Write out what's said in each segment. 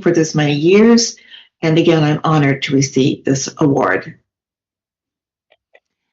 for this many years. And again, I'm honored to receive this award.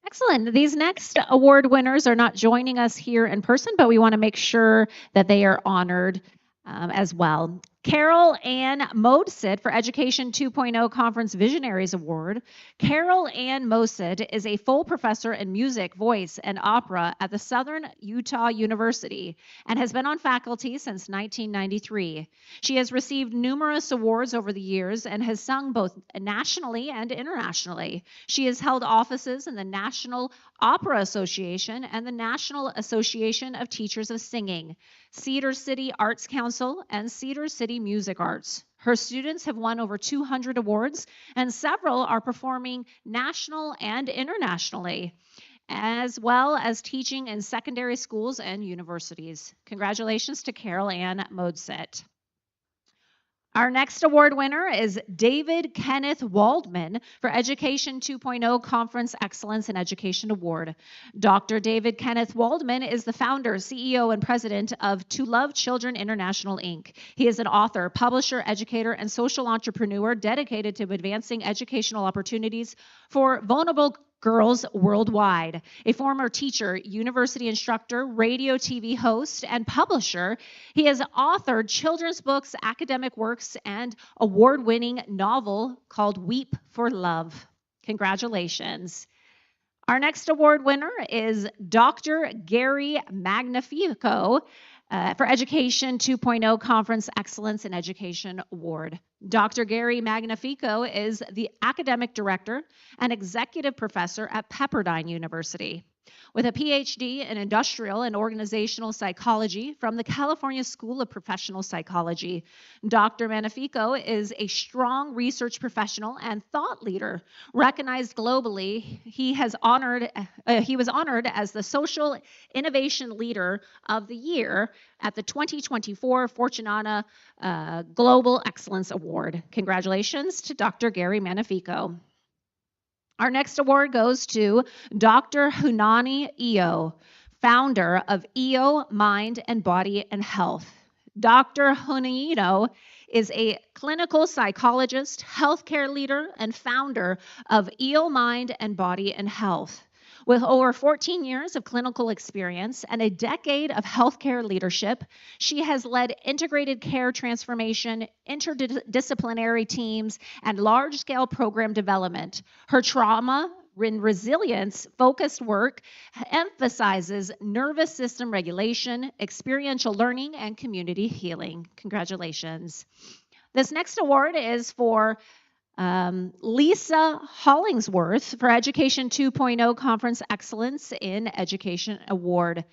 Excellent. These next award winners are not joining us here in person, but we want to make sure that they are honored as well. Carol Ann Mosid for Education 2.0 Conference Visionaries Award. Carol Ann Mosid is a full professor in music, voice, and opera at the Southern Utah University and has been on faculty since 1993. She has received numerous awards over the years and has sung both nationally and internationally. She has held offices in the National Opera Association and the National Association of Teachers of Singing, Cedar City Arts Council, and Cedar City Music Arts. Her students have won over 200 awards, and several are performing national and internationally, as well as teaching in secondary schools and universities. Congratulations to Carol Ann Mosid. Our next award winner is David Kenneth Waldman for Education 2.0 Conference Excellence in Education Award. Dr. David Kenneth Waldman is the founder, CEO, and president of To Love Children International, Inc. He is an author, publisher, educator, and social entrepreneur dedicated to advancing educational opportunities for vulnerable girls worldwide. A former teacher, university instructor, radio, TV host, and publisher, he has authored children's books, academic works, and award-winning novel called Weep for Love. Congratulations. Our next award winner is Dr. Gary Magnifico for Education 2.0 Conference Excellence in Education Award. Dr. Gary Magnifico is the academic director and executive professor at Pepperdine University. With a PhD in industrial and organizational psychology from the California School of Professional Psychology, Dr. Magnifico is a strong research professional and thought leader. Recognized globally, he was honored as the Social Innovation Leader of the Year at the 2024 Fortunata Global Excellence Award. Congratulations to Dr. Gary Magnifico. Our next award goes to Dr. Hunani Eo, founder of EO Mind and Body and Health. Dr. Hunani is a clinical psychologist, healthcare leader, and founder of EO Mind and Body and Health. With over 14 years of clinical experience and a decade of healthcare leadership, she has led integrated care transformation, interdisciplinary teams, and large-scale program development. Her trauma and resilience-focused work emphasizes nervous system regulation, experiential learning, and community healing. Congratulations. This next award is for Lisa Hollingsworth for Education 2.0 Conference Excellence in Education Award.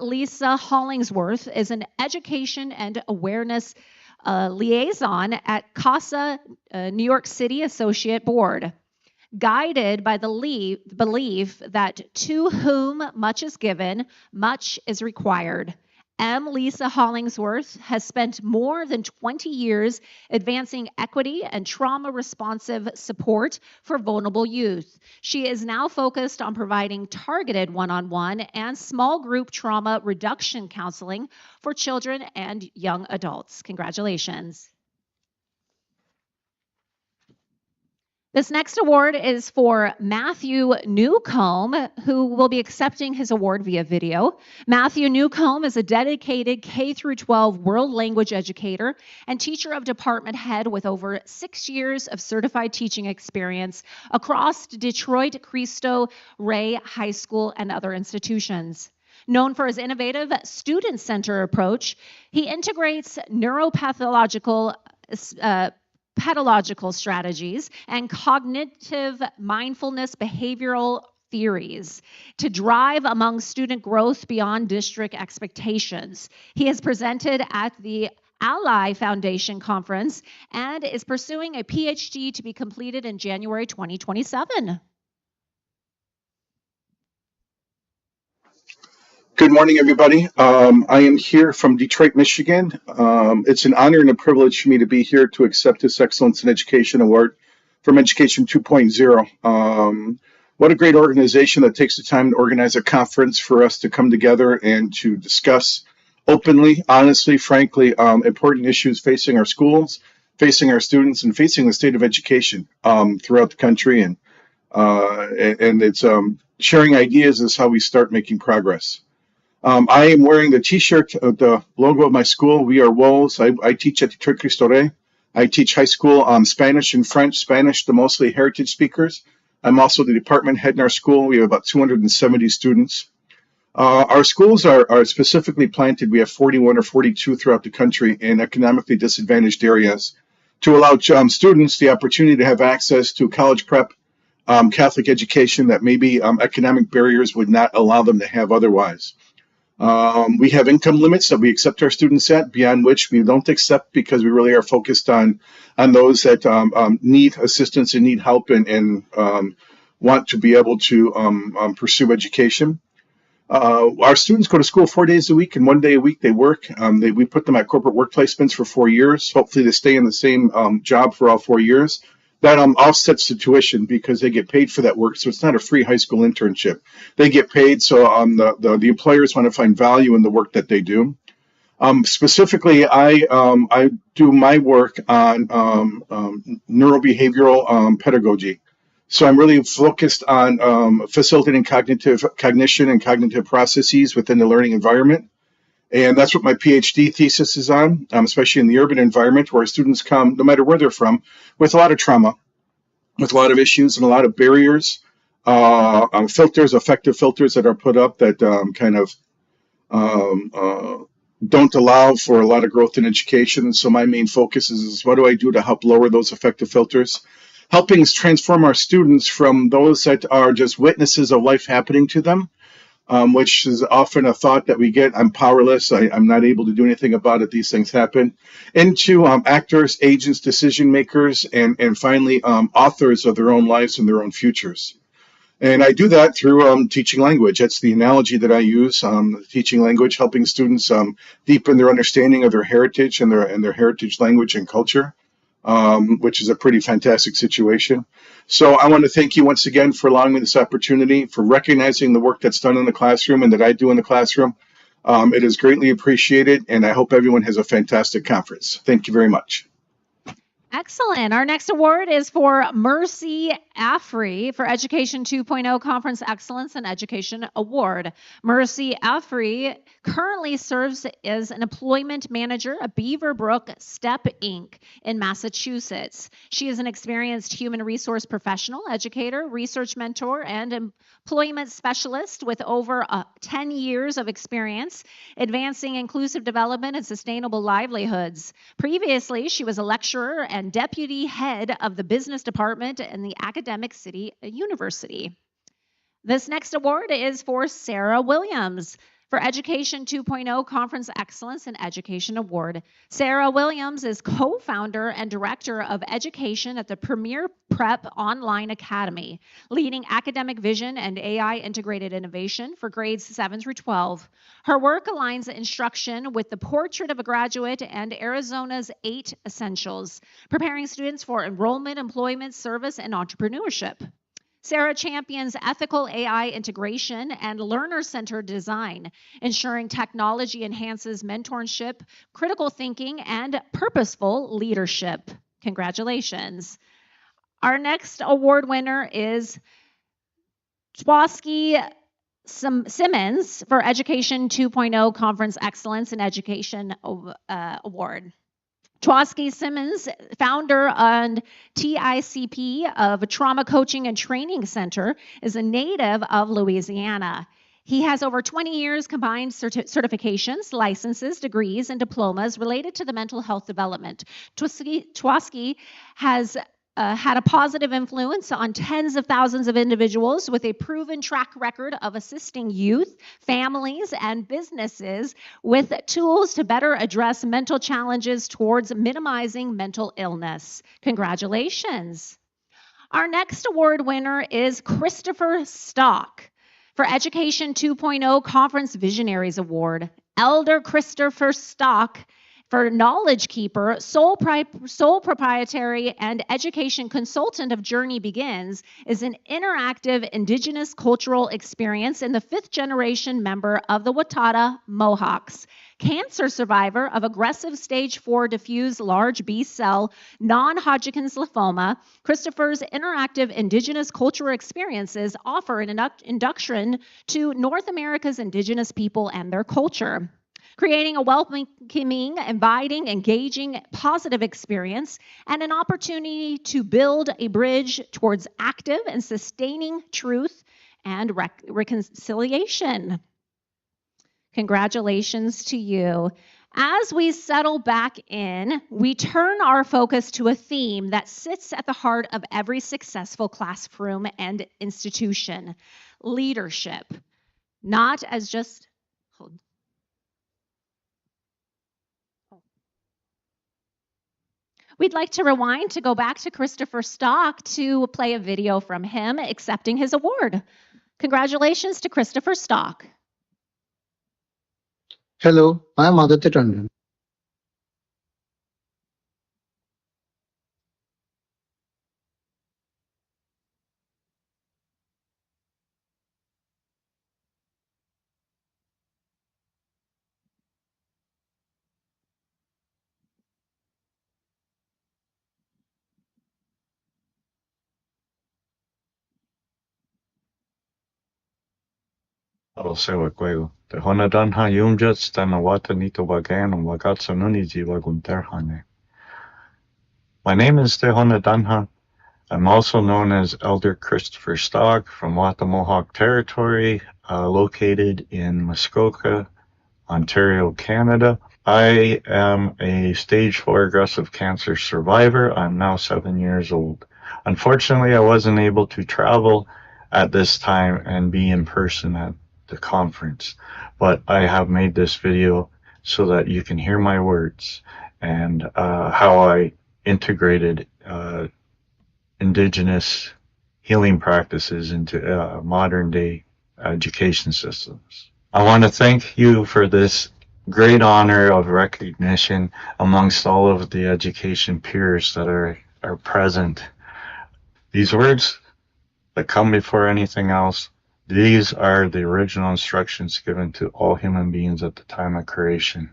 Lisa Hollingsworth is an education and awareness liaison at CASA New York City Associate Board. Guided by the belief that to whom much is given, much is required. Lisa Hollingsworth has spent more than 20 years advancing equity and trauma-responsive support for vulnerable youth. She is now focused on providing targeted one-on-one and small group trauma reduction counseling for children and young adults. Congratulations. This next award is for Matthew Newcomb, who will be accepting his award via video. Matthew Newcomb is a dedicated K-12 world language educator and teacher of department head with over 6 years of certified teaching experience across Detroit, Cristo Rey High School, and other institutions. Known for his innovative student-centered approach, he integrates neuropathological pedagogical strategies and cognitive mindfulness behavioral theories to drive among student growth beyond district expectations. He has presented at the Ally Foundation Conference and is pursuing a PhD to be completed in January 2027. Good morning, everybody. I am here from Detroit, Michigan. It's an honor and a privilege for me to be here to accept this Excellence in Education Award from Education 2.0. What a great organization that takes the time to organize a conference for us to come together and to discuss openly, honestly, frankly, important issues facing our schools, facing our students, and facing the state of education throughout the country. And it's sharing ideas is how we start making progress. I am wearing the T-shirt, the logo of my school. We are Wolves. I teach at Detroit Cristo Rey. I teach high school Spanish and French. Spanish to mostly heritage speakers. I'm also the department head in our school. We have about 270 students. Our schools are specifically planted. We have 41 or 42 throughout the country in economically disadvantaged areas to allow students the opportunity to have access to college prep, Catholic education that maybe economic barriers would not allow them to have otherwise. We have income limits that we accept our students at, beyond which we don't accept because we really are focused on those that need assistance and need help and want to be able to pursue education. Our students go to school 4 days a week, and 1 day a week they work. We put them at corporate work placements for 4 years. Hopefully, they stay in the same job for all 4 years. That offsets the tuition because they get paid for that work. So it's not a free high school internship. They get paid, so the employers want to find value in the work that they do. Specifically, I do my work on neurobehavioral pedagogy. So I'm really focused on facilitating cognition and cognitive processes within the learning environment. And that's what my PhD thesis is on, especially in the urban environment where students come, no matter where they're from, with a lot of trauma, with a lot of issues and a lot of barriers, filters, effective filters that are put up that don't allow for a lot of growth in education. And so my main focus is what do I do to help lower those effective filters? Helping transform our students from those that are just witnesses of life happening to them, which is often a thought that we get, I'm powerless, I'm not able to do anything about it, these things happen, into actors, agents, decision makers, and finally authors of their own lives and their own futures. And I do that through teaching language. That's the analogy that I use, teaching language, helping students deepen their understanding of their heritage and their heritage language and culture. Which is a pretty fantastic situation. So I want to thank you once again for allowing me this opportunity, for recognizing the work that's done in the classroom and that I do in the classroom. It is greatly appreciated, and I hope everyone has a fantastic conference. Thank you very much. Excellent. Our next award is for Mercy Afri for Education 2.0 Conference Excellence and Education Award. Mercy Afri currently serves as an employment manager at Beaverbrook Step Inc. in Massachusetts. She is an experienced human resource professional, educator, research mentor, and employment specialist with over 10 years of experience advancing inclusive development and sustainable livelihoods. Previously, she was a lecturer and deputy head of the business department in the Academic City University. This next award is for Sarah Williams for Education 2.0 Conference Excellence and Education Award. Sarah Williams is co-founder and director of education at the Premier Prep Online Academy, leading academic vision and AI integrated innovation for grades 7 through 12. Her work aligns instruction with the Portrait of a Graduate and Arizona's 8 Essentials, preparing students for enrollment, employment, service, and entrepreneurship. Sarah champions ethical AI integration and learner-centered design, ensuring technology enhances mentorship, critical thinking, and purposeful leadership. Congratulations. Our next award winner is Twaski Simmons for Education 2.0 Conference Excellence in Education Award. Twaski Simmons, founder and TICP of Trauma Coaching and Training Center, is a native of Louisiana. He has over 20 years combined certifications, licenses, degrees, and diplomas related to the mental health development. Twaski has had a positive influence on tens of thousands of individuals with a proven track record of assisting youth, families, and businesses with tools to better address mental challenges towards minimizing mental illness. Congratulations. Our next award winner is Christopher Stock for Education 2.0 Conference Visionaries Award. Elder Christopher Stock for Knowledge Keeper, sole proprietary and education consultant of Journey Begins, is an interactive indigenous cultural experience and the 5th generation member of the Watata Mohawks. cancer survivor of aggressive stage 4 diffuse large B-cell non-Hodgkin's lymphoma, Christopher's interactive Indigenous cultural experiences offer an induction to North America's Indigenous people and their culture, creating a welcoming, inviting, engaging, positive experience and an opportunity to build a bridge towards active and sustaining truth and reconciliation. Congratulations to you. As we settle back in, we turn our focus to a theme that sits at the heart of every successful classroom and institution: leadership. Not as just, We'd like to rewind to go back to Christopher Stock to play a video from him accepting his award. Congratulations to Christopher Stock. Hello, I'm Aditya Tandon. Sewa kwego. Te hona danha yumjats tana wata nito bagan and wagatsa nuni jiwa gunterhane. My name is Tehona Danha. I'm also known as Elder Christopher Stock from Wata Mohawk Territory, located in Muskoka, Ontario, Canada. I am a stage 4 aggressive cancer survivor. I'm now 7 years old. Unfortunately, I wasn't able to travel at this time and be in person at the conference, but I have made this video so that you can hear my words and how I integrated Indigenous healing practices into modern day education systems. I want to thank you for this great honor of recognition amongst all of the education peers that are present. These words that come before anything else, these are the original instructions given to all human beings at the time of creation.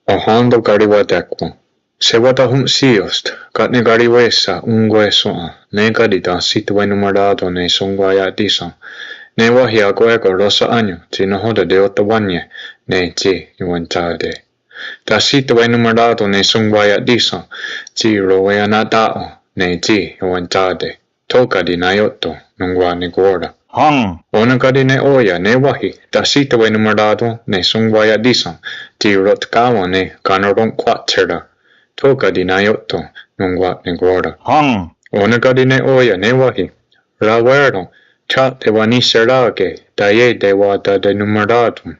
Ohando gariwadekwa. Sewata hum siost, katne gariwesa unguesoa, ne garita sitwe numerado ne songwaya disa. Ne wahia goego rosa año, tino hoda de otawanye, ne ti yuentade. Ta sitwe numerado ne songwaya disa, ti roea nadao, ne ti yuentade. Toka di nayoto, nungwa ne guarda. Hung! Onagadi ne oya ne wahi, ta sitwe numerado ne songwaya disa, ti rotkawa ne ganarong quatera. Toka di nayoto, nungwa ne guarda. Hung! Onagadi ne oya ne wahi, rawero, chat te waniserage, daye de wata de numeratum.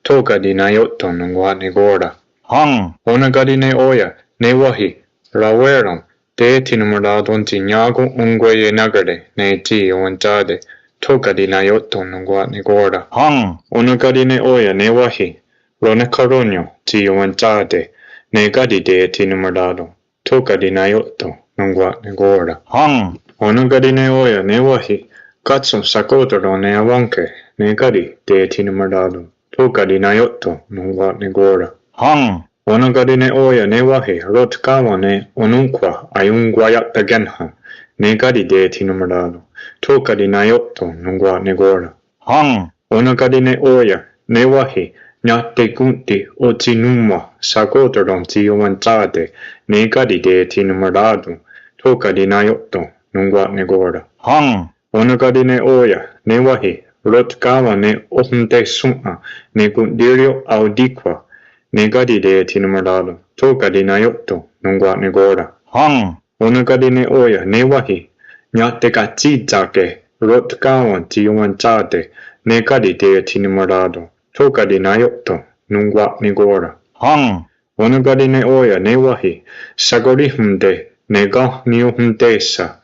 Toka di nayoto, nungwa ne guarda. Hung! Onagadi ne oya ne wahi, rawero, de ti numeratum ti nyago ungweye nagade, ne ti oentade. Toka di nayoto, nungwa ne guarda. Hung! Onagadi ne oya ne wahi, rone caronio, ti oentade. Ne gadi de ti numerado. Toka di nayoto, nungwa ne guarda. Hung! Onagadi ne oya ne wahi, katsum sakotoro ne awanke, ne gadi de ti numerado. Toka di nayoto, nungwa ne guarda. Hung! Onagadi ne oya ne wahi, rotkawa ne onunkwa ayungwayat genha, ne gadi de ti numerado. Toka di nayoto, nungwa ne guarda. Hung! Onagadi ne oya ne wahi, nyate gunti o ti numa sakotoron ti oentade, ne gadi de ti numerado. Toka di nayoto, nungwa ne guarda. Hung! Onagadi ne oya ne wahi, rotkawa ne ohunte suna, ne gundirio audikwa, ne gadi de ti numerado. Toka di nayoto, nungwa ne guarda. Hung! Onagadi ne oya ne wahi, nyate katitake, rotkawa ti oentade, ne gadi de ti numerado. Toka di nayoto, nungwa ne guarda. Hung! Onagadi ne oya ne wahi, sagorihunde, ne gah niuhundesa,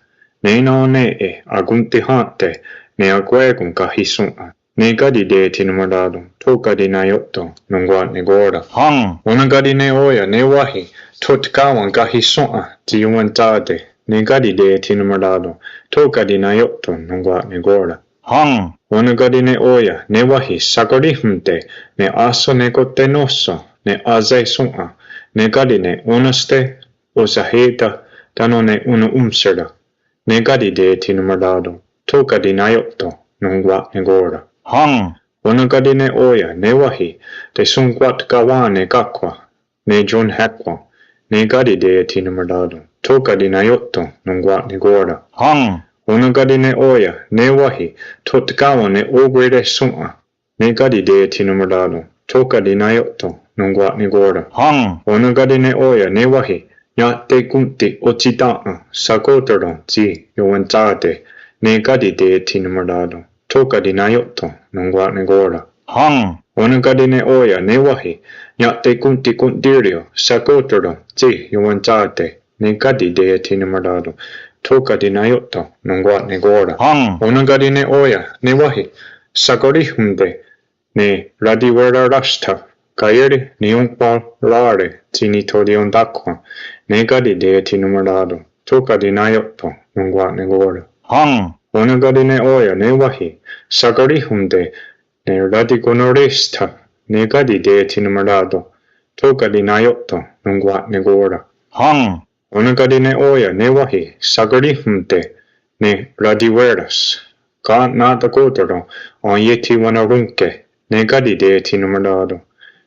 ne na ne e agunti hante, ne aguegun kahisuna, ne gadi de ti numerado. Toka di nayoto, nungwa ne guarda. Hung! Onagadi ne oya ne wahi, totkawan kahisuna, ti uentade, ne gadi de ti numerado. Toka di nayoto, nungwa ne guarda. Hung. Onagadi ne oya, ne wahi, sagari humte, ne aso ne kote noso, ne aze sua, ne gadi ne onaste, osaheta, tano ne una umserda, ne gadi de tinumardado, toka di nayotto, nungwa ne gora. Hung. Onagadi ne oya, ne wahi, te sungwat gawa ne gakwa, ne jon hakwa, ne gadi de tinumardado, toka di nayotto, nungwa ne gora. Hung. Onagadi ne oya, ne wahi, totgawa ne ogrede sua, ne gadi de tinumardado, toka di nayotto, nungwa ne gora. Hung. Onagadi ne oya, ne wahi, nyate kunti ochitaa, sakotaro zi yowantate, ne gadi de tinumardado, toka di nayotto, nungwa ne gora. Hung. Onagadi ne oya, ne wahi, nyate kunti kuntirio, sakotaro zi yowantate, ne gadi de tinumardado, toka di nayotto, nungwa ne gora. Hung. Onagadi ne oya, ne wahi, sagari hunde, ne radiwera rashta, kairi ni umpal lare, tini todion dakwa, ne gadi de tinumardado, toka di nayotto, nungwa ne gora. Hung. Onagadi ne oya, ne wahi, sagari hunde, ne radigonoresta, ne gadi de tinumardado, toka di nayotto, nungwa ne gora. Hung. Onagadi ne oya, ne wahi, sagari humte, ne radiveras, ka nata kotaro, on yeti wanarunke, ne gadi de tinumardado,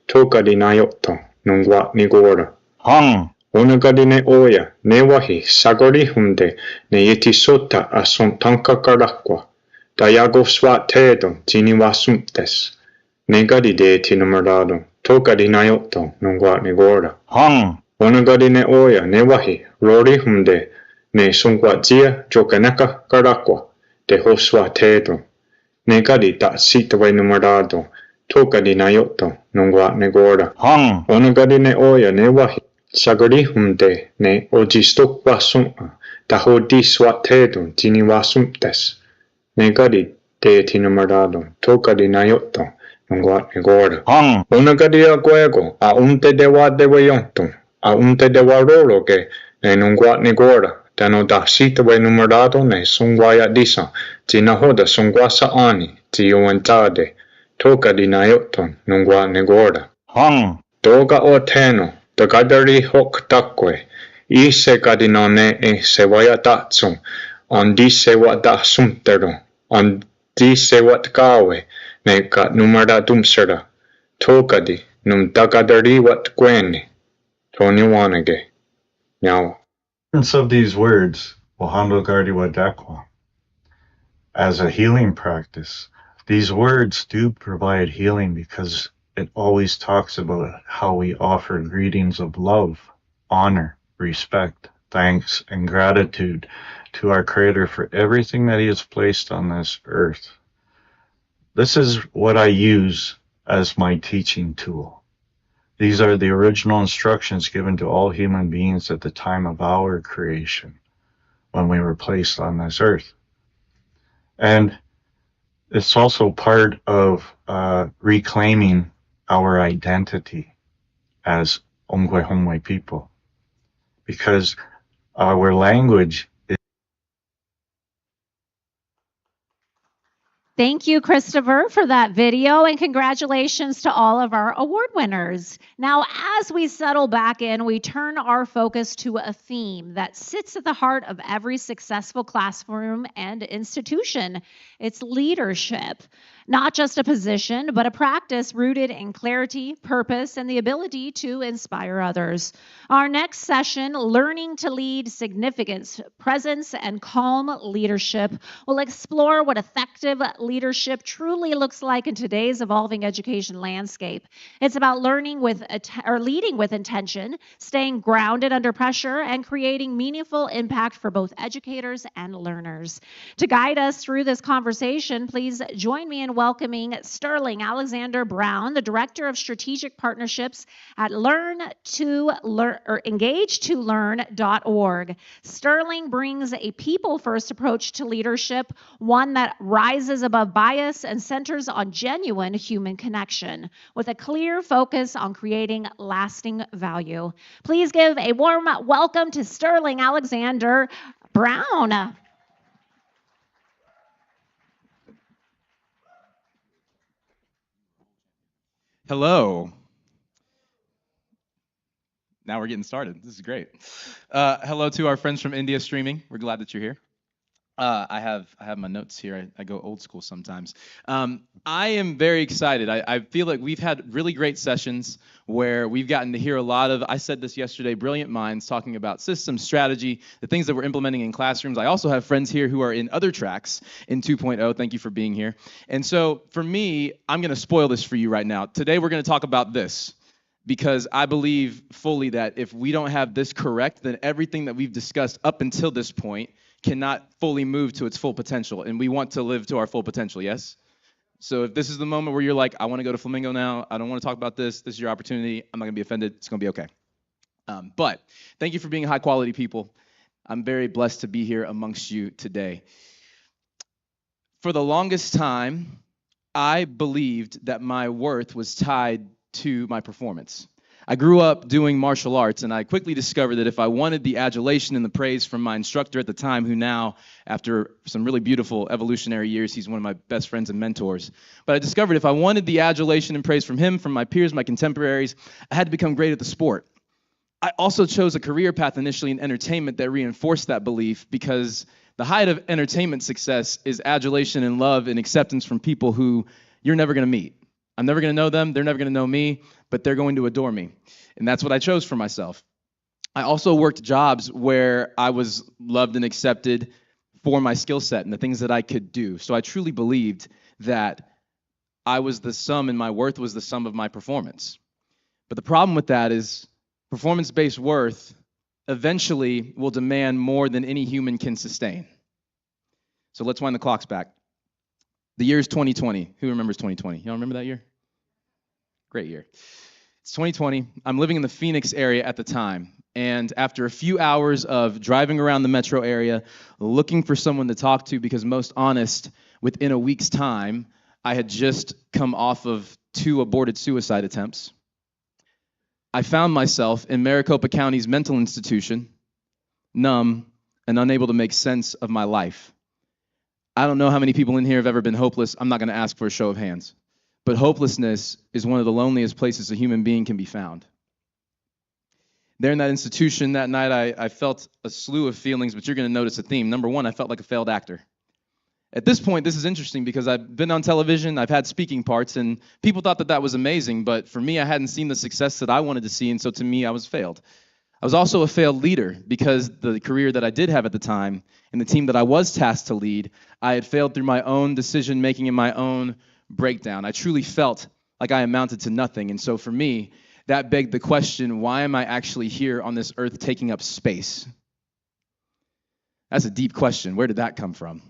toka di nayotto, nungwa ni gora. Hung. Onagadi ne oya, ne wahi, sagari humte, ne yeti sota ason tanka karakwa, dayago swat tedo, tini wasumtes, ne gadi de tinumardado, toka di nayotto, nungwa ni gora. Hung. Onagadi ne oya, ne wahi, rori humde, ne sungwa zia jokaneka karakwa, te hoswa tedo, ne gadi ta sitawai numerado, toka di nayotto, nungwa ne gora. Hung. Onagadi ne oya, ne wahi, sagari humde, ne ojistok wasuma, ta hodi swa tedo, tini wasumtes, ne gadi te tinumerado, toka di nayotto, nungwa ne gora. Hung. Onagadi a guego, a unte de wa de wayonto, a unte de waroro que ne nungwa ni gora, tano da sita we numerado ne sungwaya disa, tina hoda sungwa sa ani, ti yuantade, toka di nayoton nungwa ni gora. Hung. Doga o teno, da gadari hok takwe, I se gadinone e se waya datsun, on di se wat da sumtero, on di se wat gawe, ne ka numera dumsera, toka di num dagadari wat gweni, Tony Wanage. Now, Of these words, Wahando Gardiwa Dakwa, as a healing practice, these words do provide healing because it always talks about how we offer greetings of love, honor, respect, thanks, and gratitude to our Creator for everything that He has placed on this earth. This is what I use as my teaching tool. These are the original instructions given to all human beings at the time of our creation, when we were placed on this earth. And it's also part of reclaiming our identity as Ongwe people, because our language is. Thank you, Christopher, for that video, and congratulations to all of our award winners. Now, as we settle back in, we turn our focus to a theme that sits at the heart of every successful classroom and institution. It's leadership. Not just a position, but a practice rooted in clarity, purpose, and the ability to inspire others. Our next session, Learning to Lead Significance, Presence, and Calm Leadership, will explore what effective leadership truly looks like in today's evolving education landscape. It's about leading with intention, staying grounded under pressure, and creating meaningful impact for both educators and learners. To guide us through this conversation, please join me in welcoming Sterling Alexander Brown, the Director of Strategic Partnerships at engage2learn.org. Sterling brings a people-first approach to leadership, one that rises above bias and centers on genuine human connection, with a clear focus on creating lasting value. Please give a warm welcome to Sterling Alexander Brown. Hello. Now we're getting started. This is great. Hello to our friends from India streaming. We're glad that you're here. I have my notes here. I go old school sometimes. I am very excited. I feel like we've had really great sessions where we've gotten to hear a lot of, I said this yesterday, brilliant minds talking about systems, strategy, the things that we're implementing in classrooms. I also have friends here who are in other tracks in 2.0. Thank you for being here. And so for me, I'm going to spoil this for you right now. Today we're going to talk about this, because I believe fully that if we don't have this correct, then everything that we've discussed up until this point cannot fully move to its full potential. And we want to live to our full potential, yes? So if this is the moment where you're like, I want to go to Flamingo now, I don't want to talk about this, this is your opportunity, I'm not going to be offended, it's going to be okay. But thank you for being high quality people. I'm very blessed to be here amongst you today. For the longest time, I believed that my worth was tied to my performance. I grew up doing martial arts, and I quickly discovered that if I wanted the adulation and the praise from my instructor at the time, who now, after some really beautiful evolutionary years, he's one of my best friends and mentors. But I discovered if I wanted the adulation and praise from him, from my peers, my contemporaries, I had to become great at the sport. I also chose a career path initially in entertainment that reinforced that belief, because the height of entertainment success is adulation and love and acceptance from people who you're never going to meet. I'm never going to know them, they're never going to know me, but they're going to adore me. And that's what I chose for myself. I also worked jobs where I was loved and accepted for my skill set and the things that I could do. So I truly believed that I was the sum and my worth was the sum of my performance. But the problem with that is performance-based worth eventually will demand more than any human can sustain. So let's wind the clocks back. The year is 2020. Who remembers 2020? Y'all remember that year? Great year. It's 2020. I'm living in the Phoenix area at the time. And after a few hours of driving around the metro area, looking for someone to talk to, because most honest, within a week's time, I had just come off of 2 aborted suicide attempts. I found myself in Maricopa County's mental institution, numb and unable to make sense of my life. I don't know how many people in here have ever been hopeless. I'm not going to ask for a show of hands. But hopelessness is one of the loneliest places a human being can be found. There in that institution that night, I felt a slew of feelings, but you're going to notice a theme. Number one, I felt like a failed actor. At this point, this is interesting because I've been on television, I've had speaking parts, and people thought that that was amazing, but for me, I hadn't seen the success that I wanted to see, and so to me, I was failed. I was also a failed leader because the career that I did have at the time and the team that I was tasked to lead, I had failed through my own decision-making and my own breakdown. I truly felt like I amounted to nothing, and so for me, that begged the question, why am I actually here on this earth taking up space? That's a deep question. Where did that come from?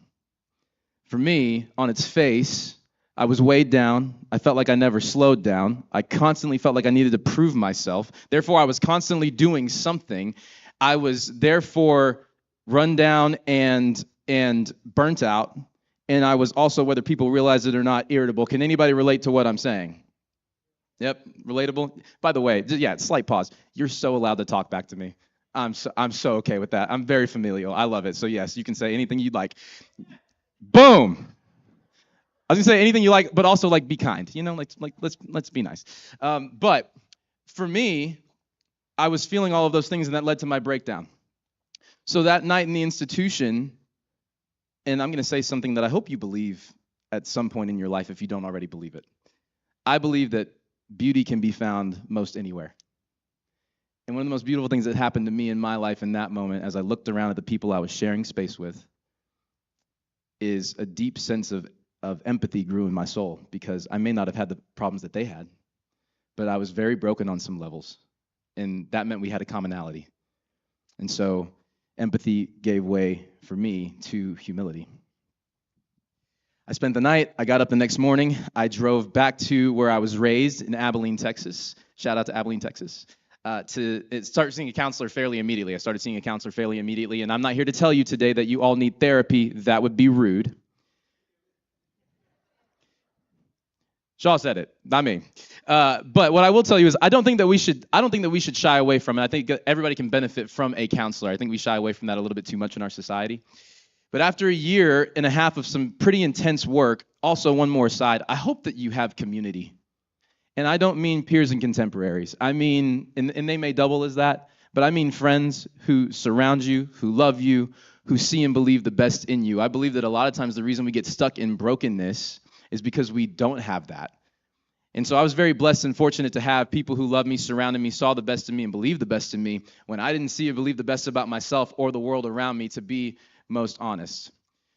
For me, on its face, I was weighed down. I felt like I never slowed down. I constantly felt like I needed to prove myself. Therefore, I was constantly doing something. I was therefore run down and burnt out. And I was also, whether people realize it or not, irritable. Can anybody relate to what I'm saying? Yep, relatable. By the way, yeah, slight pause. You're so allowed to talk back to me. I'm so okay with that. I'm very familial. I love it. So yes, you can say anything you'd like. Boom. I was gonna say anything you like, but also like be kind. You know, like let's be nice. But for me, I was feeling all of those things, and that led to my breakdown. So that night in the institution, and I'm gonna say something that I hope you believe at some point in your life if you don't already believe it. I believe that beauty can be found most anywhere. And one of the most beautiful things that happened to me in my life in that moment, as I looked around at the people I was sharing space with, is a deep sense of empathy grew in my soul, because I may not have had the problems that they had, but I was very broken on some levels, and that meant we had a commonality. And so empathy gave way for me to humility. I spent the night, I got up the next morning, I drove back to where I was raised in Abilene, Texas. Shout out to Abilene, Texas. To start seeing a counselor fairly immediately. I started seeing a counselor fairly immediately, and I'm not here to tell you today that you all need therapy. That would be rude. Shaw said it, not me. But what I will tell you is I don't think that we should shy away from it. I think everybody can benefit from a counselor. I think we shy away from that a little bit too much in our society. But after a year and a half of some pretty intense work, also one more aside, I hope that you have community. And I don't mean peers and contemporaries. I mean, and they may double as that, but I mean friends who surround you, who love you, who see and believe the best in you. I believe that a lot of times the reason we get stuck in brokenness is because we don't have that. And so I was very blessed and fortunate to have people who loved me, surrounded me, saw the best in me, and believed the best in me when I didn't see or believe the best about myself or the world around me, to be most honest.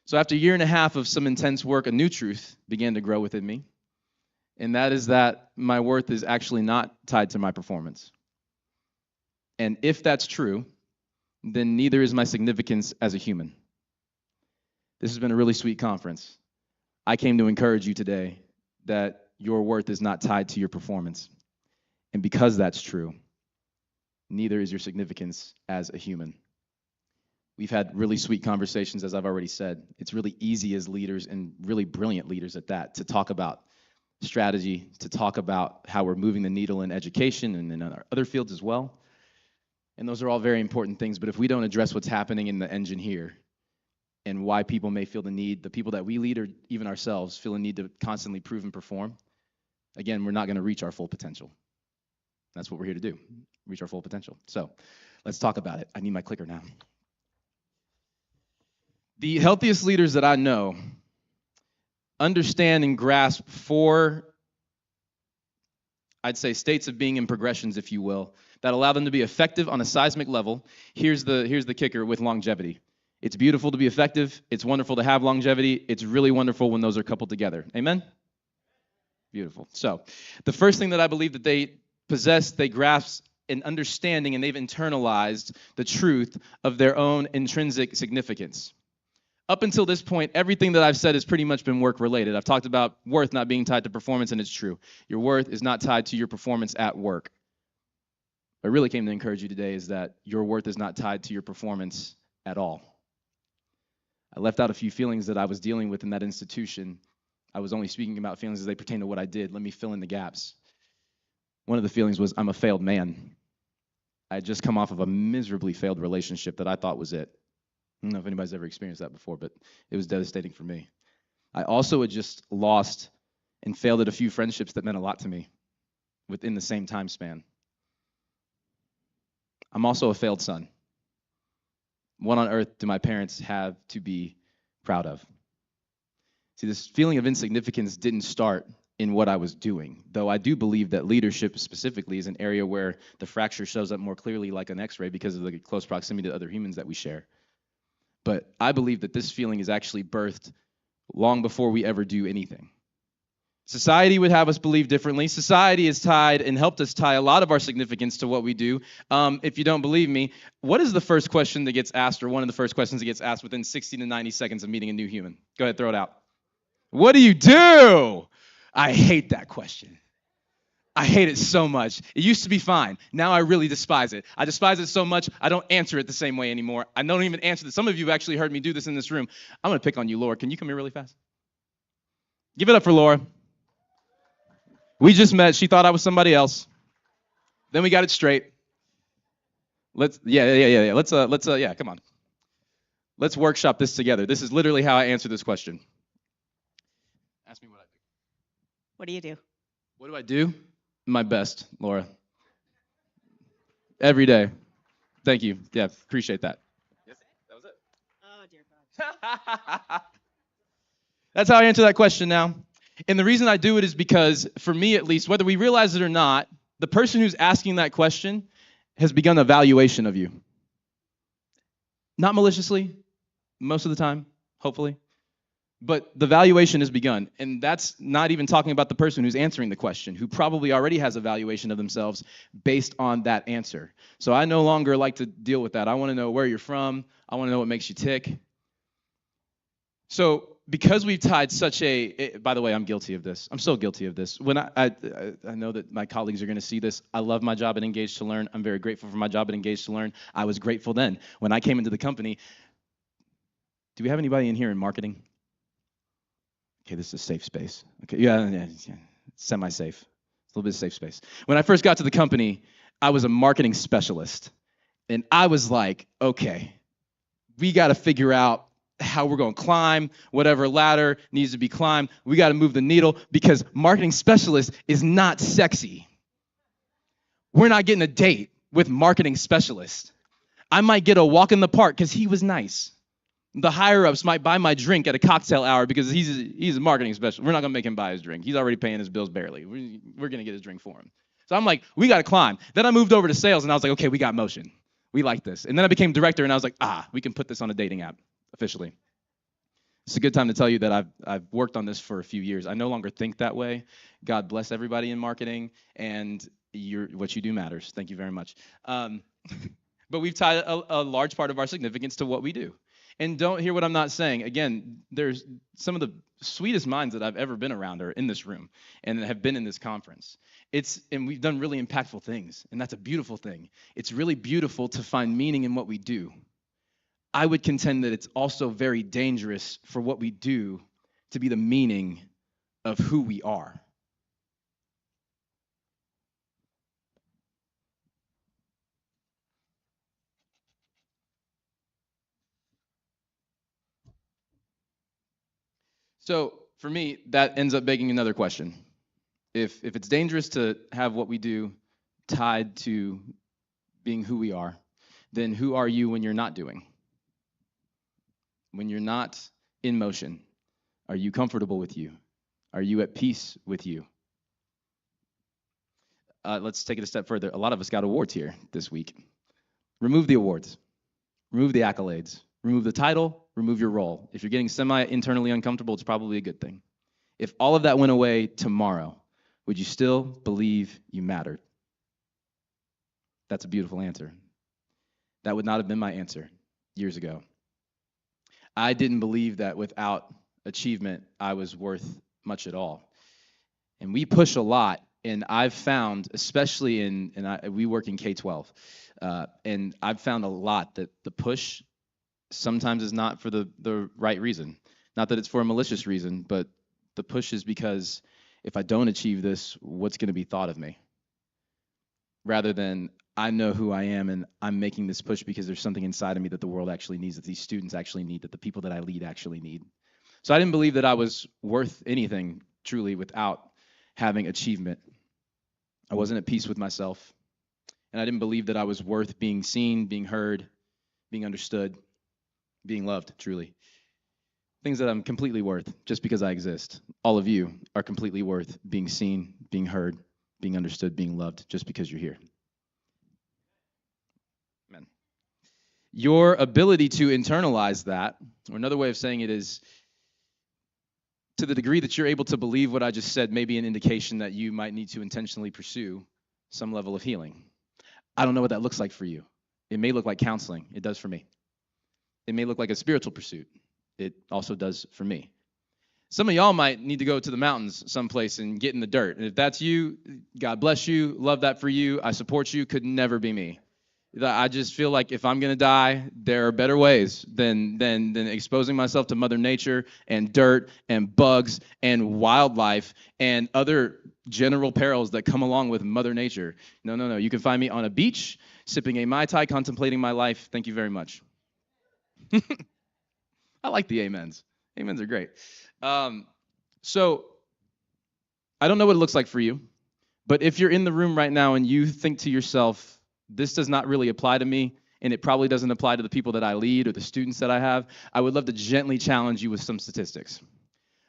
So after a year and a half of some intense work, a new truth began to grow within me. And that is that my worth is actually not tied to my performance. And if that's true, then neither is my significance as a human. This has been a really sweet conference. I came to encourage you today that your worth is not tied to your performance. And because that's true, neither is your significance as a human. We've had really sweet conversations, as I've already said. It's really easy as leaders, and really brilliant leaders at that, to talk about strategy, to talk about how we're moving the needle in education and in our other fields as well. And those are all very important things, but if we don't address what's happening in the engine here and why people may feel the need, the people that we lead or even ourselves feel a need to constantly prove and perform, again, we're not going to reach our full potential. That's what we're here to do, reach our full potential. So let's talk about it. I need my clicker now. The healthiest leaders that I know understand and grasp four, I'd say, states of being in progressions, if you will, that allow them to be effective on a seismic level. Here's the kicker with longevity. It's beautiful to be effective. It's wonderful to have longevity. It's really wonderful when those are coupled together. Amen? Beautiful. So the first thing that I believe that they possess, they grasp an understanding, and they've internalized the truth of their own intrinsic significance. Up until this point, everything that I've said has pretty much been work-related. I've talked about worth not being tied to performance, and it's true. Your worth is not tied to your performance at work. What I really came to encourage you today is that your worth is not tied to your performance at all. I left out a few feelings that I was dealing with in that institution. I was only speaking about feelings as they pertain to what I did. Let me fill in the gaps. One of the feelings was I'm a failed man. I had just come off of a miserably failed relationship that I thought was it. I don't know if anybody's ever experienced that before, but it was devastating for me. I also had just lost and failed at a few friendships that meant a lot to me within the same time span. I'm also a failed son. What on earth do my parents have to be proud of? See, this feeling of insignificance didn't start in what I was doing, though I do believe that leadership specifically is an area where the fracture shows up more clearly like an X-ray because of the close proximity to other humans that we share. But I believe that this feeling is actually birthed long before we ever do anything. Society would have us believe differently. Society has tied and helped us tie a lot of our significance to what we do. If you don't believe me, what is the first question that gets asked, or one of the first questions that gets asked within 60 to 90 seconds of meeting a new human? Go ahead, throw it out. What do you do? I hate that question. I hate it so much. It used to be fine. Now I really despise it. I despise it so much, I don't answer it the same way anymore. I don't even answer it. Some of you have actually heard me do this in this room. I'm going to pick on you, Laura. Can you come here really fast? Give it up for Laura. We just met. She thought I was somebody else. Then we got it straight. Let's come on. Let's workshop this together. This is literally how I answer this question. Ask me what I do. What do you do? What do I do? My best, Laura. Every day. Thank you. Yeah, appreciate that. Yes, that was it. Oh, dear God. That's how I answer that question now. And the reason I do it is because, for me at least, whether we realize it or not, the person who's asking that question has begun a valuation of you. Not maliciously, most of the time, hopefully. But the valuation has begun, and that's not even talking about the person who's answering the question, who probably already has a valuation of themselves based on that answer. So I no longer like to deal with that. I want to know where you're from. I want to know what makes you tick. So because we've tied by the way, I'm guilty of this. I'm so guilty of this. When I know that my colleagues are going to see this. I love my job at Engage to Learn. I'm very grateful for my job at Engage to Learn. I was grateful then. When I came into the company, do we have anybody in here in marketing? Okay, this is a safe space. Okay, yeah, semi-safe. It's a little bit of safe space. When I first got to the company, I was a marketing specialist. And I was like, okay, we got to figure out how we're going to climb whatever ladder needs to be climbed. We got to move the needle because marketing specialist is not sexy. We're not getting a date with marketing specialist. I might get a walk in the park because he was nice. The higher-ups might buy my drink at a cocktail hour because he's a marketing specialist. We're not going to make him buy his drink. He's already paying his bills barely. We're going to get his drink for him. So I'm like, we got to climb. Then I moved over to sales, and I was like, okay, we got motion. We like this. And then I became director, and I was like, we can put this on a dating app officially. It's a good time to tell you that I've worked on this for a few years. I no longer think that way. God bless everybody in marketing, and what you do matters. Thank you very much. But we've tied a large part of our significance to what we do. And don't hear what I'm not saying. Again, there's some of the sweetest minds that I've ever been around are in this room and have been in this conference. And we've done really impactful things, and that's a beautiful thing. It's really beautiful to find meaning in what we do. I would contend that it's also very dangerous for what we do to be the meaning of who we are. So for me, that ends up begging another question. If it's dangerous to have what we do tied to being who we are, then who are you when you're not doing? When you're not in motion, are you comfortable with you? Are you at peace with you? Let's take it a step further. A lot of us got awards here this week. Remove the awards. Remove the accolades. Remove the title. Remove your role. If you're getting semi-internally uncomfortable, it's probably a good thing. If all of that went away tomorrow, would you still believe you mattered? That's a beautiful answer. That would not have been my answer years ago. I didn't believe that without achievement, I was worth much at all. And we push a lot, and I've found, especially we work in K-12, and I've found a lot that the push sometimes is not for the right reason. Not that it's for a malicious reason, but the push is because if I don't achieve this, what's going to be thought of me? Rather than I know who I am and I'm making this push because there's something inside of me that the world actually needs, that these students actually need, that the people that I lead actually need. So I didn't believe that I was worth anything truly without having achievement. I wasn't at peace with myself. And I didn't believe that I was worth being seen, being heard, being understood, being loved, truly. Things that I'm completely worth just because I exist. All of you are completely worth being seen, being heard, being understood, being loved just because you're here. Amen. Your ability to internalize that, or another way of saying it is, to the degree that you're able to believe what I just said, may be an indication that you might need to intentionally pursue some level of healing. I don't know what that looks like for you. It may look like counseling. It does for me. It may look like a spiritual pursuit. It also does for me. Some of y'all might need to go to the mountains someplace and get in the dirt. And if that's you, God bless you. Love that for you. I support you. Could never be me. I just feel like if I'm going to die, there are better ways than exposing myself to Mother Nature and dirt and bugs and wildlife and other general perils that come along with Mother Nature. No. You can find me on a beach, sipping a Mai Tai, contemplating my life. Thank you very much. I like the amens. Amens are great. So I don't know what it looks like for you, but if you're in the room right now and you think to yourself, this does not really apply to me, and it probably doesn't apply to the people that I lead or the students that I have, I would love to gently challenge you with some statistics.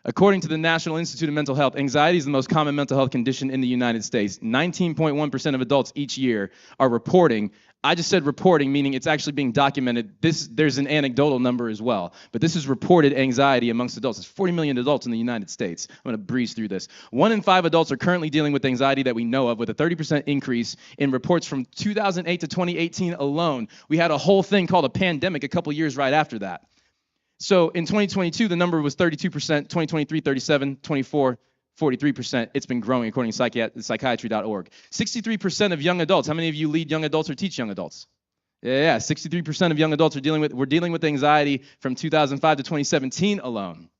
According to the National Institute of Mental Health, anxiety is the most common mental health condition in the United States. 19.1% of adults each year are reporting. I just said reporting, meaning it's actually being documented. There's an anecdotal number as well, but this is reported anxiety amongst adults. There's 40 million adults in the United States. I'm going to breeze through this. 1 in 5 adults are currently dealing with anxiety that we know of, with a 30% increase in reports from 2008 to 2018 alone. We had a whole thing called a pandemic a couple years right after that. So in 2022, the number was 32%, 2023, 37, 24, 43%. It's been growing according to psychiatry.org. 63% of young adults, how many of you lead young adults or teach young adults? Yeah, 63% of young adults were dealing with anxiety from 2005 to 2017 alone.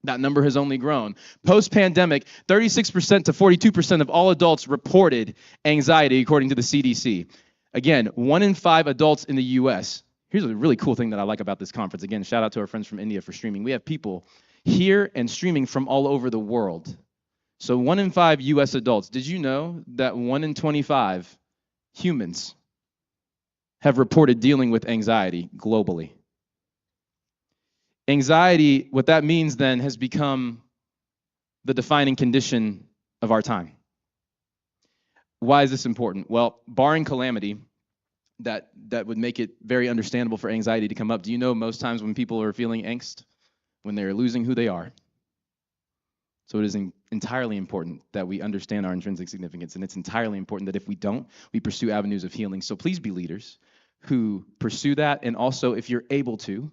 That number has only grown. Post-pandemic, 36% to 42% of all adults reported anxiety according to the CDC. Again, 1 in 5 adults in the U.S. Here's a really cool thing that I like about this conference. Again, shout out to our friends from India for streaming. We have people here and streaming from all over the world. So 1 in 5 US adults. Did you know that 1 in 25 humans have reported dealing with anxiety globally? Anxiety, what that means then, has become the defining condition of our time. Why is this important? Well, barring calamity, that would make it very understandable for anxiety to come up. Do you know most times when people are feeling angst, when they're losing who they are? So it is entirely important that we understand our intrinsic significance, and it's entirely important that if we don't, we pursue avenues of healing. So please be leaders who pursue that, and also, if you're able to,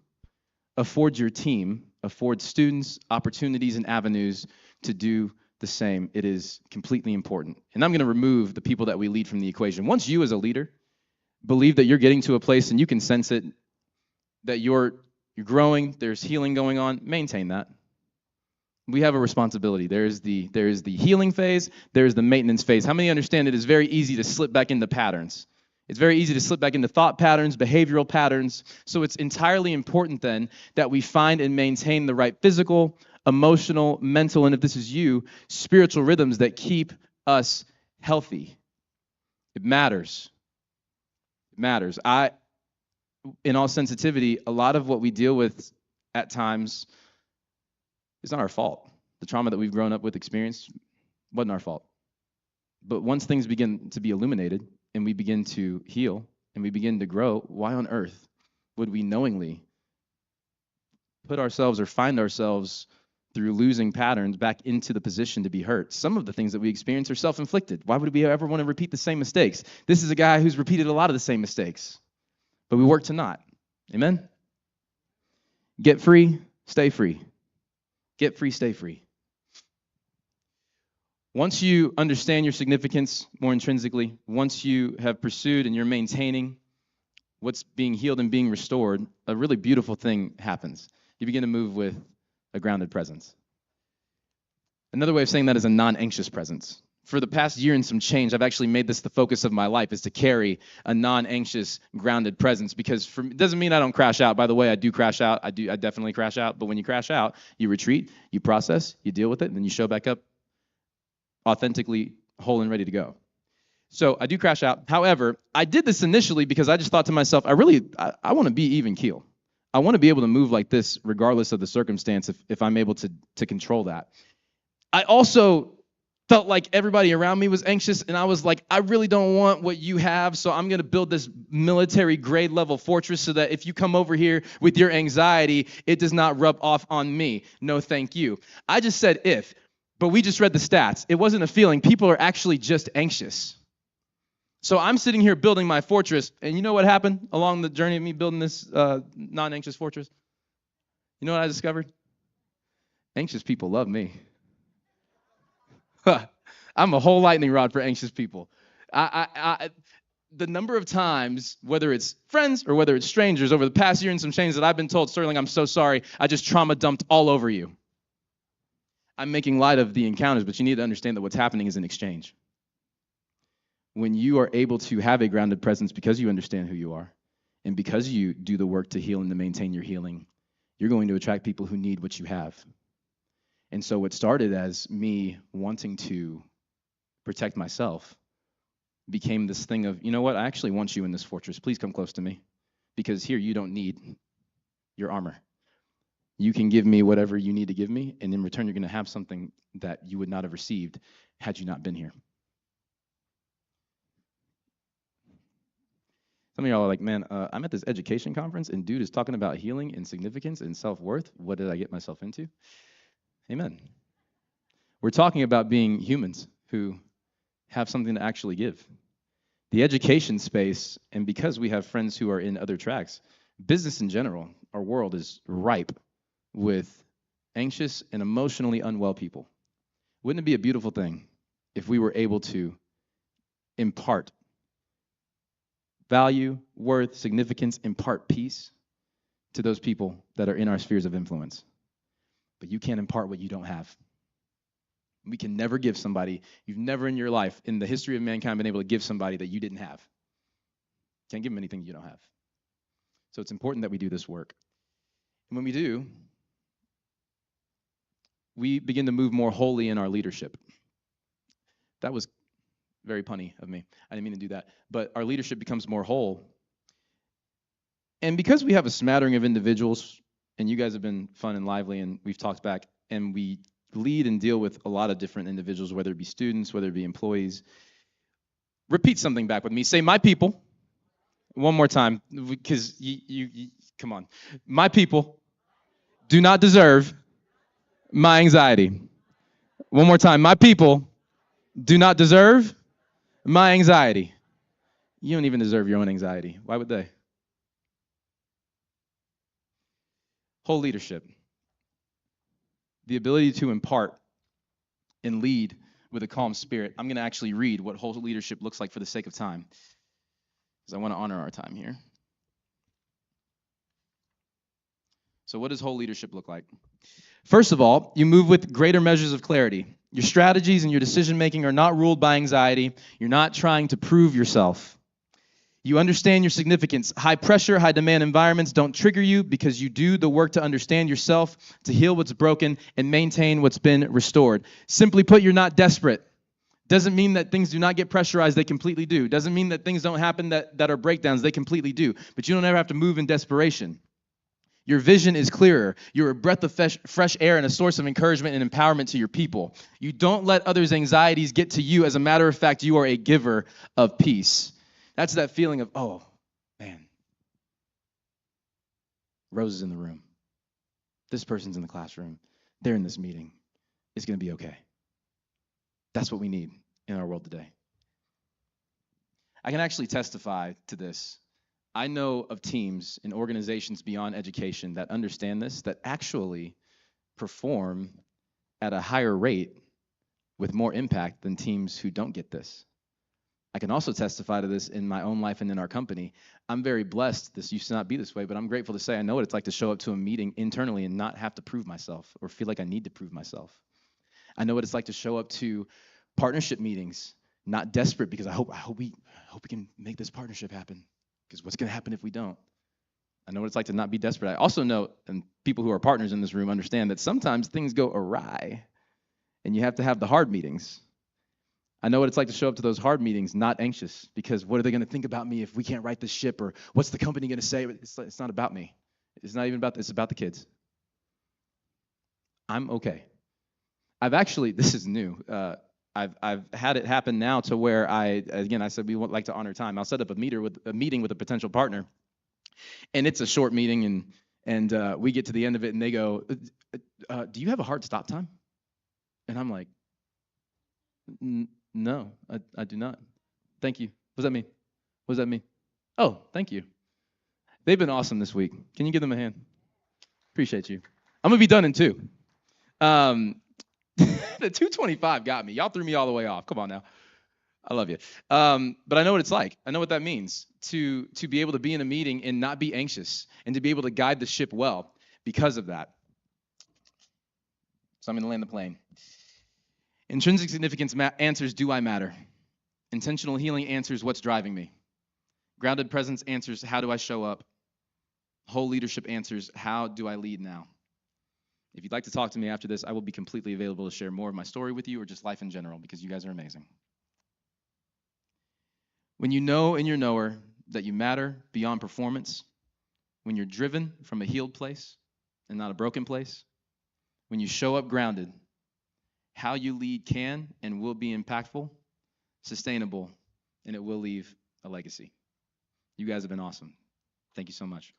afford your team, afford students opportunities and avenues to do the same. It is completely important. And I'm going to remove the people that we lead from the equation. Once you as a leader believe that you're getting to a place and you can sense it, that you're growing, there's healing going on, maintain that. We have a responsibility. There's the healing phase, there's the maintenance phase. How many understand it is very easy to slip back into patterns? It's very easy to slip back into thought patterns, behavioral patterns. So it's entirely important then that we find and maintain the right physical, emotional, mental, and if this is you, spiritual rhythms that keep us healthy. It matters. It matters. In all sensitivity, a lot of what we deal with at times is not our fault. The trauma that we've grown up with, experienced, wasn't our fault. But once things begin to be illuminated and we begin to heal and we begin to grow, why on earth would we knowingly put ourselves or find ourselves through losing patterns back into the position to be hurt? Some of the things that we experience are self-inflicted. Why would we ever want to repeat the same mistakes? This is a guy who's repeated a lot of the same mistakes, but we work to not. Amen? Get free, stay free. Get free, stay free. Once you understand your significance more intrinsically, once you have pursued and you're maintaining what's being healed and being restored, a really beautiful thing happens. You begin to move with a grounded presence. Another way of saying that is a non-anxious presence. For the past year and some change, I've actually made this the focus of my life, is to carry a non-anxious, grounded presence, because it doesn't mean I don't crash out. By the way, I do crash out. I definitely crash out. But when you crash out, you retreat, you process, you deal with it, and then you show back up authentically whole and ready to go. So I do crash out. However, I did this initially because I just thought to myself, I want to be even keel. I want to be able to move like this regardless of the circumstance if I'm able to control that. I also felt like everybody around me was anxious, and I was like, I really don't want what you have, so I'm going to build this military grade level fortress so that if you come over here with your anxiety, it does not rub off on me. No, thank you. I just said if, but we just read the stats. It wasn't a feeling. People are actually just anxious. So I'm sitting here building my fortress, and you know what happened along the journey of me building this non-anxious fortress? You know what I discovered? Anxious people love me. I'm a whole lightning rod for anxious people. The number of times, whether it's friends or whether it's strangers, over the past year and some change that I've been told, Sterling, I'm so sorry, I just trauma dumped all over you. I'm making light of the encounters, but you need to understand that what's happening is an exchange. When you are able to have a grounded presence because you understand who you are, and because you do the work to heal and to maintain your healing, you're going to attract people who need what you have. And so what started as me wanting to protect myself became this thing of, you know what, I actually want you in this fortress. Please come close to me, because here you don't need your armor. You can give me whatever you need to give me, and in return, you're going to have something that you would not have received had you not been here. Some of y'all are like, man, I'm at this education conference, and dude is talking about healing and significance and self-worth. What did I get myself into? Amen. We're talking about being humans who have something to actually give. The education space, and because we have friends who are in other tracks, business in general, our world is ripe with anxious and emotionally unwell people. Wouldn't it be a beautiful thing if we were able to impart value, worth, significance, impart peace to those people that are in our spheres of influence? But you can't impart what you don't have. We can never give somebody, you've never in your life, in the history of mankind, been able to give somebody that you didn't have. Can't give them anything you don't have. So it's important that we do this work. And when we do, we begin to move more wholly in our leadership. That was very punny of me. I didn't mean to do that. But our leadership becomes more whole. And because we have a smattering of individuals, and you guys have been fun and lively, and we've talked back, and we lead and deal with a lot of different individuals, whether it be students, whether it be employees. Repeat something back with me. Say, my people. One more time, because you come on. My people do not deserve my anxiety. One more time. My people do not deserve my anxiety. You don't even deserve your own anxiety. Why would they? Whole leadership. The ability to impart and lead with a calm spirit. I'm going to actually read what whole leadership looks like for the sake of time, because I want to honor our time here. So what does whole leadership look like? First of all, you move with greater measures of clarity. Your strategies and your decision making are not ruled by anxiety. You're not trying to prove yourself. You understand your significance. High pressure, high demand environments don't trigger you because you do the work to understand yourself, to heal what's broken, and maintain what's been restored. Simply put, you're not desperate. Doesn't mean that things do not get pressurized. They completely do. Doesn't mean that things don't happen that are breakdowns. They completely do. But you don't ever have to move in desperation. Your vision is clearer. You're a breath of fresh air and a source of encouragement and empowerment to your people. You don't let others' anxieties get to you. As a matter of fact, you are a giver of peace. That's that feeling of, oh, man, Rose is in the room. This person's in the classroom. They're in this meeting. It's going to be okay. That's what we need in our world today. I can actually testify to this. I know of teams and organizations beyond education that understand this, that actually perform at a higher rate with more impact than teams who don't get this. I can also testify to this in my own life and in our company. I'm very blessed. This used to not be this way, but I'm grateful to say I know what it's like to show up to a meeting internally and not have to prove myself or feel like I need to prove myself. I know what it's like to show up to partnership meetings, not desperate because I hope we can make this partnership happen. Because what's going to happen if we don't? I know what it's like to not be desperate. I also know, and people who are partners in this room understand, that sometimes things go awry, and you have to have the hard meetings. I know what it's like to show up to those hard meetings not anxious, because what are they going to think about me if we can't right this ship, or what's the company going to say? It's not about me. It's not even about this. It's about the kids. I'm okay. I've actually, this is new. I've had it happen now to where I said we would like to honor time. I'll set up a meeting with a potential partner, and it's a short meeting, and we get to the end of it, and they go, "Do you have a hard stop time?" And I'm like, "No, I do not. Thank you. What does that mean? What does that mean? Oh, thank you. They've been awesome this week. Can you give them a hand? Appreciate you. I'm gonna be done in 2. The 225 got me. Y'all threw me all the way off. Come on now. I love you. But I know what it's like. I know what that means to be able to be in a meeting and not be anxious and to be able to guide the ship well because of that. So I'm going to land the plane. Intrinsic significance answers, do I matter? Intentional healing answers, what's driving me? Grounded presence answers, how do I show up? Whole leadership answers, how do I lead now? If you'd like to talk to me after this, I will be completely available to share more of my story with you or just life in general, because you guys are amazing. When you know in your knower that you matter beyond performance, when you're driven from a healed place and not a broken place, when you show up grounded, how you lead can and will be impactful, sustainable, and it will leave a legacy. You guys have been awesome. Thank you so much.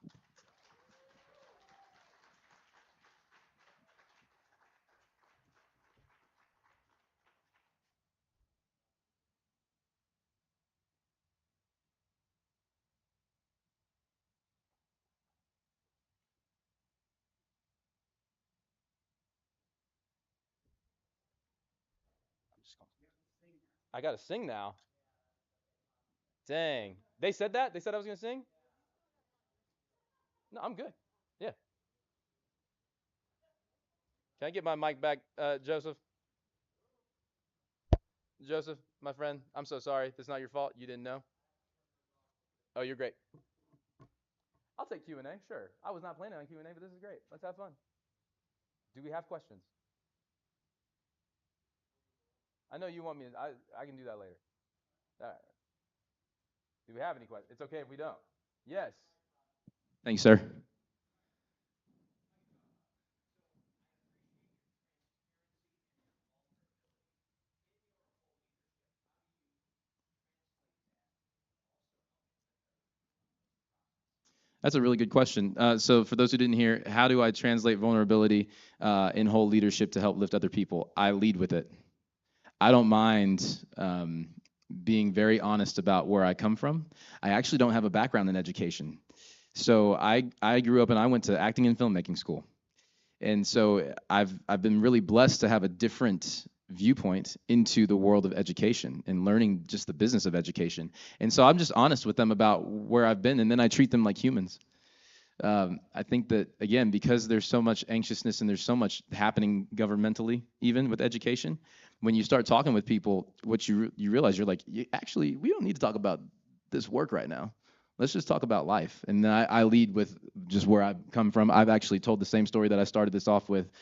I got to sing now. Dang. They said that? They said I was going to sing? No, I'm good. Yeah. Can I get my mic back, Joseph? Joseph, my friend, I'm so sorry. That's not your fault. You didn't know. Oh, you're great. I'll take Q&A, sure. I was not planning on Q&A, but this is great. Let's have fun. Do we have questions? I know you want me to, I can do that later. All right. Do we have any questions? It's okay if we don't. Yes. Thank you, sir. That's a really good question. So for those who didn't hear, how do I translate vulnerability in whole leadership to help lift other people? I lead with it. I don't mind being very honest about where I come from. I actually don't have a background in education. So I grew up and I went to acting and filmmaking school. And so I've been really blessed to have a different viewpoint into the world of education and learning just the business of education. And so I'm just honest with them about where I've been, and then I treat them like humans. I think that, again, because there's so much anxiousness and there's so much happening governmentally, even with education, when you start talking with people, what you realize, you're like, actually, we don't need to talk about this work right now. Let's just talk about life. And then I lead with just where I've come from. I've actually told the same story that I started this off with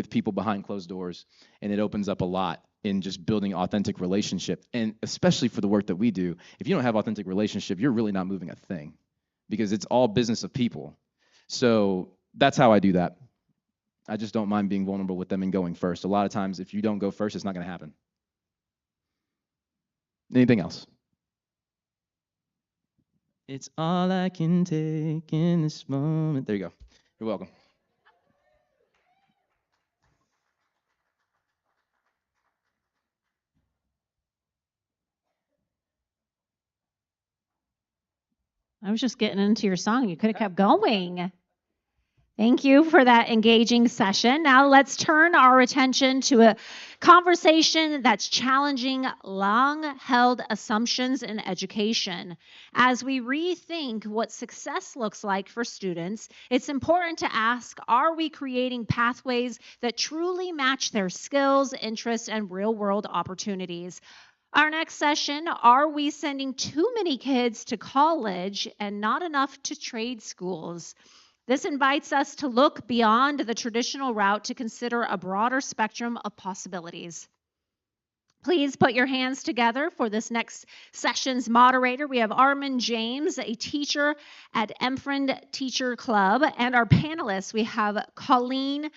people behind closed doors. And it opens up a lot in just building authentic relationship. And especially for the work that we do, if you don't have authentic relationship, you're really not moving a thing, because it's all business of people. So that's how I do that. I just don't mind being vulnerable with them and going first. A lot of times, if you don't go first, it's not going to happen. Anything else? It's all I can take in this moment. There you go. You're welcome. I was just getting into your song. You could have kept going. Thank you for that engaging session. Now let's turn our attention to a conversation that's challenging long-held assumptions in education. As we rethink what success looks like for students, it's important to ask, are we creating pathways that truly match their skills, interests, and real-world opportunities? Our next session, are we sending too many kids to college and not enough to trade schools? This invites us to look beyond the traditional route to consider a broader spectrum of possibilities. Please put your hands together for this next session's moderator. We have Armin James, a teacher at Emfriend Teacher Club, and our panelists, we have Colleen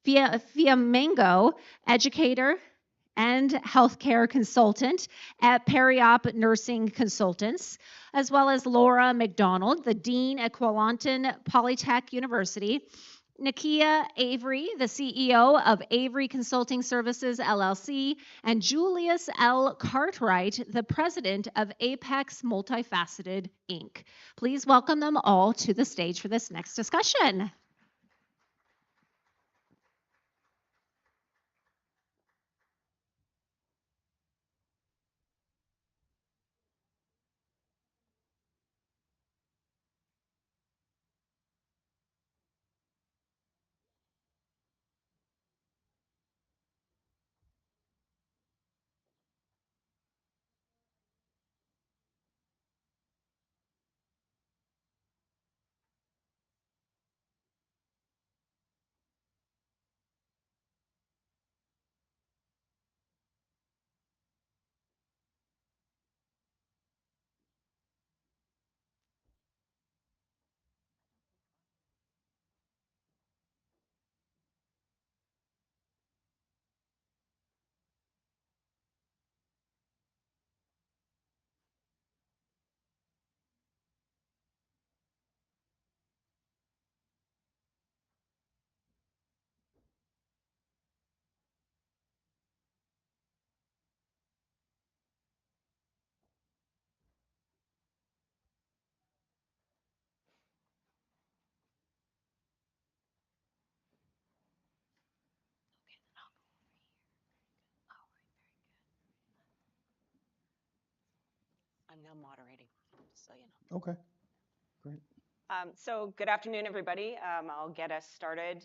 Fiamengo, educator and healthcare consultant at Periop Nursing Consultants, as well as Laura McDonald, the dean at Qualantan Polytech University, Nakia Avery, the CEO of Avery Consulting Services, LLC, and Julius L. Cartwright, the president of Apex Multifaceted, Inc. Please welcome them all to the stage for this next discussion. I'm now moderating, just so you know. Okay, great. So good afternoon, everybody. I'll get us started.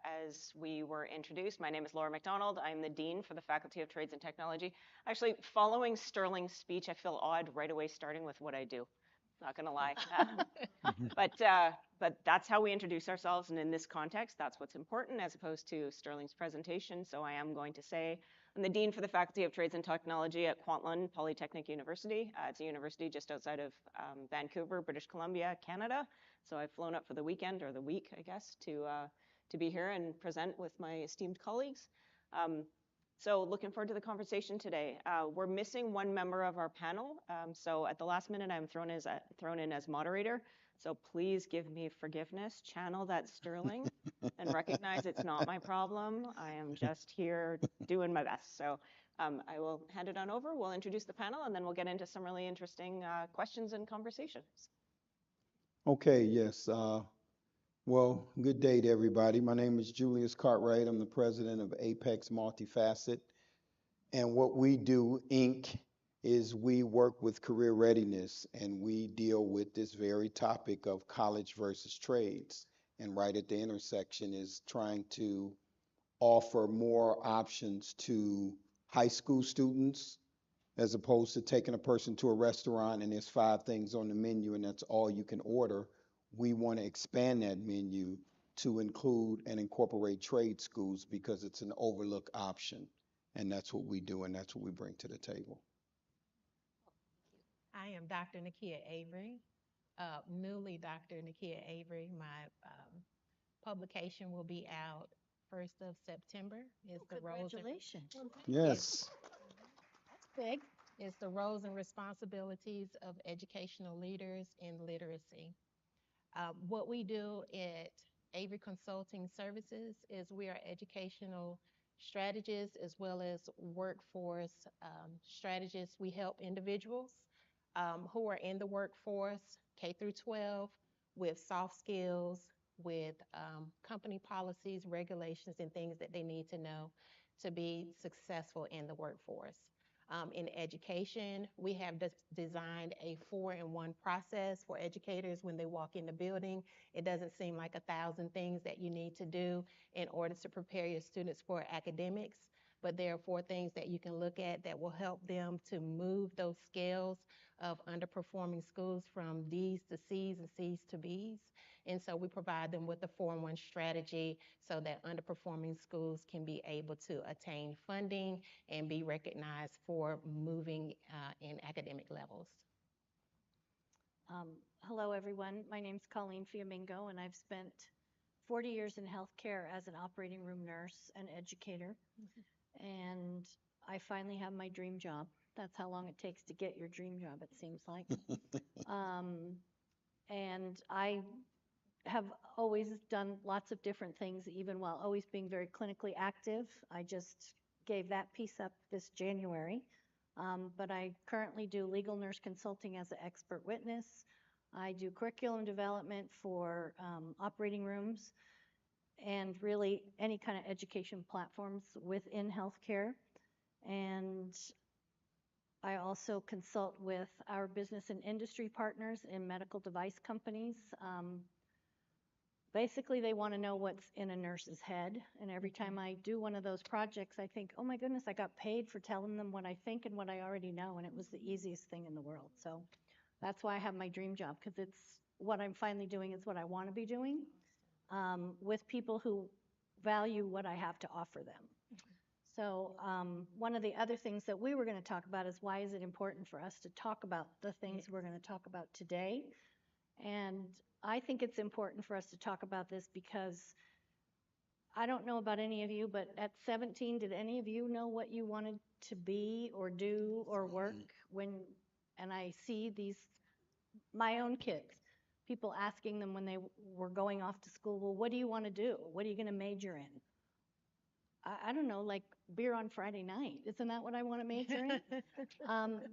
As we were introduced, my name is Laura McDonald. I'm the Dean for the Faculty of Trades and Technology. Actually, following Sterling's speech, I feel odd right away starting with what I do. not gonna lie. But that's how we introduce ourselves, and in this context, that's what's important as opposed to Sterling's presentation. So I am going to say I'm the Dean for the Faculty of Trades and Technology at Kwantlen Polytechnic University. It's a university just outside of Vancouver, British Columbia, Canada. So I've flown up for the weekend, or the week, I guess, to be here and present with my esteemed colleagues. So looking forward to the conversation today. We're missing one member of our panel. So at the last minute, I'm thrown in as moderator. So please give me forgiveness, channel that Sterling, and recognize it's not my problem. I am just here doing my best. So I will hand it on over. We'll introduce the panel, and then we'll get into some really interesting questions and conversations. Okay, yes. Well, good day to everybody. My name is Julius Cartwright. I'm the president of Apex Multifacet. And what we do, Inc., is we work with career readiness, and we deal with this very topic of college versus trades. And right at the intersection is trying to offer more options to high school students, as opposed to taking a person to a restaurant and there's 5 things on the menu and that's all you can order. We want to expand that menu to include and incorporate trade schools because it's an overlooked option. And that's what we do, and that's what we bring to the table. I am Dr. Nakia Avery, newly Dr. Nakia Avery. My publication will be out 1st of September. It's the roles and, Congratulations. Yes. that's big. It's the roles and responsibilities of educational leaders in literacy. What we do at Avery Consulting Services is we are educational strategists as well as workforce strategists. We help individuals who are in the workforce, K through 12, with soft skills, with company policies, regulations, and things that they need to know to be successful in the workforce. In education, we have designed a 4-in-1 process for educators when they walk in the building. It doesn't seem like 1,000 things that you need to do in order to prepare your students for academics, but there are 4 things that you can look at that will help them to move those scales of underperforming schools from D's to C's and C's to B's. And so we provide them with a 4-in-1 strategy so that underperforming schools can be able to attain funding and be recognized for moving in academic levels. Hello, everyone. My name's Colleen Fiamingo, and I've spent 40 years in healthcare as an operating room nurse and educator. And I finally have my dream job. That's how long it takes to get your dream job, it seems like. And I have always done lots of different things, even while always being very clinically active. I just gave that piece up this January. But I currently do legal nurse consulting as an expert witness. I do curriculum development for operating rooms and really any kind of education platforms within healthcare. And I also consult with our business and industry partners in medical device companies. Basically, they want to know what's in a nurse's head. And every time I do one of those projects, I think, oh my goodness, I got paid for telling them what I think and what I already know. And it was the easiest thing in the world. So that's why I have my dream job, because it's what I'm finally doing is what I want to be doing with people who value what I have to offer them. So one of the other things that we were going to talk about is why is it important for us to talk about the things we're going to talk about today. And I think it's important for us to talk about this because I don't know about any of you, but at 17, did any of you know what you wanted to be or do or work when, and I see these, my own kids, people asking them when they were going off to school, well, what do you want to do? What are you going to major in? I don't know, like beer on Friday night. Isn't that what I want to major in?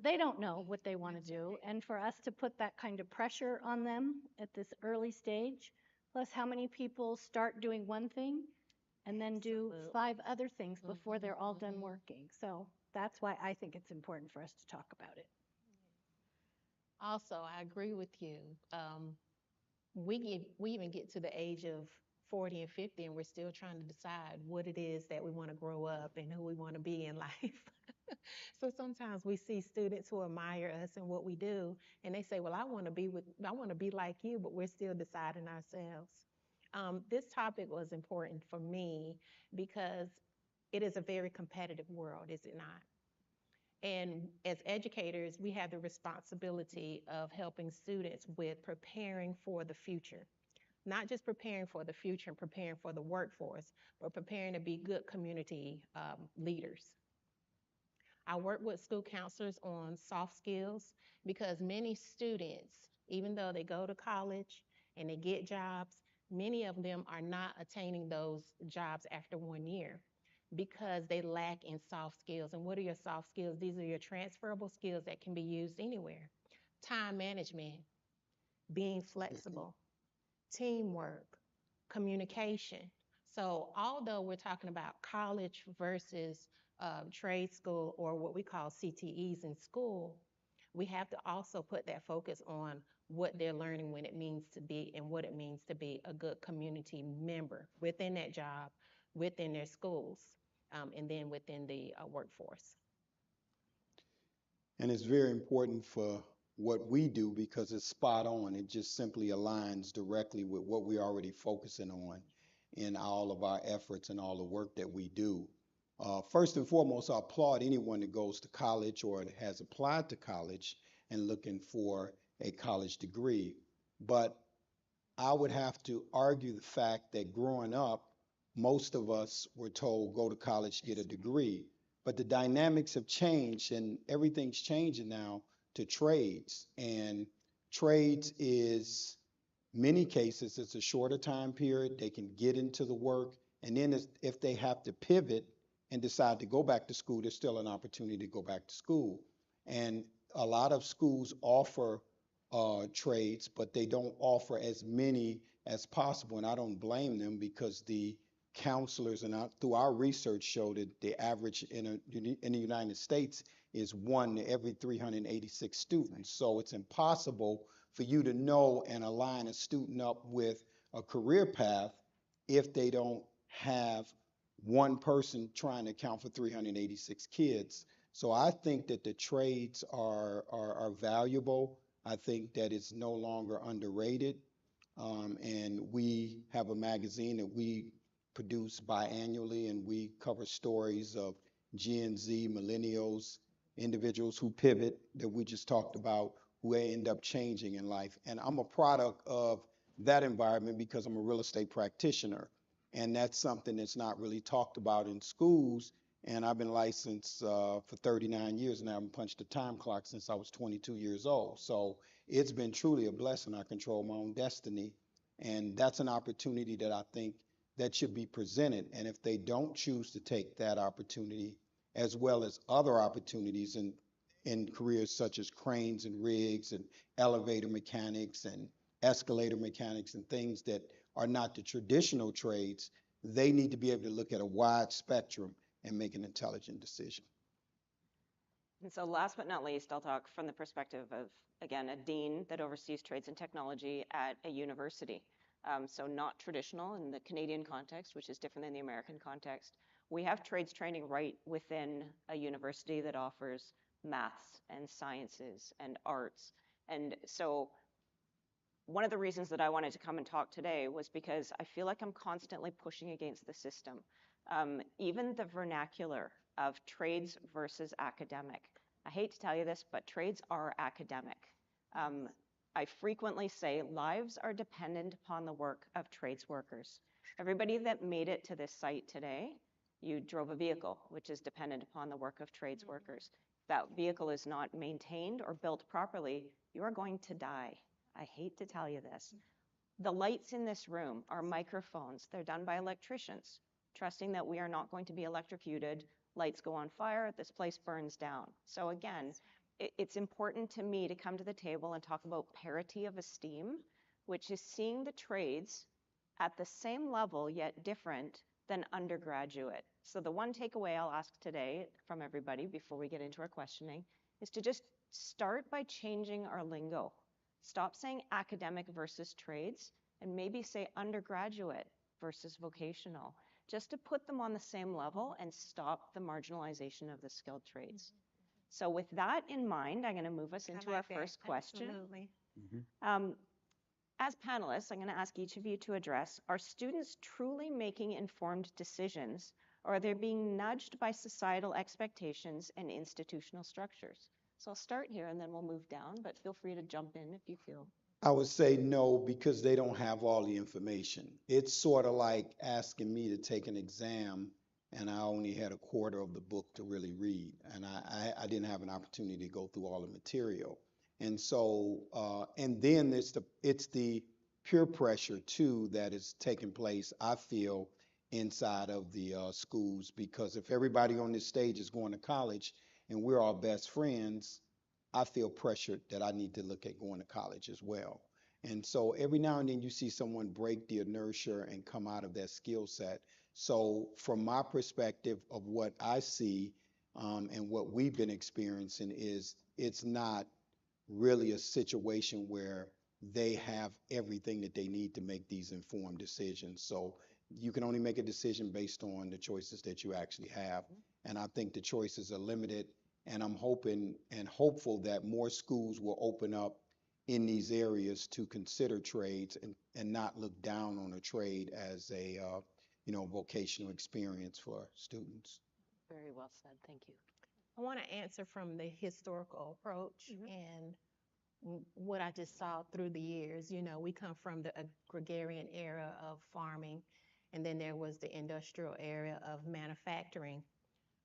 They don't know what they want to do. And for us to put that kind of pressure on them at this early stage, plus how many people start doing one thing and then do 5 other things before they're all done working. So that's why I think it's important for us to talk about it. Also, I agree with you. We even get to the age of 40 and 50 and we're still trying to decide what it is that we want to grow up and who we want to be in life. So sometimes we see students who admire us and what we do, and they say, "Well, I want to be like you," but we're still deciding ourselves. This topic was important for me because it is a very competitive world, is it not? And as educators, we have the responsibility of helping students with preparing for the future. Not just preparing for the future and preparing for the workforce, but preparing to be good community leaders. I work with school counselors on soft skills because many students, even though they go to college and they get jobs, many of them are not attaining those jobs after 1 year because they lack in soft skills. And what are your soft skills? These are your transferable skills that can be used anywhere. Time management, being flexible, teamwork, communication. So, although we're talking about college versus trade school or what we call CTEs in school, we have to also put that focus on what they're learning when it means to be and what it means to be a good community member within that job, within their schools, and then within the workforce. And it's very important for what we do because it's spot on. It just simply aligns directly with what we're already focusing on in all of our efforts and all the work that we do. First and foremost, I applaud anyone that goes to college or has applied to college and looking for a college degree. But I would have to argue the fact that growing up, most of us were told go to college, get a degree. But the dynamics have changed and everything's changing now to trades. And trades is many cases, it's a shorter time period. They can get into the work. And then if they have to pivot and decide to go back to school, there's still an opportunity to go back to school. And a lot of schools offer trades, but they don't offer as many as possible. And I don't blame them because the counselors and through our research show that the average in the United States is 1 every 386 students. So it's impossible for you to know and align a student up with a career path if they don't have one person trying to account for 386 kids. So I think that the trades are valuable. I think that it's no longer underrated. And we have a magazine that we produce biannually, and we cover stories of Gen Z, millennials, individuals who pivot that we just talked about, who end up changing in life. And I'm a product of that environment because I'm a real estate practitioner. And that's something that's not really talked about in schools. And I've been licensed for 39 years and I haven't punched a time clock since I was 22 years old. So it's been truly a blessing. I control my own destiny. And that's an opportunity that I think that should be presented. And if they don't choose to take that opportunity, as well as other opportunities in careers such as cranes and rigs and elevator mechanics and escalator mechanics and things that are not the traditional trades, they need to be able to look at a wide spectrum and make an intelligent decision. And so last but not least, I'll talk from the perspective of, again, a dean that oversees trades and technology at a university. So not traditional in the Canadian context, which is different than the American context. We have trades training right within a university that offers maths and sciences and arts. And so one of the reasons that I wanted to come and talk today was because I feel like I'm constantly pushing against the system. Even the vernacular of trades versus academic. I hate to tell you this, but trades are academic. I frequently say lives are dependent upon the work of trades workers. Everybody that made it to this site today, you drove a vehicle, which is dependent upon the work of trades workers. If that vehicle is not maintained or built properly, you are going to die. I hate to tell you this. The lights in this room are microphones. They're done by electricians, trusting that we are not going to be electrocuted. Lights go on fire, this place burns down. So again, it's important to me to come to the table and talk about parity of esteem, which is seeing the trades at the same level yet different than undergraduate. So the one takeaway I'll ask today from everybody before we get into our questioning is to just start by changing our lingo. Stop saying academic versus trades and maybe say undergraduate versus vocational. just to put them on the same level and stop the marginalization of the skilled trades. So with that in mind, I'm going to move us into our first question. Absolutely. As panelists, I'm going to ask each of you to address, are students truly making informed decisions, or are they being nudged by societal expectations and institutional structures? So I'll start here and then we'll move down, but feel free to jump in if you feel. I would say no, because they don't have all the information. It's sort of like asking me to take an exam and I only had a quarter of the book to really read, and I didn't have an opportunity to go through all the material. And so, and then it's the peer pressure too that is taking place, I feel, inside of the schools, because if everybody on this stage is going to college and we're all best friends, I feel pressured that I need to look at going to college as well. And so every now and then you see someone break the inertia and come out of that skill set. So from my perspective of what I see, and what we've been experiencing, is it's not really a situation where they have everything that they need to make these informed decisions. So you can only make a decision based on the choices that you actually have. And I think the choices are limited. And I'm hoping and hopeful that more schools will open up in these areas to consider trades and not look down on a trade as a vocational experience for students. Very well said. Thank you. I want to answer from the historical approach and what I just saw through the years. You know, we come from the agrarian era of farming, and then there was the industrial era of manufacturing.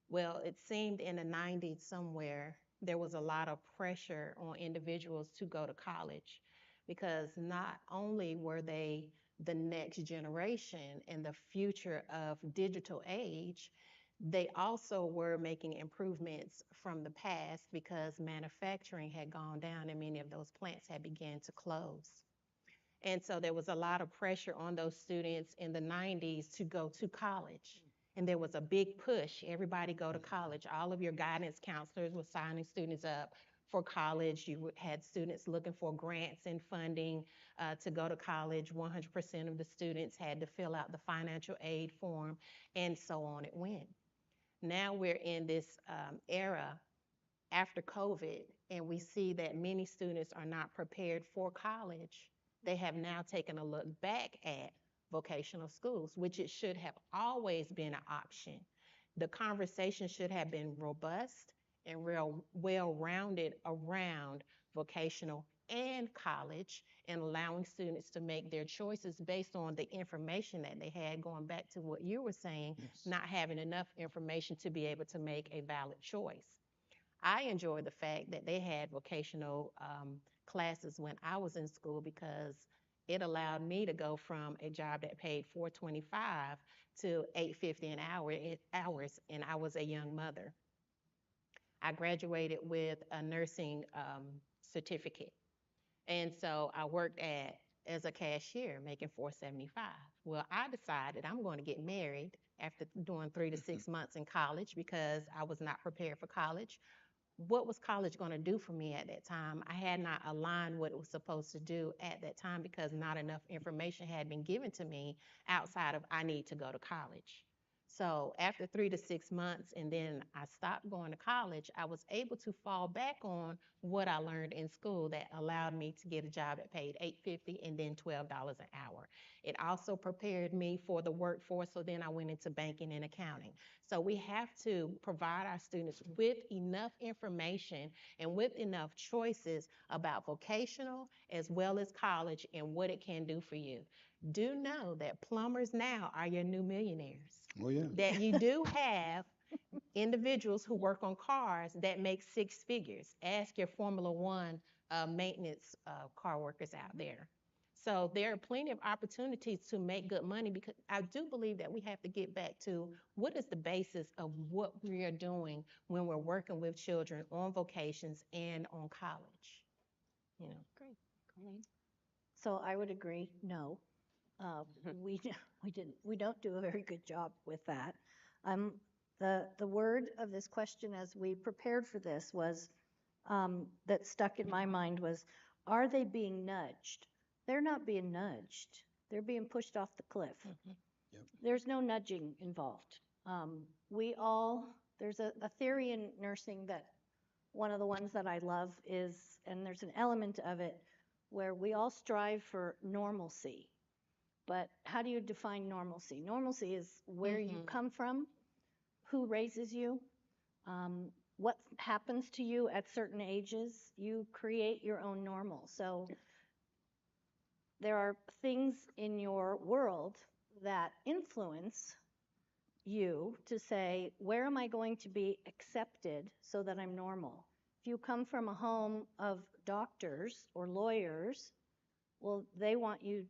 Well, it seemed in the 90s somewhere there was a lot of pressure on individuals to go to college, because not only were they the next generation and the future of digital age, they also were making improvements from the past, because manufacturing had gone down and many of those plants had begun to close. And so there was a lot of pressure on those students in the 90s to go to college. And there was a big push. Everybody go to college. All of your guidance counselors were signing students up for college. You had students looking for grants and funding to go to college. 100% of the students had to fill out the financial aid form, and so on it went. Now we're in this era after COVID, and we see that many students are not prepared for college. They have now taken a look back at vocational schools, which it should have always been an option. The conversation should have been robust and real well-rounded around vocational and college, and allowing students to make their choices based on the information that they had, going back to what you were saying, not having enough information to be able to make a valid choice. I enjoy the fact that they had vocational classes when I was in school, because it allowed me to go from a job that paid $4.25 to $8.50 an hour hours, and I was a young mother. I graduated with a nursing certificate, and so I worked as a cashier making $4.75. Well, I decided I'm going to get married after doing 3 to 6 months in college, because I was not prepared for college. What was college going to do for me at that time? I had not aligned what it was supposed to do at that time, because not enough information had been given to me outside of I need to go to college. So after 3 to 6 months, and then I stopped going to college, I was able to fall back on what I learned in school that allowed me to get a job that paid $8.50 and then $12 an hour. It also prepared me for the workforce, so then I went into banking and accounting. So we have to provide our students with enough information and with enough choices about vocational as well as college and what it can do for you. Do know that plumbers now are your new millionaires. Oh, yeah. That you do have individuals who work on cars that make 6 figures. Ask your Formula One maintenance car workers out there. So there are plenty of opportunities to make good money, because I do believe that we have to get back to what is the basis of what we are doing when we're working with children on vocations and on college. You know. Great. Colleen? So I would agree, no. We, we don't do a very good job with that. The word of this question as we prepared for this was, that stuck in my mind was, are they being nudged? They're not being nudged. They're being pushed off the cliff. There's no nudging involved. There's a theory in nursing that one of the ones that I love is, and there's an element of it where we all strive for normalcy. But how do you define normalcy? Normalcy is where you come from, who raises you, what happens to you at certain ages. You create your own normal. So there are things in your world that influence you to say, where am I going to be accepted so that I'm normal? If you come from a home of doctors or lawyers, well, they want you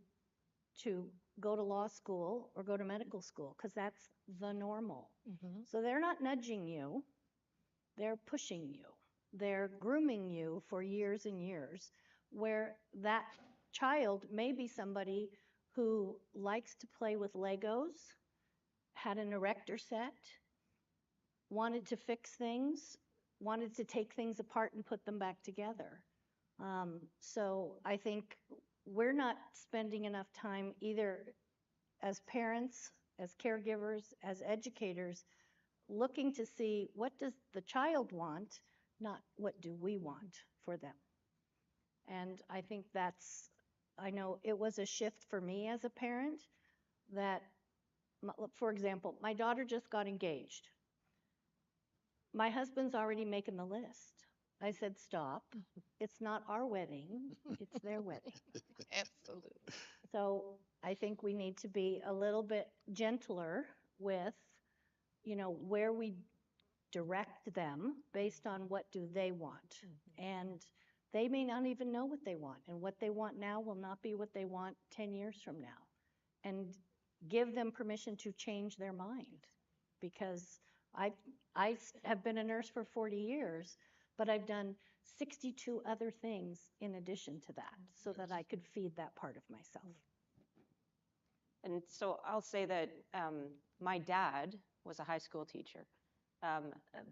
to go to law school or go to medical school because that's the normal. So they're not nudging you, they're pushing you. They're grooming you for years and years, where that child may be somebody who likes to play with Legos, had an erector set, wanted to fix things, wanted to take things apart and put them back together. So I think we're not spending enough time either as parents, as caregivers, as educators, looking to see what does the child want, not what do we want for them. And I think I know it was a shift for me as a parent that, for example, my daughter just got engaged. My husband's already making the list. I said, stop. It's not our wedding, it's their wedding. Absolutely. So I think we need to be a little bit gentler with, where we direct them based on what do they want. And they may not even know what they want. And what they want now will not be what they want 10 years from now. And give them permission to change their mind. Because I have been a nurse for 40 years, but I've done 62 other things in addition to that so that I could feed that part of myself. And so I'll say that my dad was a high school teacher,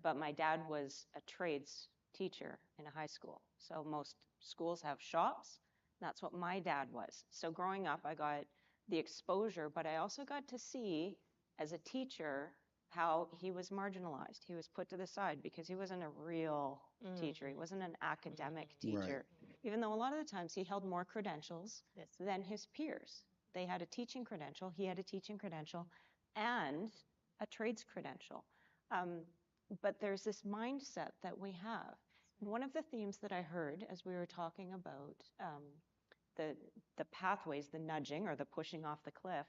but my dad was a trades teacher in a high school. So most schools have shops. That's what my dad was. So growing up, I got the exposure, but I also got to see as a teacher how he was marginalized. He was put to the side because he wasn't a real teacher. He wasn't an academic teacher, even though a lot of the times he held more credentials than his peers. They had a teaching credential, he had a teaching credential, and a trades credential. But there's this mindset that we have. And one of the themes that I heard as we were talking about the pathways, the nudging or the pushing off the cliff,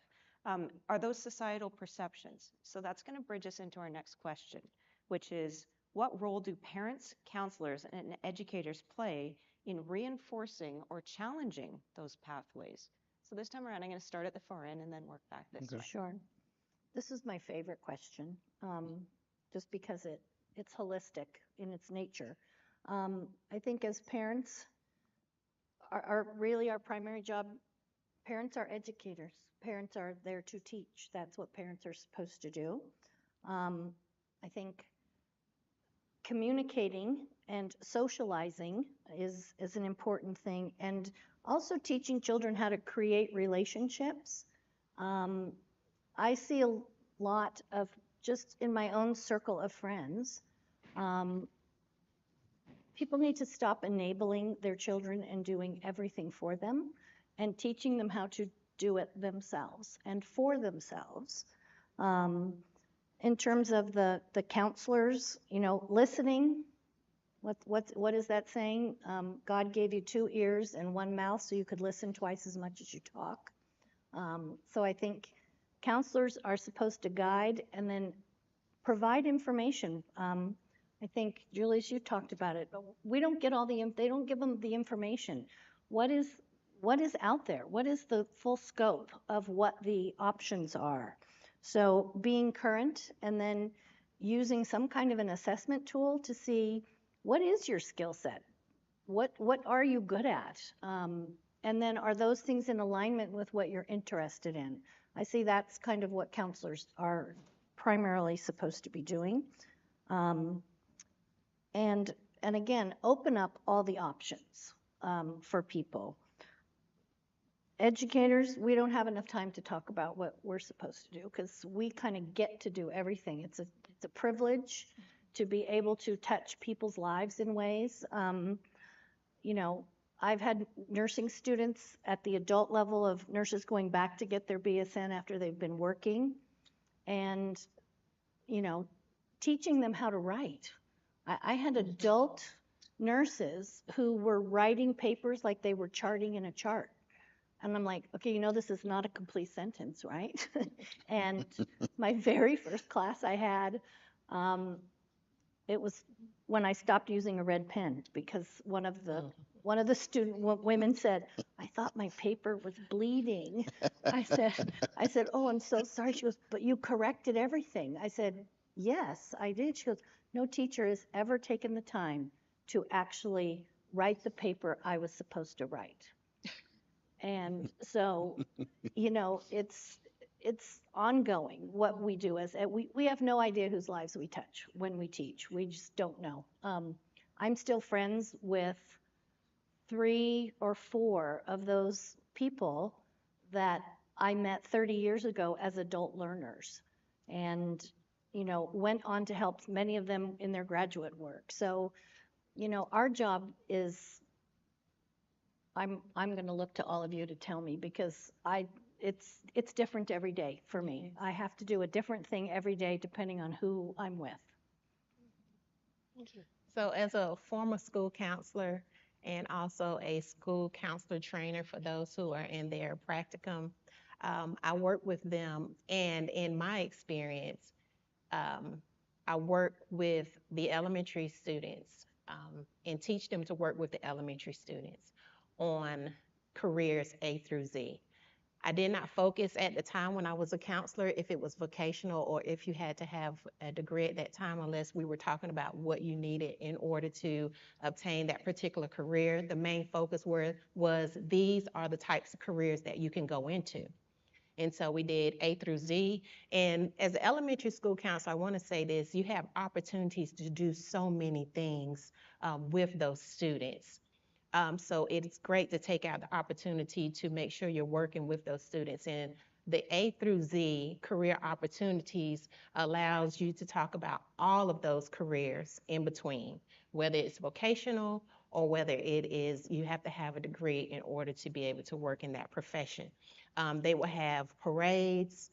are those societal perceptions. So that's going to bridge us into our next question, which is, what role do parents, counselors, and educators play in reinforcing or challenging those pathways? So this time around, I'm going to start at the far end and then work back this way. Sure. This is my favorite question, just because it's holistic in its nature. I think as parents, really our primary job, parents are educators. Parents are there to teach. That's what parents are supposed to do. I think communicating and socializing is an important thing, and also teaching children how to create relationships. I see a lot of, just in my own circle of friends, people need to stop enabling their children and doing everything for them and teaching them how to do it themselves and for themselves. In terms of the counselors, listening, what is that saying? God gave you 2 ears and 1 mouth so you could listen twice as much as you talk. So I think counselors are supposed to guide and then provide information. I think, Julius, you talked about it, but we don't get they don't give them the information. What is out there? What is the full scope of what the options are? So being current and then using some kind of an assessment tool to see what is your skill set? What are you good at? And then are those things in alignment with what you're interested in? I see that's kind of what counselors are primarily supposed to be doing. And again, open up all the options for people. educators, we don't have enough time to talk about what we're supposed to do because we kind of get to do everything. It's a privilege to be able to touch people's lives in ways. You know, I've had nursing students at the adult level of nurses going back to get their BSN after they've been working and, you know, teaching them how to write. I had adult nurses who were writing papers like they were charting in a chart. And I'm like, okay, you know, this is not a complete sentence, right? And my very first class I had, it was when I stopped using a red pen because one of the women said, I thought my paper was bleeding. I said, oh, I'm so sorry. She goes, but you corrected everything. I said, yes, I did. She goes, no teacher has ever taken the time to actually write the paper I was supposed to write. And so, you know, it's ongoing what we do as we have no idea whose lives we touch when we teach. We just don't know. I'm still friends with 3 or 4 of those people that I met 30 years ago as adult learners, and you know, went on to help many of them in their graduate work. So, you know, our job is I'm going to look to all of you to tell me because it's different every day for me. I have to do a different thing every day depending on who I'm with. Thank you. So as a former school counselor and also a school counselor trainer for those who are in their practicum, I work with them, and in my experience, I work with the elementary students and teach them to work with the elementary students on careers A through Z. I did not focus at the time when I was a counselor if it was vocational or if you had to have a degree at that time, unless we were talking about what you needed in order to obtain that particular career. The main focus was these are the types of careers that you can go into. And so we did A through Z. And as an elementary school counselor, I want to say this, you have opportunities to do so many things with those students. So it's great to take out the opportunity to make sure you're working with those students. And the A through Z career opportunities allows you to talk about all of those careers in between, whether it's vocational or whether it is you have to have a degree in order to be able to work in that profession. They will have parades,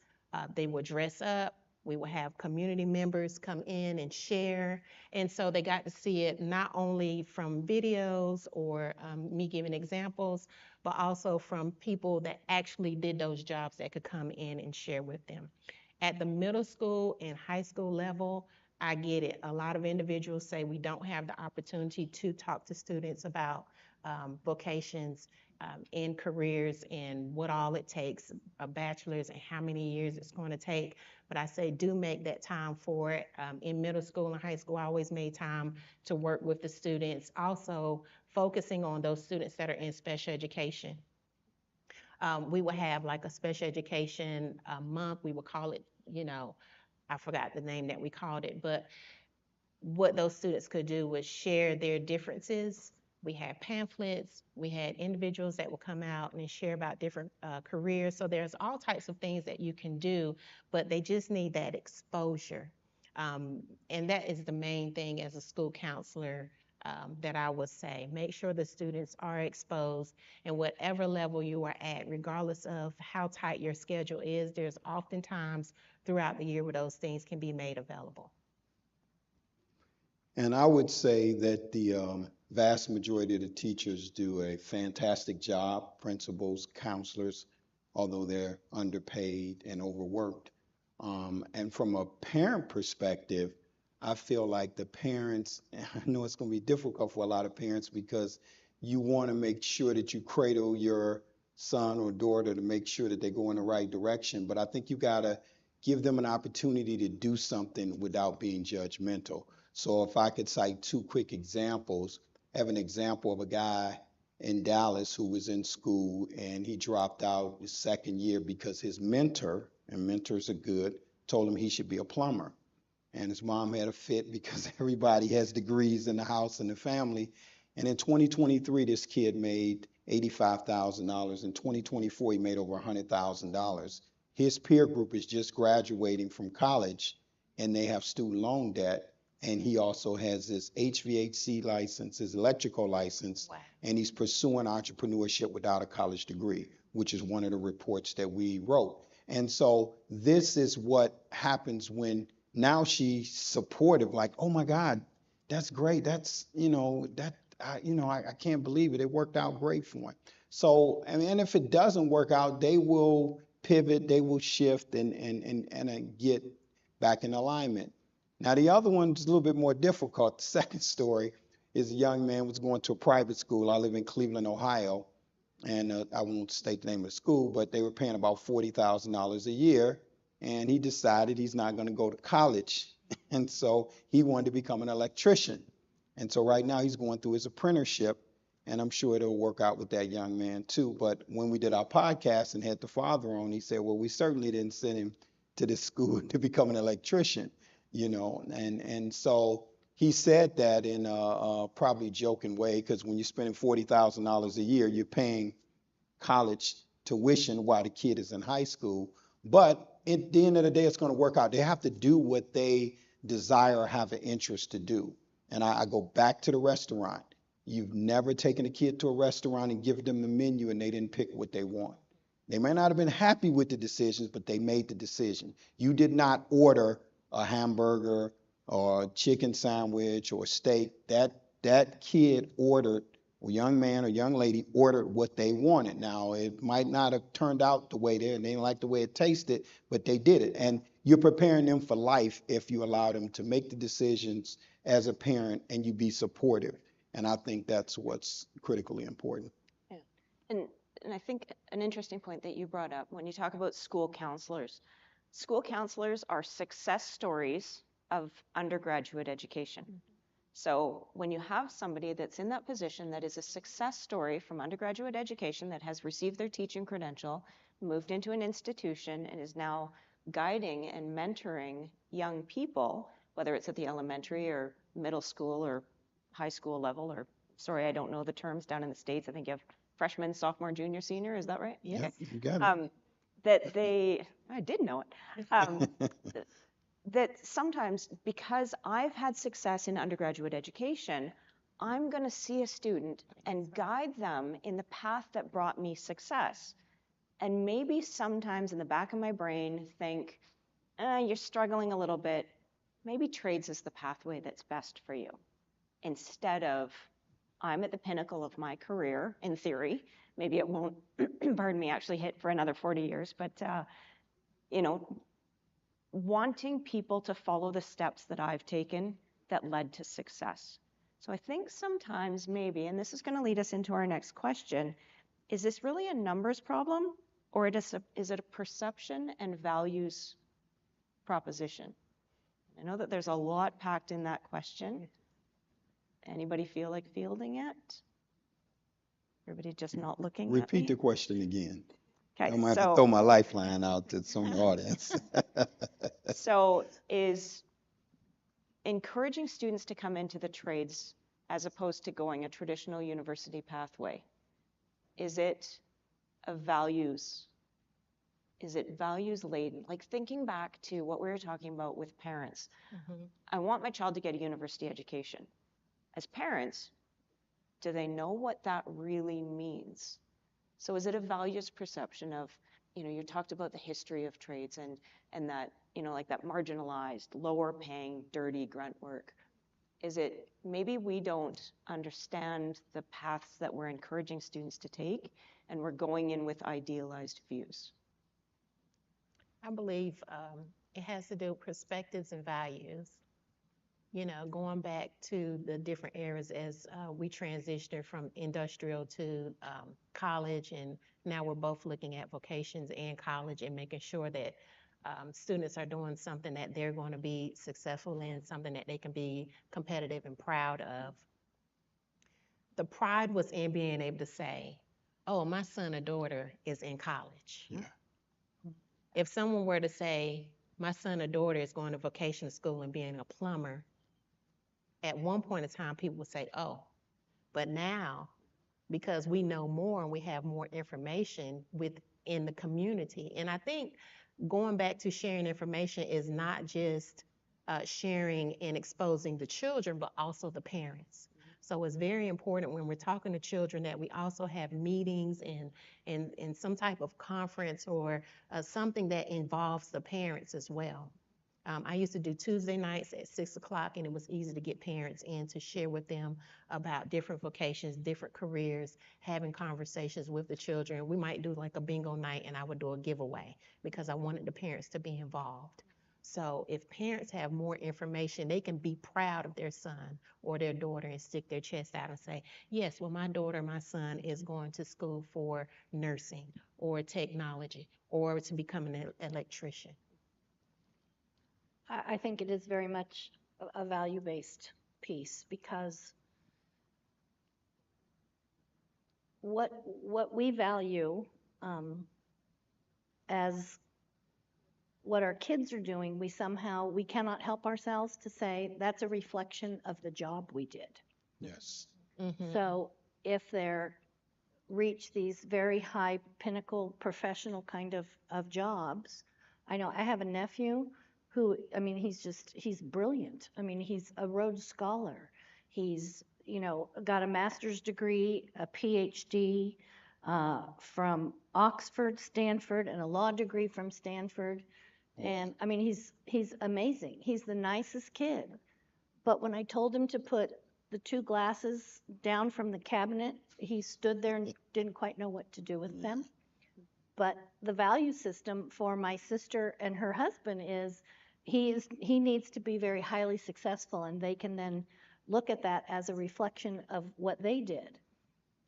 they will dress up, we will have community members come in and share. And so they got to see it not only from videos or me giving examples, but also from people that actually did those jobs that could come in and share with them. At the middle school and high school level, I get it. A lot of individuals say we don't have the opportunity to talk to students about vocations in careers and what all it takes, a bachelor's and how many years it's going to take. But I say do make that time for it. In middle school and high school, I always made time to work with the students, also focusing on those students that are in special education. We will have like a special education month. We will call it, you know, I forgot the name that we called it, but what those students could do was share their differences. We had pamphlets, we had individuals that will come out and share about different careers. So there's all types of things that you can do, but they just need that exposure. And that is the main thing as a school counselor that I would say. Make sure the students are exposed, and whatever level you are at, regardless of how tight your schedule is, there's oftentimes throughout the year where those things can be made available. And I would say that the vast majority of the teachers do a fantastic job, principals, counselors, although they're underpaid and overworked. And from a parent perspective, I feel like the parents, I know it's going to be difficult for a lot of parents because you want to make sure that you cradle your son or daughter to make sure that they go in the right direction. But I think you got to give them an opportunity to do something without being judgmental. So if I could cite 2 quick examples, I have an example of a guy in Dallas who was in school and he dropped out his second year because his mentor, and mentors are good, told him he should be a plumber. And his mom had a fit because everybody has degrees in the house and the family. And in 2023, this kid made $85,000. In 2024, he made over $100,000. His peer group is just graduating from college and they have student loan debt. And he also has his HVAC license, his electrical license, Wow. and he's pursuing entrepreneurship without a college degree, which is one of the reports that we wrote. And so this is what happens when now she's supportive, like, oh my God, that's great. That's, I can't believe it. It worked out great for him. So, I mean, and if it doesn't work out, they will pivot, they will shift and get back in alignment. Now, the other one's a little bit more difficult. The second story is a young man was going to a private school. I live in Cleveland, Ohio, and I won't state the name of the school, but they were paying about $40,000 a year, and he decided he's not going to go to college, and so he wanted to become an electrician. And so right now he's going through his apprenticeship, and I'm sure it'll work out with that young man too. But when we did our podcast and had the father on, he said, well, we certainly didn't send him to this school to become an electrician, and so he said that in a probably joking way, because when you're spending $40,000 a year, you're paying college tuition while the kid is in high school. But at the end of the day, it's going to work out. They have to do what they desire or have an interest to do. And I go back to the restaurant. You've never taken a kid to a restaurant and given them the menu and they didn't pick what they want. They may not have been happy with the decisions, but they made the decision. You did not order a hamburger or a chicken sandwich or steak. That kid ordered, or young man or young lady ordered what they wanted. Now, it might not have turned out the way they didn't like the way it tasted, but they did it. And you're preparing them for life if you allow them to make the decisions as a parent and you be supportive. And I think that's what's critically important. Yeah. And I think an interesting point that you brought up when you talk about school counselors are success stories of undergraduate education. So when you have somebody that's in that position that is a success story from undergraduate education that has received their teaching credential, moved into an institution, and is now guiding and mentoring young people, whether it's at the elementary or middle school or high school level, or, sorry, I don't know the terms down in the States. I think you have freshman, sophomore, junior, senior. Is that right? Yeah, Okay. you got it. I did know it. That sometimes, because I've had success in undergraduate education, I'm going to see a student and guide them in the path that brought me success. And maybe sometimes in the back of my brain think, you're struggling a little bit. Maybe trades is the pathway that's best for you. Instead of, I'm at the pinnacle of my career, in theory. Maybe it won't, pardon me, actually hit for another 40 years, but wanting people to follow the steps that I've taken that led to success. So I think sometimes maybe, and this is going to lead us into our next question, is this really a numbers problem, or is it a perception and values proposition? I know that there's a lot packed in that question. Anybody feel like fielding it? Everybody just not looking at me? Repeat the question again. Okay, I'm going to have to throw my lifeline out to some of the audience. So is encouraging students to come into the trades as opposed to going a traditional university pathway, is it values laden? Like thinking back to what we were talking about with parents. I want my child to get a university education. As parents, do they know what that really means? So is it a values perception of, you talked about the history of trades and that, like that marginalized, lower paying, dirty grunt work. Is it maybe we don't understand the paths that we're encouraging students to take and we're going in with idealized views? I believe it has to do with perspectives and values. Going back to the different eras as we transitioned from industrial to college, and now we're both looking at vocations and college and making sure that students are doing something that they're going to be successful in, something that they can be competitive and proud of. The pride was in being able to say, oh, my son or daughter is in college. Yeah. If someone were to say, my son or daughter is going to vocational school and being a plumber, at one point in time, people would say, oh, but now because we know more and we have more information within the community. And I think going back to sharing information is not just sharing and exposing the children, but also the parents. So it's very important when we're talking to children that we also have meetings and some type of conference or something that involves the parents as well. I used to do Tuesday nights at 6 o'clock, and it was easy to get parents in to share with them about different vocations, different careers, having conversations with the children. We might do like a bingo night, and I would do a giveaway because I wanted the parents to be involved. So if parents have more information, they can be proud of their son or their daughter and stick their chest out and say, yes, well, my daughter, my son is going to school for nursing or technology or to become an electrician. I think it is very much a value-based piece because what we value as what our kids are doing, we cannot help ourselves to say that's a reflection of the job we did. Yes. So if they're reach these very high pinnacle professional kind of jobs, I know I have a nephew who, I mean, he's brilliant. I mean, he's a Rhodes Scholar. He's, got a master's degree, a PhD from Oxford, Stanford, and a law degree from Stanford. And I mean, he's amazing. He's the nicest kid. But when I told him to put the two glasses down from the cabinet, he stood there and didn't quite know what to do with them. But the value system for my sister and her husband is he needs to be very highly successful, and they can then look at that as a reflection of what they did.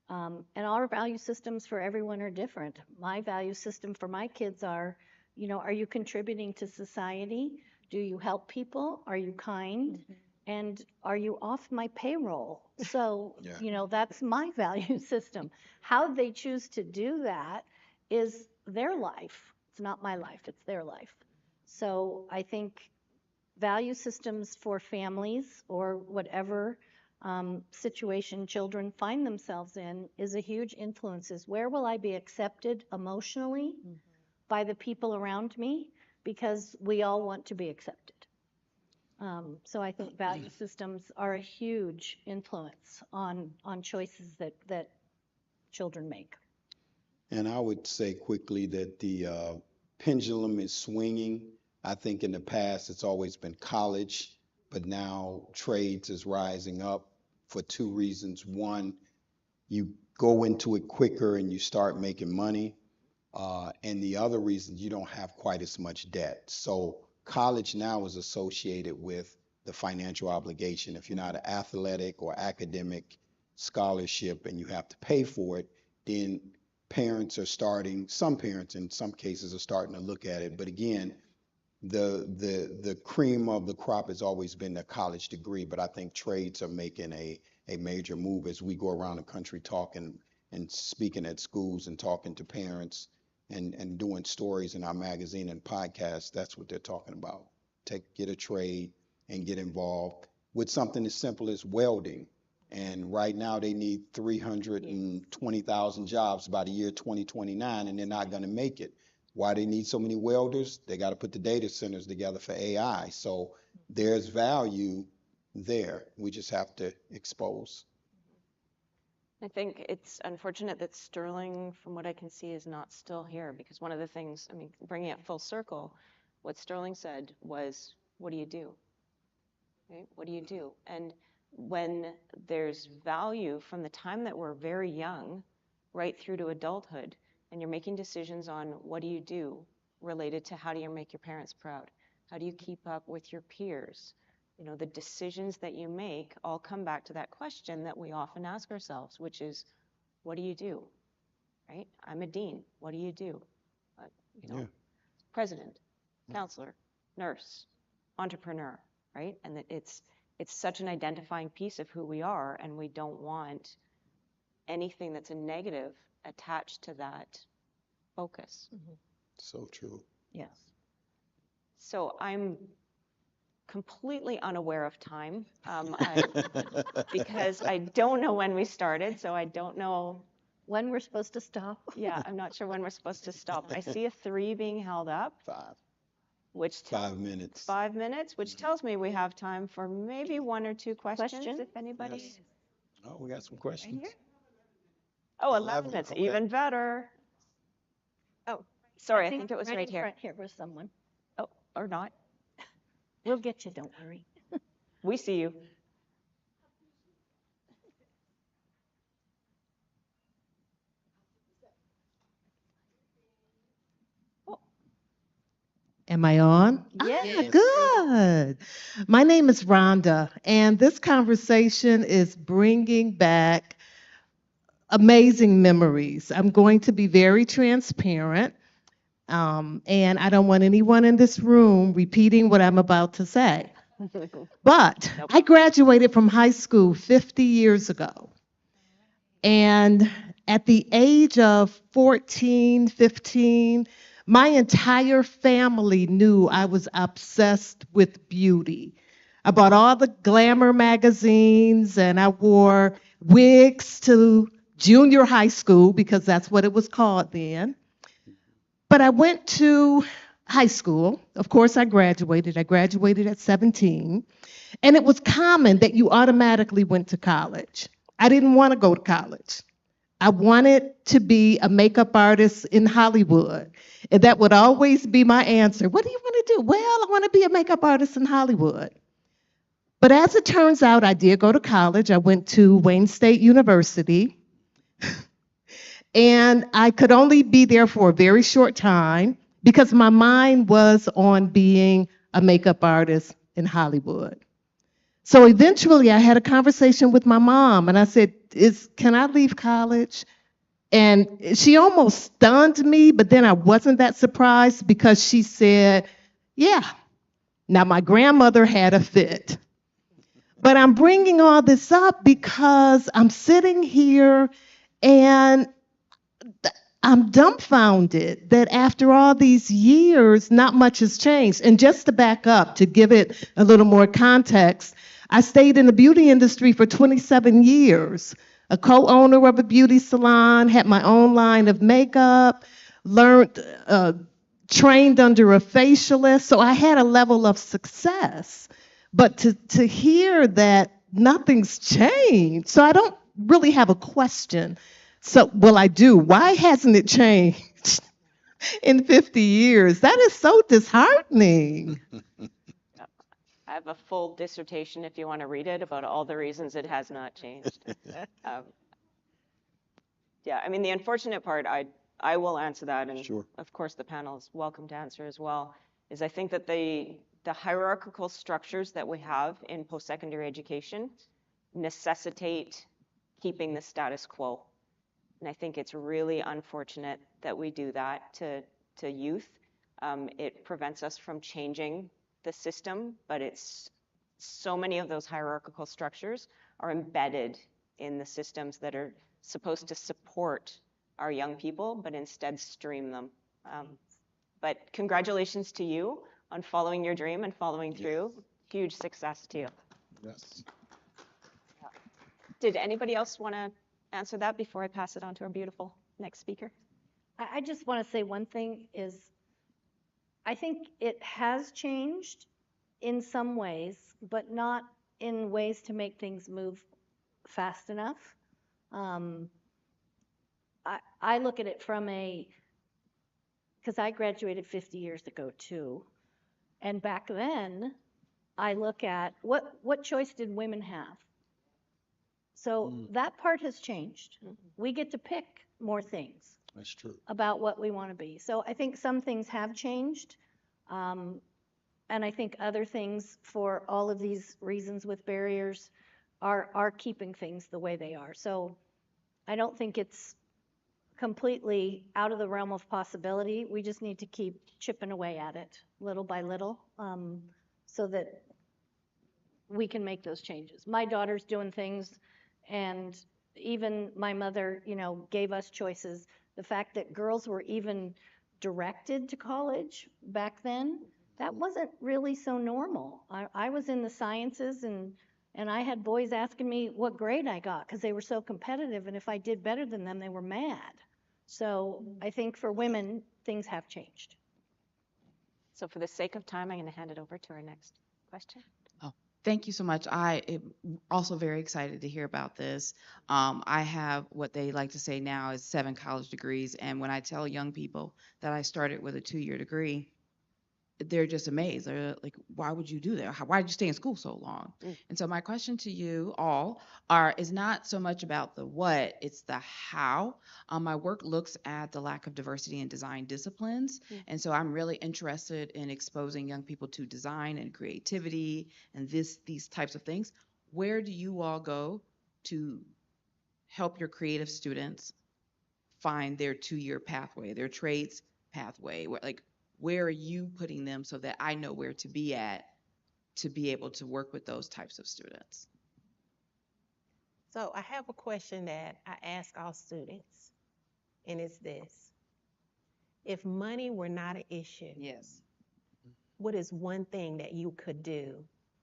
And our value systems for everyone are different. My value system for my kids are you contributing to society? Do you help people? Are you kind? And are you off my payroll? So, that's my value system. How they choose to do that is their life. It's not my life, it's their life. So I think value systems for families or whatever situation children find themselves in is a huge influence. Is where will I be accepted emotionally by the people around me? Because we all want to be accepted. So I think value systems are a huge influence on choices that children make. And I would say quickly that the pendulum is swinging. I think in the past it's always been college, but now trades is rising up for two reasons. One, you go into it quicker and you start making money. And the other reason, you don't have quite as much debt. So college now is associated with the financial obligation. If you're not an athletic or academic scholarship and you have to pay for it, then some parents in some cases are starting to look at it. But again, the cream of the crop has always been the college degree, but I think trades are making a major move as we go around the country talking and speaking at schools and talking to parents and doing stories in our magazine and podcast. That's what they're talking about. Get a trade and get involved with something as simple as welding. And right now they need 320,000 jobs by the year 2029, and they're not going to make it. Why they need so many welders? They got to put the data centers together for AI. So there's value there. We just have to expose. I think it's unfortunate that Sterling, from what I can see, is not still here, because one of the things, I mean, bringing it full circle, what Sterling said was, what do you do? Right? What do you do? And when there's value from the time that we're very young right through to adulthood, and you're making decisions on what do you do related to how do you make your parents proud? How do you keep up with your peers? The decisions that you make all come back to that question that we often ask ourselves, which is, what do you do? Right? I'm a dean. What do you do? President, counselor, nurse, entrepreneur, right? And that it's such an identifying piece of who we are, and we don't want anything that's a negative attached to that focus. So true. Yes. So I'm completely unaware of time because I don't know when we started, so I don't know. When we're supposed to stop? Yeah, I'm not sure when we're supposed to stop. I see a 3 being held up. 5. Which 5 minutes. 5 minutes, which tells me we have time for maybe 1 or 2 questions, Question? if anybody. Yes. Oh, we got some questions. Here? Oh, 11 11, minutes, okay. even better. Oh, sorry, I think it was right right in here. front here was someone. Oh, or not. We'll get you, don't worry. We see you. Am I on? Yes. Good. My name is Rhonda, and this conversation is bringing back amazing memories. I'm going to be very transparent, and I don't want anyone in this room repeating what I'm about to say. But Nope. I graduated from high school 50 years ago. And at the age of 14, 15, my entire family knew I was obsessed with beauty. I bought all the glamour magazines and I wore wigs to junior high school because that's what it was called then. But I went to high school. Of course, I graduated. I graduated at 17. And it was common that you automatically went to college. I didn't want to go to college. I wanted to be a makeup artist in Hollywood. And that would always be my answer. What do you want to do? Well, I want to be a makeup artist in Hollywood. But as it turns out, I did go to college. I went to Wayne State University. And I could only be there for a very short time because my mind was on being a makeup artist in Hollywood. So eventually I had a conversation with my mom and I said, can I leave college? And she almost stunned me, but then I wasn't that surprised because she said, yeah. Now my grandmother had a fit. But I'm bringing all this up because I'm sitting here and I'm dumbfounded that after all these years, not much has changed. And just to back up, to give it a little more context, I stayed in the beauty industry for 27 years, a co-owner of a beauty salon, had my own line of makeup, learned, trained under a facialist. So I had a level of success. But to hear that nothing's changed, so I don't really have a question. So, well, I do. Why hasn't it changed in 50 years? That is so disheartening. I have a full dissertation if you want to read it about all the reasons it has not changed. Yeah, I mean, the unfortunate part, I will answer that, and Sure. of course the panel is welcome to answer as well, is I think that the hierarchical structures that we have in post-secondary education necessitate keeping the status quo. And I think it's really unfortunate that we do that to youth. It prevents us from changing the system, but it's so many of those hierarchical structures are embedded in the systems that are supposed to support our young people, but instead stream them. But congratulations to you on following your dream and following through. Huge success to you. Yes. Did anybody else want to answer that before I pass it on to our beautiful next speaker? I just want to say one thing is, I think it has changed in some ways, but not in ways to make things move fast enough. I look at it from because I graduated 50 years ago too, and back then, I look at what choice did women have? So that part has changed. We get to pick more things. That's true. About what we want to be. So I think some things have changed. And I think other things, for all of these reasons with barriers, are keeping things the way they are. So I don't think it's completely out of the realm of possibility. We just need to keep chipping away at it little by little, so that we can make those changes. My daughter's doing things, and even my mother, gave us choices. The fact that girls were even directed to college back then that wasn't really so normal. I was in the sciences and I had boys asking me what grade I got because they were so competitive, and if I did better than them, they were mad. So I think for women, things have changed. So for the sake of time, I'm going to hand it over to our next question. Oh, thank you so much. I am also very excited to hear about this. I have what they like to say now is 7 college degrees. And when I tell young people that I started with a 2-year degree, they're just amazed. They're like, why would you do that? Why did you stay in school so long? And so my question to you all is not so much about the what, it's the how. My work looks at the lack of diversity in design disciplines. And so I'm really interested in exposing young people to design and creativity and these types of things. Where do you all go to help your creative students find their 2-year pathway, their trades pathway? Where are you putting them so that I know where to be at to be able to work with those types of students? So I have a question that I ask all students, and it's this. If money were not an issue, yes, what is one thing that you could do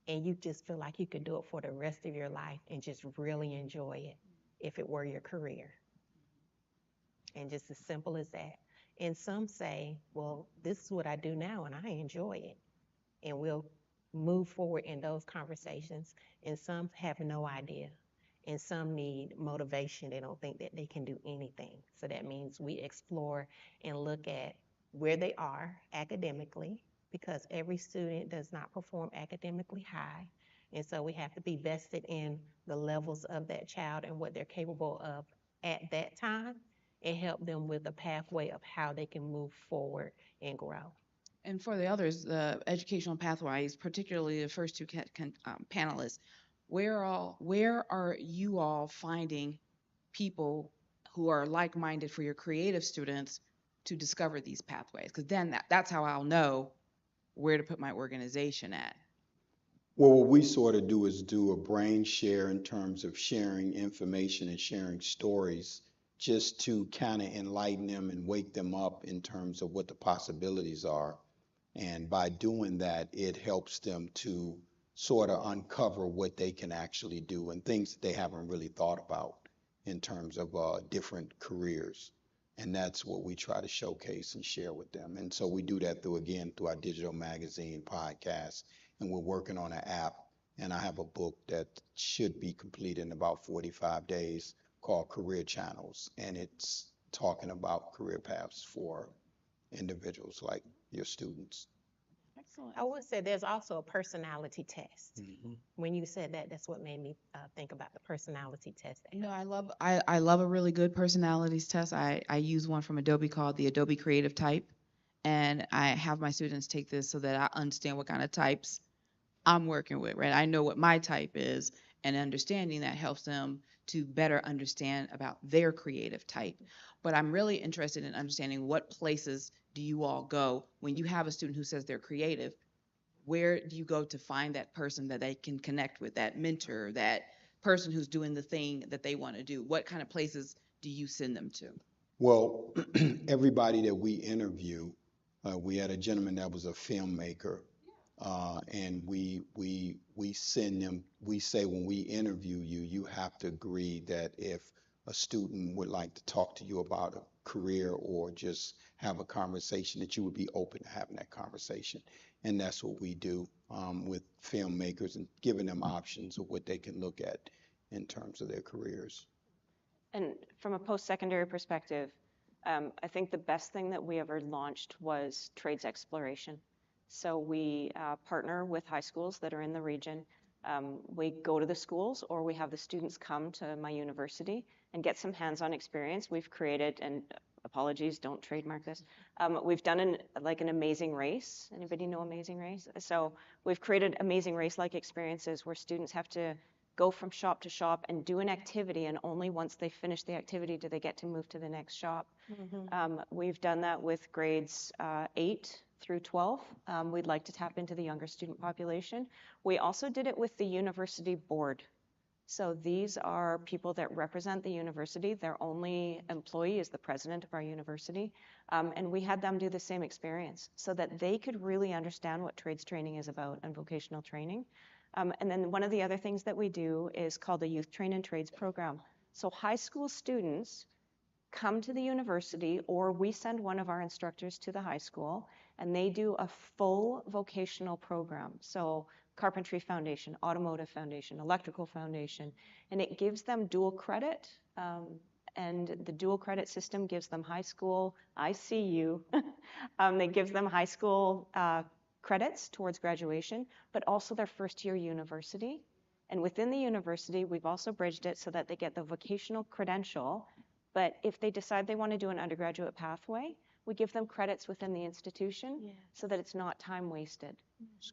and you just feel like you could do it for the rest of your life and just really enjoy it if it were your career? And just as simple as that. And some say, well, this is what I do now and I enjoy it. And we'll move forward in those conversations. And some have no idea. And some need motivation. They don't think that they can do anything. So that means we explore and look at where they are academically, because every student does not perform academically high. And so we have to be vested in the levels of that child and what they're capable of at that time, and help them with a pathway of how they can move forward and grow. And for the others, the educational pathways, particularly the first two panelists, where are you all finding people who are like-minded for your creative students to discover these pathways? Because then that's how I'll know where to put my organization at. Well, what we sort of do is do a brain share in terms of sharing information and sharing stories, just to kind of enlighten them and wake them up in terms of what the possibilities are. And by doing that, it helps them to sort of uncover what they can actually do and things that they haven't really thought about in terms of different careers. And that's what we try to showcase and share with them. And so we do that through our digital magazine, podcast, and we're working on an app. And I have a book that should be complete in about 45 days called Career Channels. And it's talking about career paths for individuals like your students. Excellent. I would say there's also a personality test. When you said that, that's what made me think about the personality test. You know, I love a really good personalities test. I use one from Adobe called the Adobe Creative Type, and I have my students take this so that I understand what kind of types I'm working with, right? I know what my type is, and understanding that helps them to better understand about their creative type. But I'm really interested in understanding what places do you all go when you have a student who says they're creative? Where do you go to find that person that they can connect with, that mentor, that person who's doing the thing that they want to do? What kind of places do you send them to? Well, everybody that we interview, we had a gentleman that was a filmmaker, and we send them. We say when we interview you, you have to agree that if a student would like to talk to you about a career or just have a conversation, that you would be open to having that conversation. And that's what we do with filmmakers, and giving them options of what they can look at in terms of their careers. And from a post-secondary perspective, I think the best thing that we ever launched was trades exploration. So we partner with high schools that are in the region. We go to the schools, or we have the students come to my university and get some hands-on experience. We've created, and apologies, don't trademark this. We've done an Amazing Race. Anybody know Amazing Race? So we've created Amazing Race-like experiences where students have to go from shop to shop and do an activity, and only once they finish the activity do they get to move to the next shop. We've done that with grades 8 through 12. We'd like to tap into the younger student population. We also did it with the university board. So these are people that represent the university. Their only employee is the president of our university. And we had them do the same experience so that they could really understand what trades training is about and vocational training. And then one of the other things that we do is called the Youth Train and Trades program. So high school students come to the university, or we send one of our instructors to the high school, and they do a full vocational program. So carpentry foundation, automotive foundation, electrical foundation, and it gives them dual credit. And the dual credit system gives them high school, ICU, it gives them high school credits towards graduation, but also their first year university. And within the university, we've also bridged it so that they get the vocational credential. But if they decide they want to do an undergraduate pathway, we give them credits within the institution so that it's not time wasted.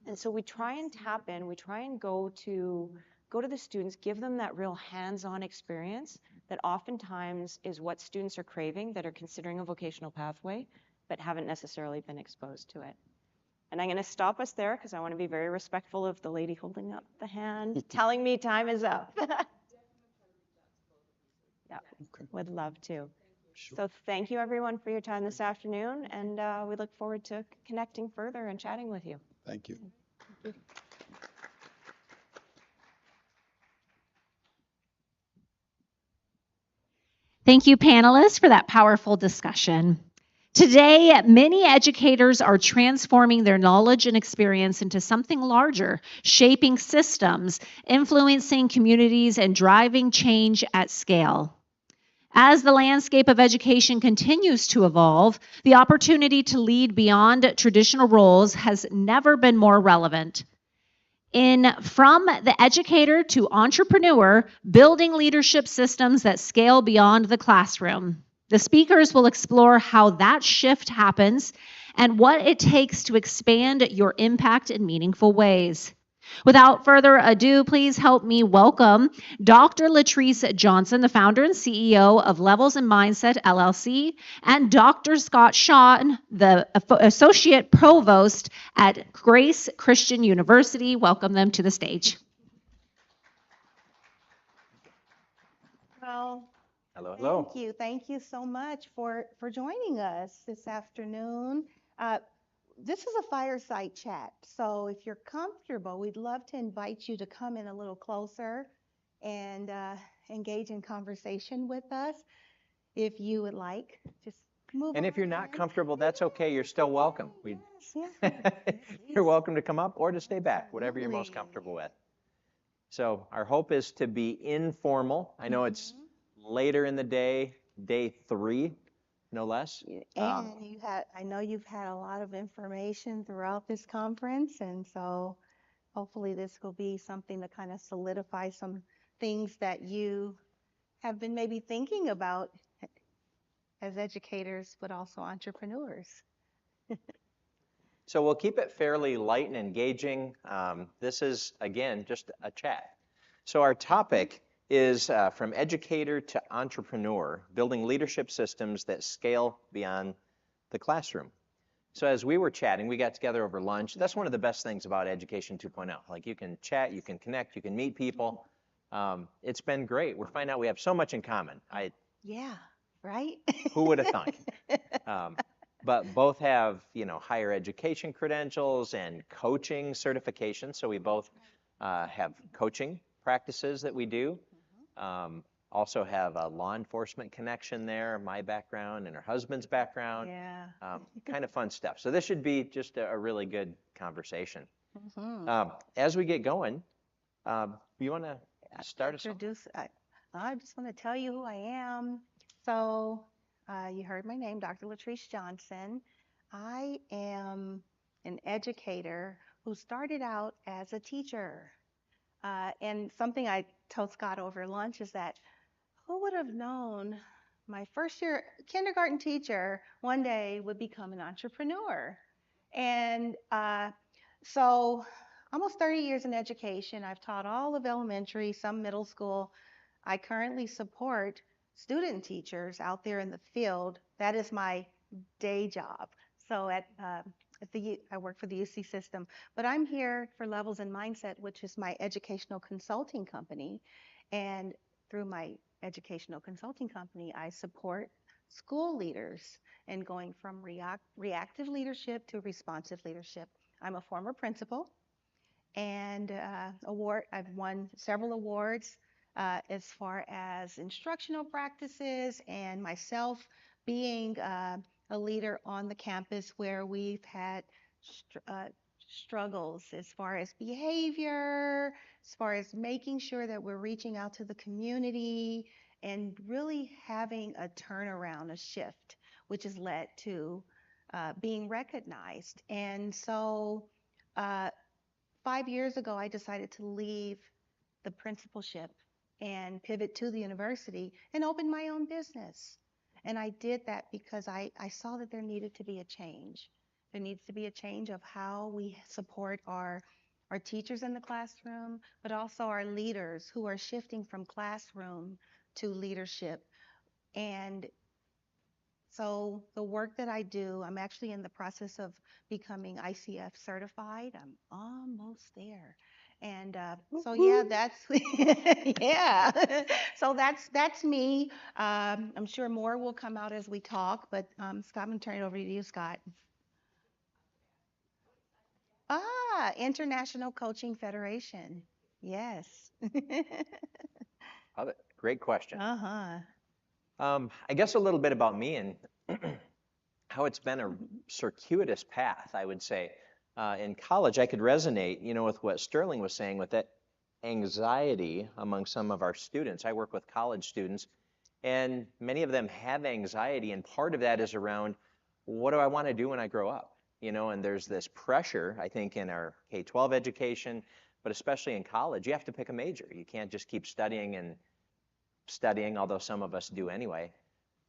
And so we try and tap in, we try and go to the students, give them that real hands-on experience that oftentimes is what students are craving that are considering a vocational pathway, but haven't necessarily been exposed to it. And I'm going to stop us there because I want to be very respectful of the lady holding up the hand, telling me time is up. Yeah, would love to. Sure. So thank you everyone for your time this afternoon, and we look forward to connecting further and chatting with you. Thank you. Thank you, panelists, for that powerful discussion. Today, many educators are transforming their knowledge and experience into something larger, shaping systems, influencing communities, and driving change at scale. As the landscape of education continues to evolve, the opportunity to lead beyond traditional roles has never been more relevant. From the educator to entrepreneur, building leadership systems that scale beyond the classroom. The speakers will explore how that shift happens and what it takes to expand your impact in meaningful ways. Without further ado, please help me welcome Dr. Latrice Johnson, the founder and CEO of Levels and Mindset LLC, and Dr. Scott Shaw, the Associate Provost at Grace Christian University. Welcome them to the stage. Well, hello. Thank you so much for joining us this afternoon. This is a fireside chat, so if you're comfortable, we'd love to invite you to come in a little closer and engage in conversation with us. If you would like, just move. And if you're not comfortable, that's okay. You're still welcome. Yes. You're welcome to come up or to stay back, whatever you're most comfortable with. So our hope is to be informal. I know it's later in the day, day 3. No less. And I know you've had a lot of information throughout this conference, and so hopefully this will be something to kind of solidify some things that you have been maybe thinking about as educators, but also entrepreneurs. So we'll keep it fairly light and engaging. This is, again, just a chat. So our topic is from educator to entrepreneur, building leadership systems that scale beyond the classroom. So as we were chatting, we got together over lunch. That's one of the best things about Education 2.0. Like you can chat, you can connect, you can meet people. It's been great. We're finding out we have so much in common. Yeah, right? Who would have thought? But both have, higher education credentials and coaching certifications. So we both have coaching practices that we do. Also have a law enforcement connection there, my background and her husband's background. Yeah. Kind of fun stuff. So this should be just a really good conversation. As we get going, you want to start us off? I just want to tell you who I am. So you heard my name, Dr. Latrice Johnson. I am an educator who started out as a teacher. And something I told Scott over lunch is that who would have known my first year kindergarten teacher one day would become an entrepreneur? And so almost 30 years in education. I've taught all of elementary, some middle school. I currently support student teachers out there in the field. That is my day job. So I work for the UC system, but I'm here for Levels and Mindset, which is my educational consulting company. And through my educational consulting company, I support school leaders in going from reactive leadership to responsive leadership. I'm a former principal, and I've won several awards as far as instructional practices and myself being a leader on the campus where we've had struggles as far as behavior, as far as making sure that we're reaching out to the community and really having a turnaround, a shift, which has led to being recognized. And so 5 years ago, I decided to leave the principalship and pivot to the university and open my own business. And I did that because I saw that there needed to be a change. There needs to be a change of how we support our teachers in the classroom, but also our leaders who are shifting from classroom to leadership. And so the work that I do, I'm actually in the process of becoming ICF certified. I'm almost there. And so yeah, that's yeah. So that's me. I'm sure more will come out as we talk, but Scott, I'm gonna turn it over to you, Scott. International Coaching Federation. Yes. Love it. Great question. Uh-huh. I guess a little bit about me and how it's been a circuitous path, I would say. In college, I could resonate, with what Sterling was saying with that anxiety among some of our students. I work with college students, and many of them have anxiety, and part of that is around, what do I want to do when I grow up? And there's this pressure, I think, in our K-12 education, but especially in college, you have to pick a major. You can't just keep studying and studying, although some of us do anyway.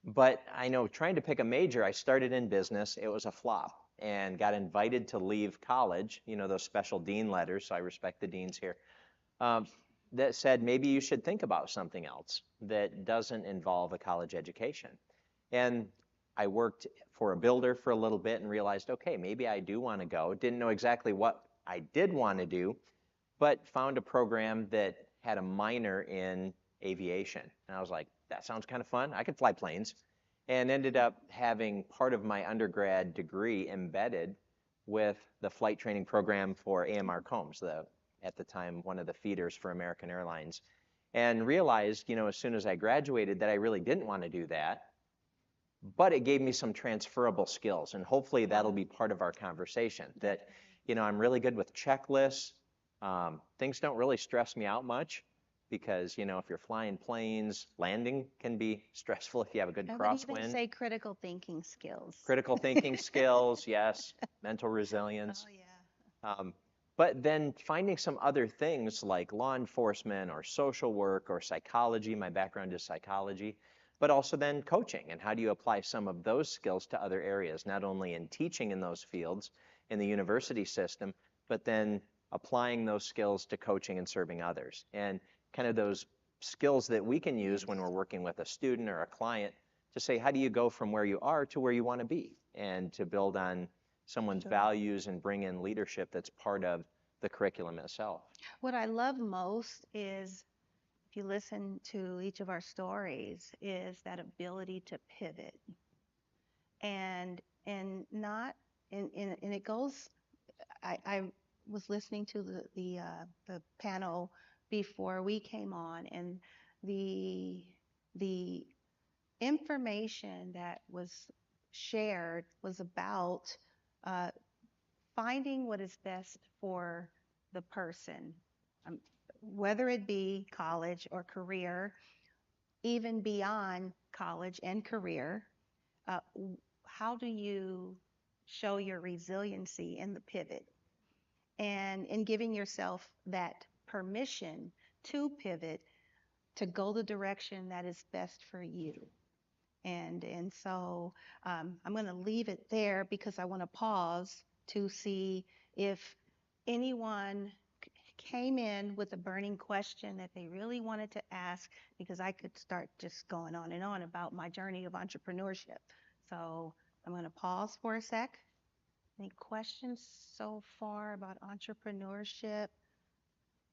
But I know trying to pick a major, I started in business. It was a flop and got invited to leave college, those special dean letters, so I respect the deans here, that said maybe you should think about something else that doesn't involve a college education. And I worked for a builder for a little bit and realized, okay, maybe I do want to go. Didn't know exactly what I did want to do, but found a program that had a minor in aviation. And I was like, that sounds kind of fun. I could fly planes. And ended up having part of my undergrad degree embedded with the flight training program for AMR Combs, at the time, one of the feeders for American Airlines. And realized, as soon as I graduated, that I really didn't want to do that. But it gave me some transferable skills. And hopefully that'll be part of our conversation. That, I'm really good with checklists. Things don't really stress me out much. Because, if you're flying planes, landing can be stressful if you have a good crosswind. I would even say critical thinking skills. Critical thinking skills, yes. Mental resilience. Oh, yeah. But then finding some other things like law enforcement or social work or psychology. My background is psychology. But also then coaching. And how do you apply some of those skills to other areas, not only in teaching in those fields in the university system, but then applying those skills to coaching and serving others. And kind of those skills that we can use when we're working with a student or a client to say, how do you go from where you are to where you want to be, and to build on someone's values and bring in leadership that's part of the curriculum itself. What I love most is, if you listen to each of our stories, is that ability to pivot. And not, and it goes, I was listening to the panel before we came on, and the information that was shared was about finding what is best for the person, whether it be college or career, even beyond college and career. How do you show your resiliency in the pivot? And in giving yourself that permission to pivot, to go the direction that is best for you. And so I'm going to leave it there because I want to pause to see if anyone came in with a burning question that they really wanted to ask, because I could start just going on and on about my journey of entrepreneurship. So I'm going to pause for a sec. Any questions so far about entrepreneurship?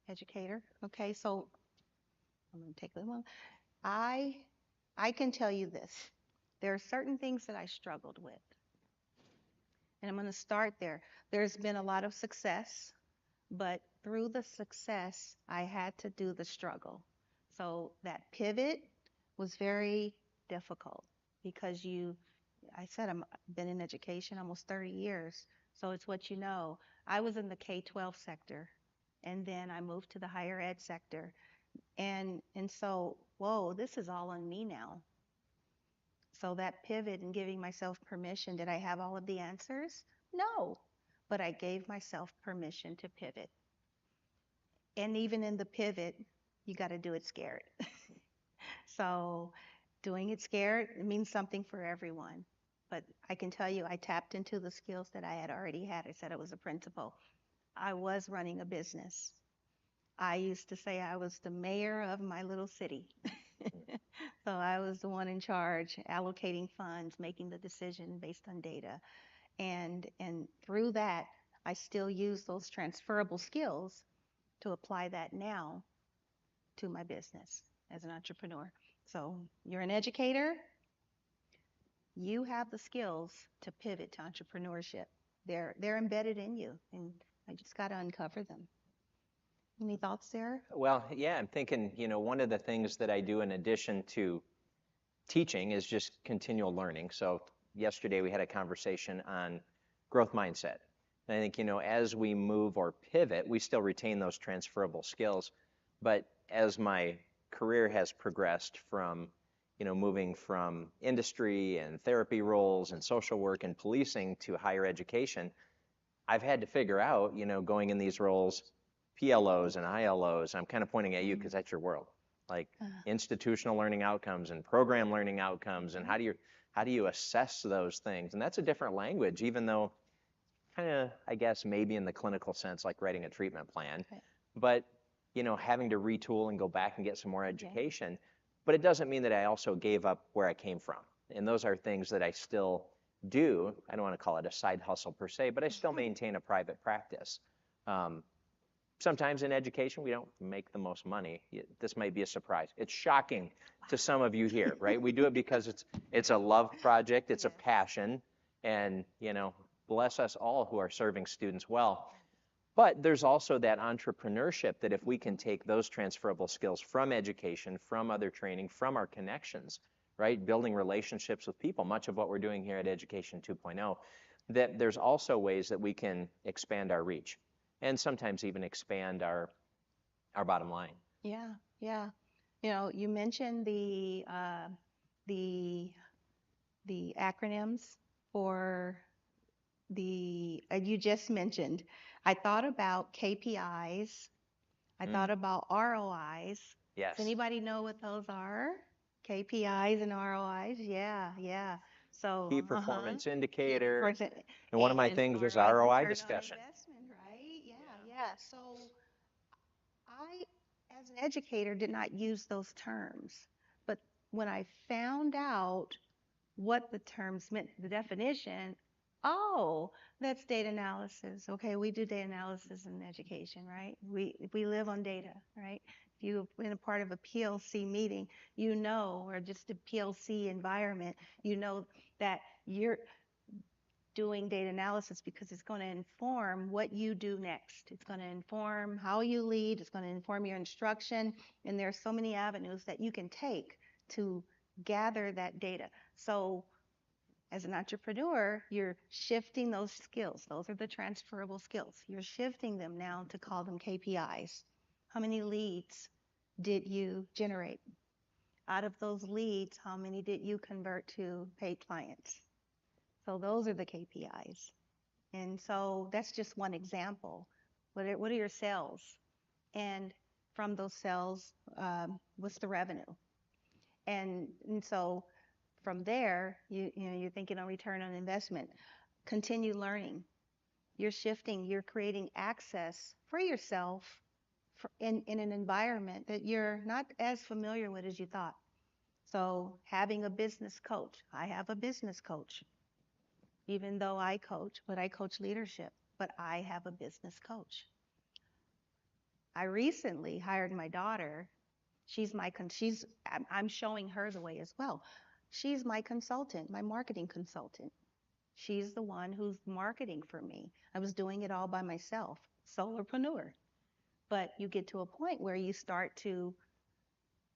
Educator? Okay, so I'm going to take a moment. I can tell you this. There are certain things that I struggled with. And I'm going to start there. There's been a lot of success, but through the success, I had to do the struggle. So that pivot was very difficult because I said I've been in education almost 30 years, so it's what you know. I was in the K-12 sector, and then I moved to the higher ed sector. And so, whoa, this is all on me now. So that pivot and giving myself permission, did I have all of the answers? No, but I gave myself permission to pivot. And even in the pivot, you got to do it scared. So doing it scared, it means something for everyone. But I can tell you, I tapped into the skills that I had already had. I said I was a principal. I was running a business. I used to say I was the mayor of my little city. So I was the one in charge, allocating funds, making the decision based on data. And through that, I still use those transferable skills to apply that now to my business as an entrepreneur. So you're an educator, you have the skills to pivot to entrepreneurship. They're embedded in you, and I just got to uncover them. Any thoughts there? Well, yeah, I'm thinking, one of the things that I do in addition to teaching is just continual learning. So yesterday we had a conversation on growth mindset. And I think, as we move or pivot, we still retain those transferable skills. But as my career has progressed from, moving from industry and therapy roles and social work and policing to higher education, I've had to figure out, going in these roles, PLOs and ILOs, I'm kind of pointing at you because that's your world, like institutional learning outcomes and program learning outcomes, and how do you assess those things? And that's a different language, even though kind of, I guess, maybe in the clinical sense, like writing a treatment plan, Right. but, having to retool and go back and get some more education. But it doesn't mean that I also gave up where I came from. And those are things that I still do. I don't want to call it a side hustle per se, but I still maintain a private practice. Sometimes in education, we don't make the most money. This might be a surprise. It's shocking to some of you here, right? We do it because it's a love project, it's a passion, and, bless us all who are serving students well. But there's also that entrepreneurship that if we can take those transferable skills from education, from other training, from our connections, right? Building relationships with people, much of what we're doing here at Education 2.0, that there's also ways that we can expand our reach and sometimes even expand our bottom line. Yeah, yeah. You mentioned the acronyms for you just mentioned. I thought about KPIs. I thought about ROIs. Yes. Does anybody know what those are? KPIs and ROIs? Yeah. So Key performance indicator. Percent- And one of my things is ROI, ROI return on discussion. investment, right? Yeah. So I, as an educator, did not use those terms. But when I found out what the terms meant, the definition, oh, that's data analysis. Okay, we do data analysis in education, right? We live on data, right? If you've been a part of a PLC meeting, or just a PLC environment, that you're doing data analysis because it's going to inform what you do next. It's going to inform how you lead. It's going to inform your instruction. And there are so many avenues that you can take to gather that data. So as an entrepreneur, you're shifting those skills. Those are the transferable skills. You're shifting them now to call them KPIs. How many leads did you generate? Out of those leads, how many did you convert to paid clients? So those are the KPIs. And so that's just one example. What are your sales? And from those sales, what's the revenue? And so from there, you're thinking on return on investment. Continue learning. You're shifting, you're creating access for yourself in an environment that you're not as familiar with as you thought. So having a business coach, I have a business coach. Even though I coach, but I coach leadership, but I have a business coach. I recently hired my daughter. I'm showing her the way as well. She's my consultant, my marketing consultant. She's the one who's marketing for me. I was doing it all by myself, solopreneur. But you get to a point where you start to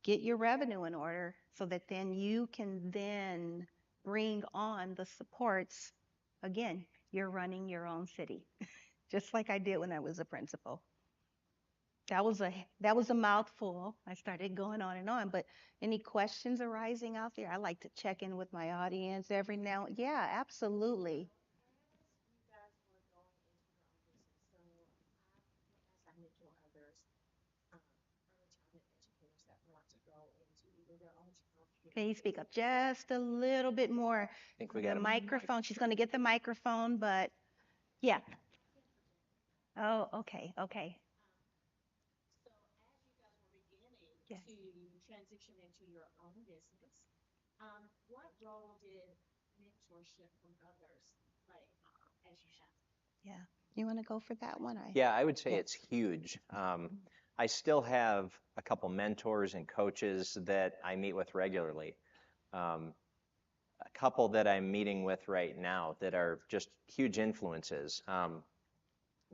get your revenue in order so that then you can then bring on the supports. Again, you're running your own city, just like I did when I was a principal. That was a mouthful. I started going on and on, but any questions arising out there? I like to check in with my audience every now. Yeah, absolutely. Can you speak up just a little bit more? I think we The got a microphone. She's going to get the microphone, but yeah. Oh, okay, okay. Yes. Yeah. You want to go for that one? Yeah, I would say Yeah. it's huge. I still have a couple mentors and coaches that I meet with regularly. A couple that I'm meeting with right now that are just huge influences.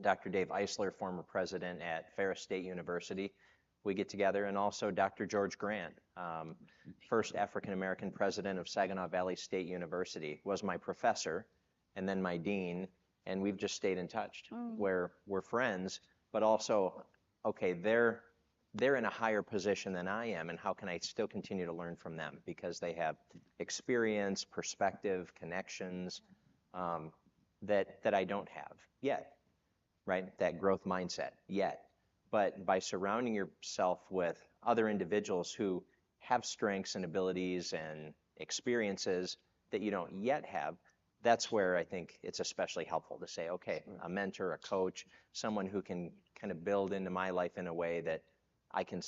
Dr. Dave Eisler, former president at Ferris State University, we get together, and also Dr. George Grant, first African-American president of Saginaw Valley State University, was my professor and then my dean, and we've just stayed in touch where we're friends, but also, okay, they're in a higher position than I am, and how can I still continue to learn from them? Because they have experience, perspective, connections that I don't have yet, right? That growth mindset yet. But by surrounding yourself with other individuals who have strengths and abilities and experiences that you don't yet have, that's where I think it's especially helpful to say, okay, a mentor, a coach, someone who can kind of build into my life in a way that I can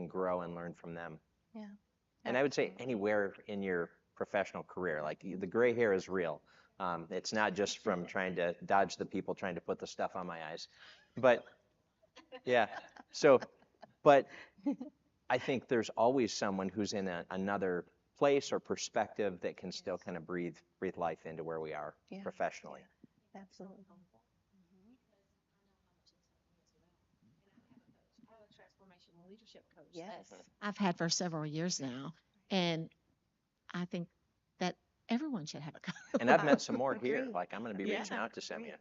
grow and learn from them. Yeah. And I would say anywhere in your professional career, like the gray hair is real. It's not just from trying to dodge the people trying to put the stuff on my eyes. But yeah, so, but I think there's always someone who's in another place or perspective that can still kind of breathe life into where we are professionally. Absolutely. Yes. I've had for several years now, and I think that everyone should have a coach. And I've met some more here. Agree. Like I'm going to be reaching out to some of you.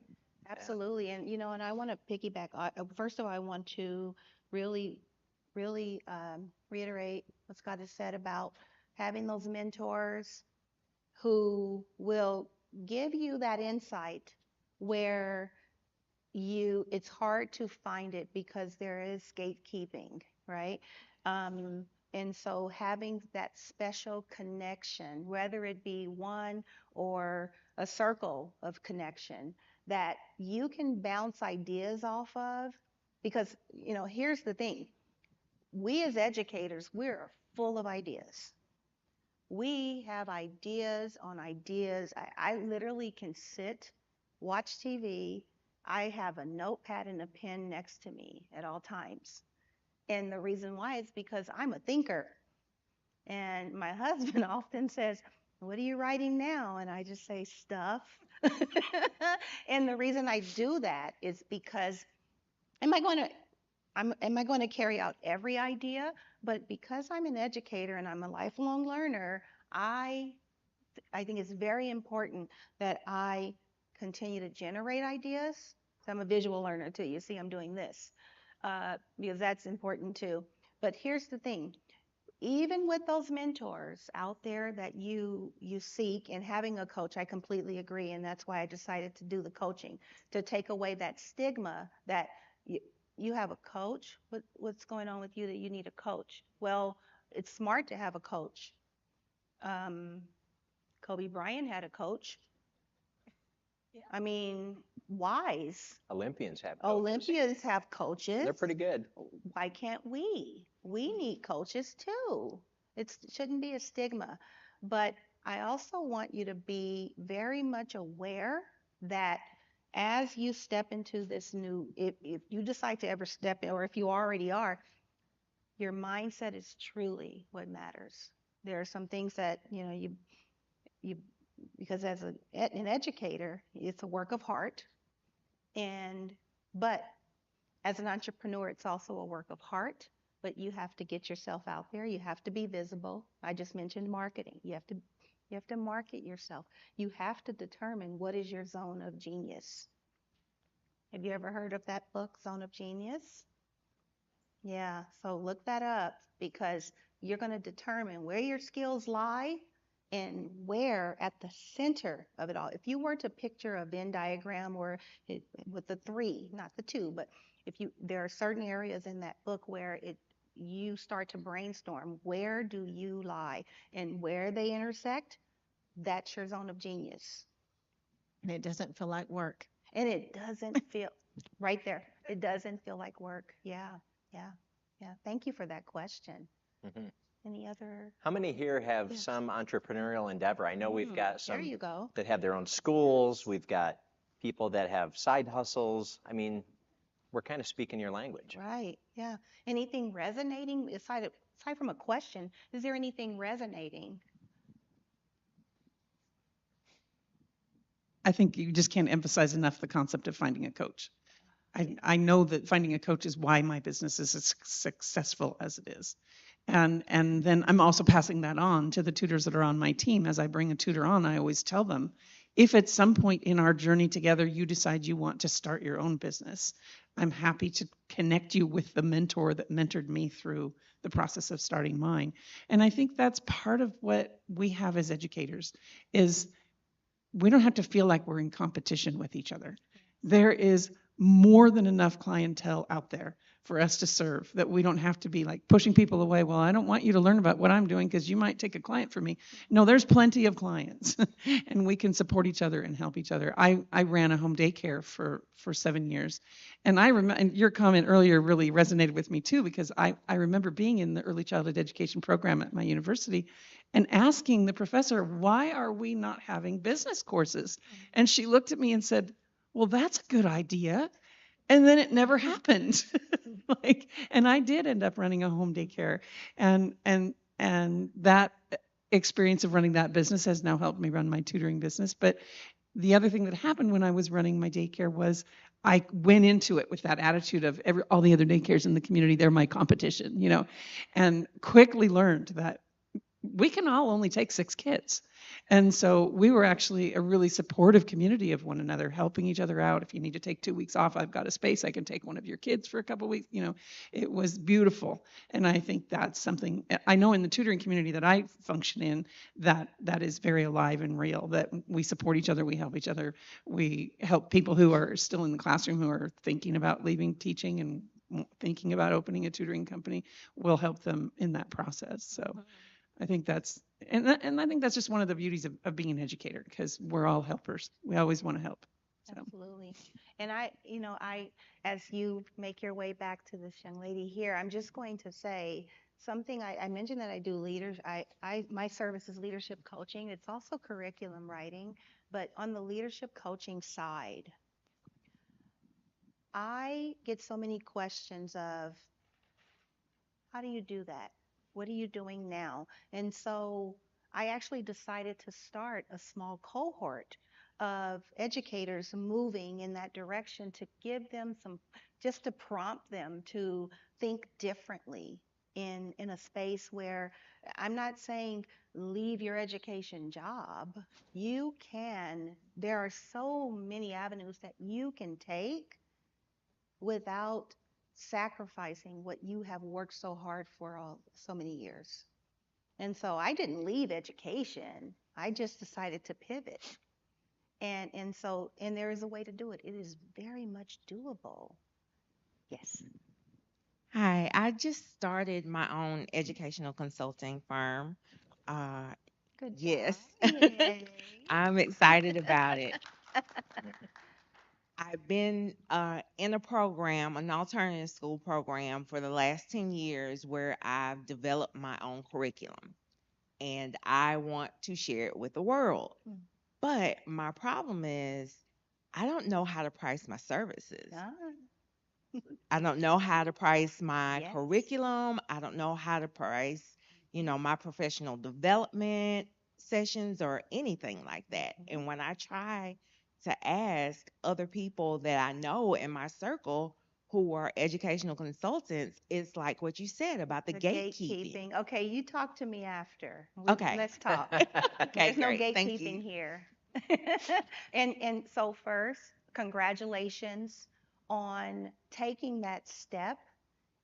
Absolutely. And, and I want to piggyback. First of all, I want to really, really reiterate what Scott has said about having those mentors who will give you that insight where it's hard to find it because there is gatekeeping, right? And so having that special connection, whether it be one or a circle of connection that you can bounce ideas off of, because, here's the thing. We as educators, we're full of ideas. We have ideas on ideas. I literally can sit, watch TV. I have a notepad and a pen next to me at all times. And the reason why is because I'm a thinker. And my husband often says, "What are you writing now?" And I just say, "Stuff." And the reason I do that is because am I going to carry out every idea? But because I'm an educator and I'm a lifelong learner, I think it's very important that I continue to generate ideas. So I'm a visual learner too. You see, I'm doing this because that's important too. But here's the thing. Even with those mentors out there that you seek and having a coach, I completely agree. And that's why I decided to do the coaching, to take away that stigma that you have a coach. What's going on with you that you need a coach? Well, it's smart to have a coach. Kobe Bryant had a coach. I mean, wise. Olympians have coaches. Olympians have coaches. They're pretty good. Why can't we? We need coaches too. It shouldn't be a stigma. But I also want you to be very much aware that as you step into this new, if you decide to ever step in, or if you already are, Your mindset is truly what matters. There are some things that, you because as an educator, it's a work of heart, but as an entrepreneur, it's also a work of heart, but you have to get yourself out there. You have to be visible. I just mentioned marketing. You have to market yourself. You have to determine what is your zone of genius. Have you ever heard of that book, Zone of Genius? Yeah, so look that up because you're going to determine where your skills lie and where at the center of it all. If you were to picture a Venn diagram or with the three, not the two, but there are certain areas in that book where you start to brainstorm, where do you lie and where they intersect, that's your zone of genius. And it doesn't feel like work. And it doesn't feel right there. It doesn't feel like work. Yeah, yeah, yeah. Thank you for that question. Mhm. Any other? How many here have Yes. some entrepreneurial endeavor? I know we've got There some you go. that have their own schools. We've got people that have side hustles. I mean, we're kind of speaking your language. Right. Yeah. Anything resonating aside from a question? Is there anything resonating? I think you just can't emphasize enough the concept of finding a coach. I know that finding a coach is why my business is as successful as it is. And then I'm also passing that on to the tutors that are on my team. As I bring a tutor on, I always tell them, if at some point in our journey together you decide you want to start your own business, I'm happy to connect you with the mentor that mentored me through the process of starting mine. And I think that's part of what we have as educators is we don't have to feel like we're in competition with each other. There is more than enough clientele out there for us to serve that we don't have to be like pushing people away. Well, I don't want you to learn about what I'm doing because you might take a client from me. No, there's plenty of clients and we can support each other and help each other. I ran a home daycare for 7 years. And and your comment earlier really resonated with me too, because I remember being in the early childhood education program at my university and asking the professor, why are we not having business courses? And she looked at me and said, well, that's a good idea. And then it never happened. And I did end up running a home daycare. And that experience of running that business has now helped me run my tutoring business. But the other thing that happened when I was running my daycare was I went into it with that attitude of all the other daycares in the community, they're my competition, and quickly learned that we can all only take 6 kids. And so we were actually a really supportive community of one another, helping each other out. If you need to take 2 weeks off, I've got a space. I can take one of your kids for a couple of weeks. It was beautiful. And I think that's something I know in the tutoring community that I function in, that is very alive and real, that we support each other. We help each other. We help people who are still in the classroom, who are thinking about leaving teaching and thinking about opening a tutoring company. We'll help them in that process. So I think that's, and I think that's just one of the beauties of being an educator, because we're all helpers. We always want to help. So. Absolutely. And as you make your way back to this young lady here, I'm just going to say something. I mentioned that I do my service is leadership coaching. It's also curriculum writing, but on the leadership coaching side, I get so many questions of, how do you do that? What are you doing now? And so I actually decided to start a small cohort of educators moving in that direction to give them just to prompt them to think differently in a space where I'm not saying leave your education job. There are so many avenues that you can take without sacrificing what you have worked so hard for so many years. And so I didn't leave education. I just decided to pivot. And there is a way to do it. It is very much doable. Yes. Hi, I just started my own educational consulting firm. Good Yes, job. Yay. I'm excited about it. I've been in a program, an alternative school program, for the last 10 years where I've developed my own curriculum and I want to share it with the world. But my problem is I don't know how to price my services. I don't know how to price my Yes. curriculum. I don't know how to price, my professional development sessions or anything like that. And when I try to ask other people that I know in my circle who are educational consultants, it's like what you said about the gatekeeping. Okay, you talk to me after. Okay. Let's talk. Okay, There's no great. Thank you. gatekeeping here. And so first, congratulations on taking that step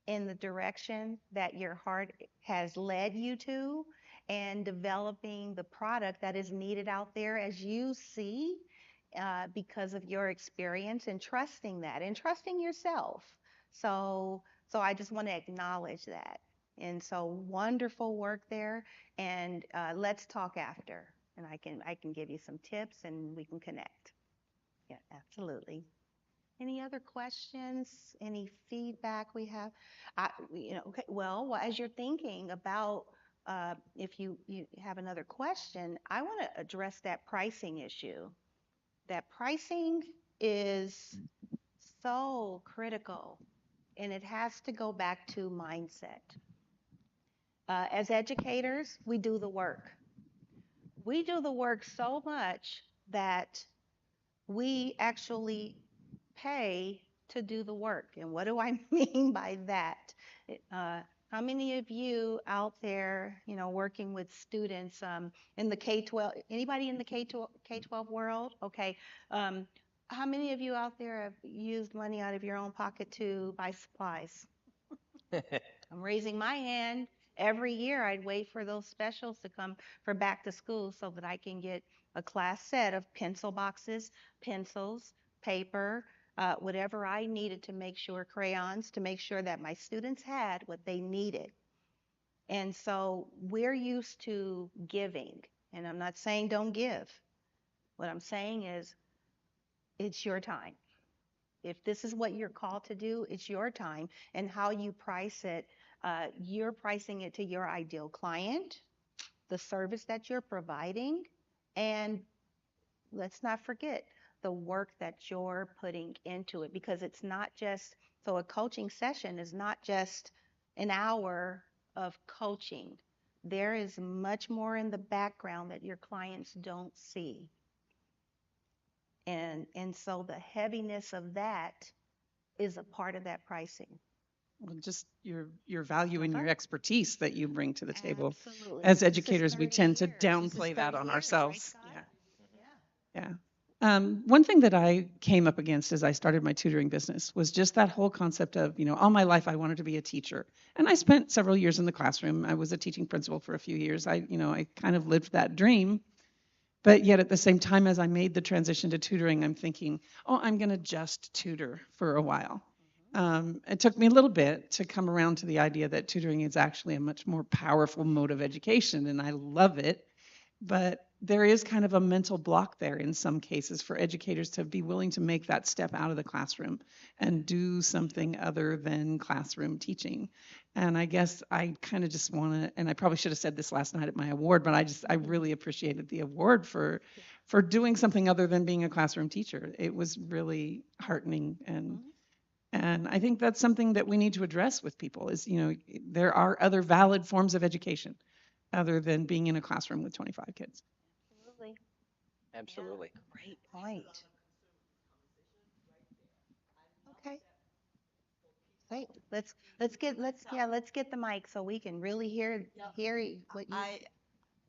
in the direction that your heart has led you to and developing the product that is needed out there as you see because of your experience and trusting that and trusting yourself. So I just want to acknowledge that. And so wonderful work there. And let's talk after, and I can give you some tips and we can connect. Yeah, absolutely. Any other questions? Any feedback we have? Okay, well, as you're thinking about if you have another question, I want to address that pricing issue. That pricing is so critical, and it has to go back to mindset. As educators, we do the work. We do the work so much that we actually pay to do the work. And what do I mean by that? How many of you out there, working with students in the K-12, anybody in the K-12 world? Okay. How many of you out there have used money out of your own pocket to buy supplies? I'm raising my hand. Every year I'd wait for those specials to come for back to school so that I can get a class set of pencil boxes, pencils, paper, whatever I needed to make sure, crayons, to make sure that my students had what they needed. And so we're used to giving. And I'm not saying don't give. What I'm saying is it's your time. If this is what you're called to do, it's your time. And how you price it, you're pricing it to your ideal client, the service that you're providing, and let's not forget the work that you're putting into it, because it's not just, so a coaching session is not just an hour of coaching. There is much more in the background that your clients don't see. And so the heaviness of that is a part of that pricing. Well, just your value and your expertise that you bring to the table. Absolutely. As This is educators, we 30 tend to years. This is downplay that 30 on years, ourselves. right, Scott? Yeah. One thing that I came up against as I started my tutoring business was just that whole concept of, all my life I wanted to be a teacher. And I spent several years in the classroom. I was a teaching principal for a few years. I kind of lived that dream. But yet at the same time as I made the transition to tutoring, I'm thinking, oh, I'm going to just tutor for a while. It took me a little bit to come around to the idea that tutoring is actually a much more powerful mode of education, and I love it. But there is kind of a mental block there in some cases for educators to be willing to make that step out of the classroom and do something other than classroom teaching. And I guess I kind of just want to, and I probably should have said this last night at my award, but I really appreciated the award for doing something other than being a classroom teacher. It was really heartening, and I think that's something that we need to address with people is, there are other valid forms of education other than being in a classroom with 25 kids. Absolutely. Absolutely. Great point. Okay. Great. Let's get the mic so we can really hear what you.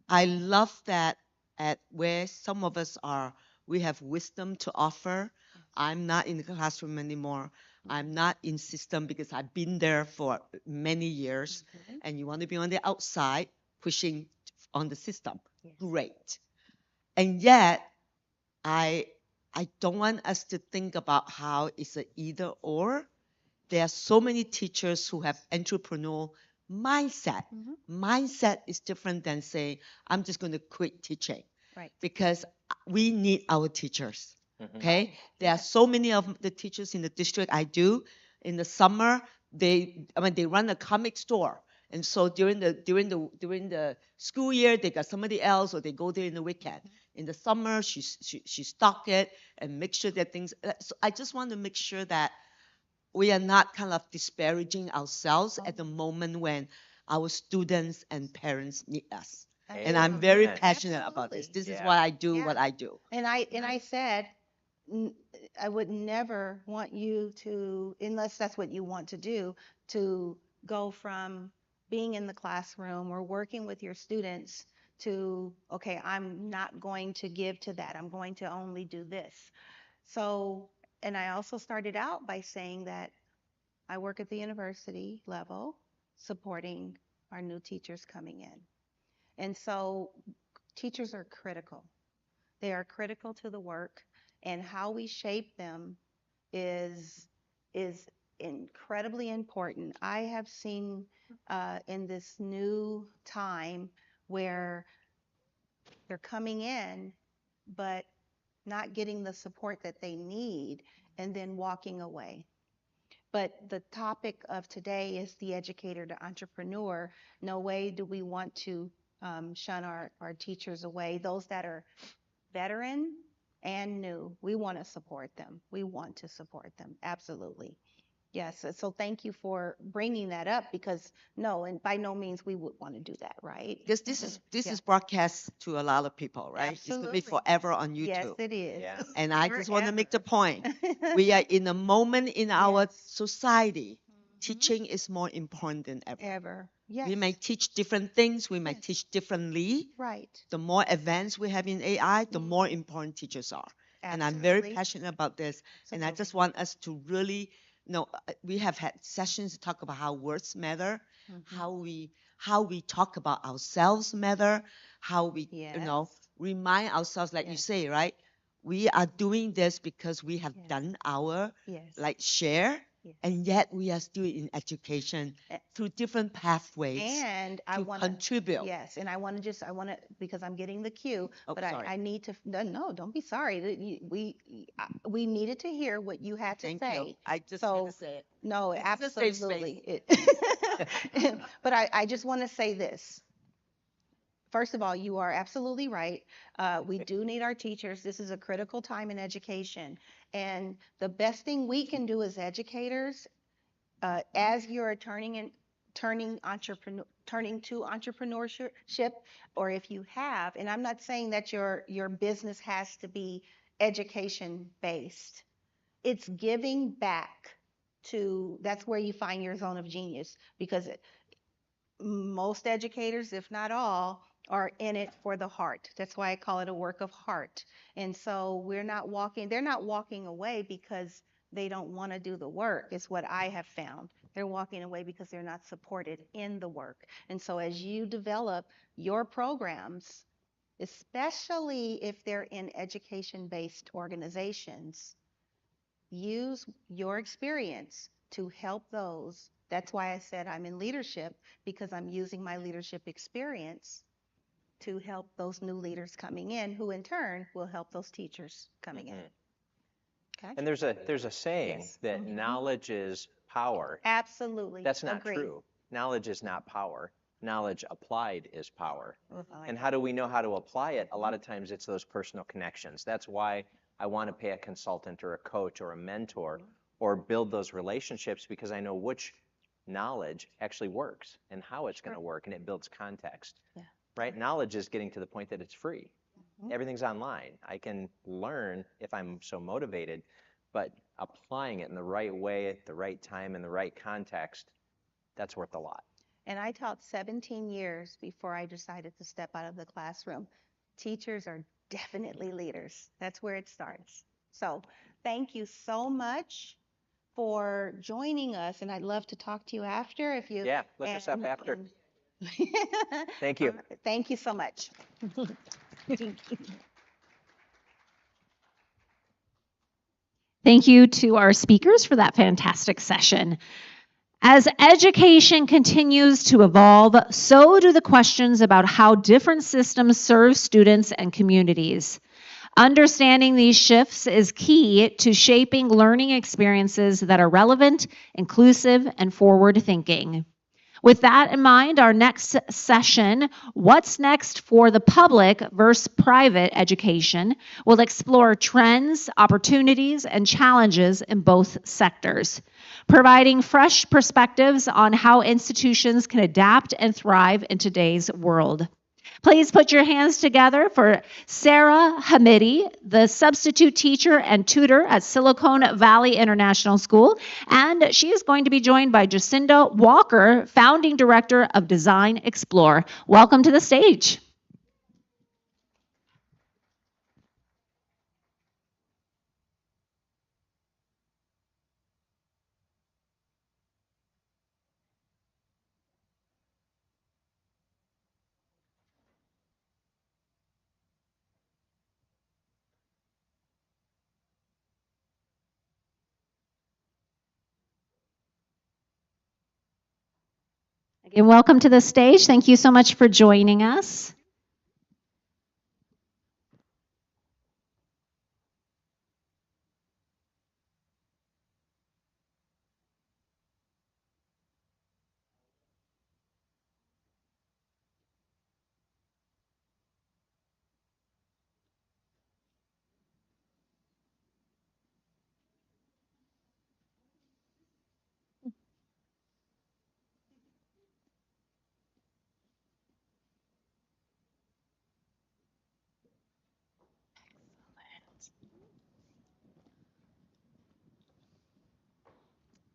I love that at where some of us are, we have wisdom to offer. I'm not in the classroom anymore. I'm not in system because I've been there for many years. And you want to be on the outside pushing on the system. Great. And yet, I don't want us to think about how it's an either or. There are so many teachers who have entrepreneurial mindset. Mindset is different than saying, I'm just going to quit teaching. Right. Because we need our teachers. Okay? There are so many of the teachers in the district I do. In the summer, they run a comic store. And so during the school year, they got somebody else, or they go there in the weekend. In the summer, she stock it and make sure that things. So I just want to make sure that we are not kind of disparaging ourselves at the moment when our students and parents need us. And I'm very Amen. passionate about this. This is Yeah. why I do Yeah. what I do. And I said, I would never want you to, unless that's what you want to do, to go from being in the classroom or working with your students to, okay, I'm not going to give to that. I'm going to only do this. So, and I also started out by saying that I work at the university level supporting our new teachers coming in. And so teachers are critical. They are critical to the work, and how we shape them is incredibly important. I have seen in this new time where they're coming in, but not getting the support that they need, and then walking away. But the topic of today is the educator to entrepreneur. No way do we want to shun our teachers away. Those that are veteran and new, we want to support them. We want to support them, absolutely. Yes, so thank you for bringing that up, because no, and by no means we would want to do that, right? Because this Yeah. is broadcast to a lot of people, right? It's going to be Absolutely. forever on YouTube. Yes, it is. Yeah. And I just want to make the point. We are in a moment in our society. Teaching is more important than ever. Ever. Yes. We may teach different things. We may teach differently. Right. The more advanced we have in AI, the more important teachers are. And I'm very Absolutely. passionate about this. And I just want us to really, we have had sessions to talk about how words matter, how we talk about ourselves matter, how we, remind ourselves, like you say, right? We are doing this because we have done our share, and yet we are still in education through different pathways And I to want contribute. Yes, and I want to, because I'm getting the cue, Oh, but sorry. I need to, no, don't be sorry. We needed to hear what you had to Thank say. you. I just So, had to say it. No, This is a safe space. absolutely. But I just want to say this. First of all, you are absolutely right. We do need our teachers. This is a critical time in education. And the best thing we can do as educators, as you're turning to entrepreneurship, or if you have, and I'm not saying that your business has to be education based. It's giving back to, that's where you find your zone of genius, because most educators, if not all, are in it for the heart. That's why I call it a work of heart. And so they're not walking away because they don't want to do the work, is what I have found. They're walking away because they're not supported in the work. And so as you develop your programs, especially if they're in education-based organizations, use your experience to help those. That's why I said I'm in leadership, because I'm using my leadership experience to help those new leaders coming in, who in turn will help those teachers coming in. Okay? And there's a saying that knowledge is power. Absolutely. That's not Agree. true. Knowledge is not power. Knowledge applied is power. I And how do we know how to apply it? A lot of times it's those personal connections. That's why I want to pay a consultant or a coach or a mentor or build those relationships, because I know which knowledge actually works and how it's going to work, and it builds context. Yeah. Right? Knowledge is getting to the point that it's free. Everything's online. I can learn if I'm so motivated, but applying it in the right way, at the right time, in the right context, that's worth a lot. And I taught 17 years before I decided to step out of the classroom. Teachers are definitely leaders. That's where it starts. So thank you so much for joining us, and I'd love to talk to you after. If you look us up after. Thank you. Thank you so much. Thank you to our speakers for that fantastic session. As education continues to evolve, so do the questions about how different systems serve students and communities. Understanding these shifts is key to shaping learning experiences that are relevant, inclusive, and forward-thinking. With that in mind, our next session, What's Next for the Public versus Private Education, will explore trends, opportunities, and challenges in both sectors. providing fresh perspectives on how institutions can adapt and thrive in today's world. Please put your hands together for Sarah Hamidi, the substitute teacher and tutor at Silicon Valley International School. And she is going to be joined by Jacinda Walker, founding director of Design Explore. Welcome to the stage. Again, welcome to the stage. Thank you so much for joining us.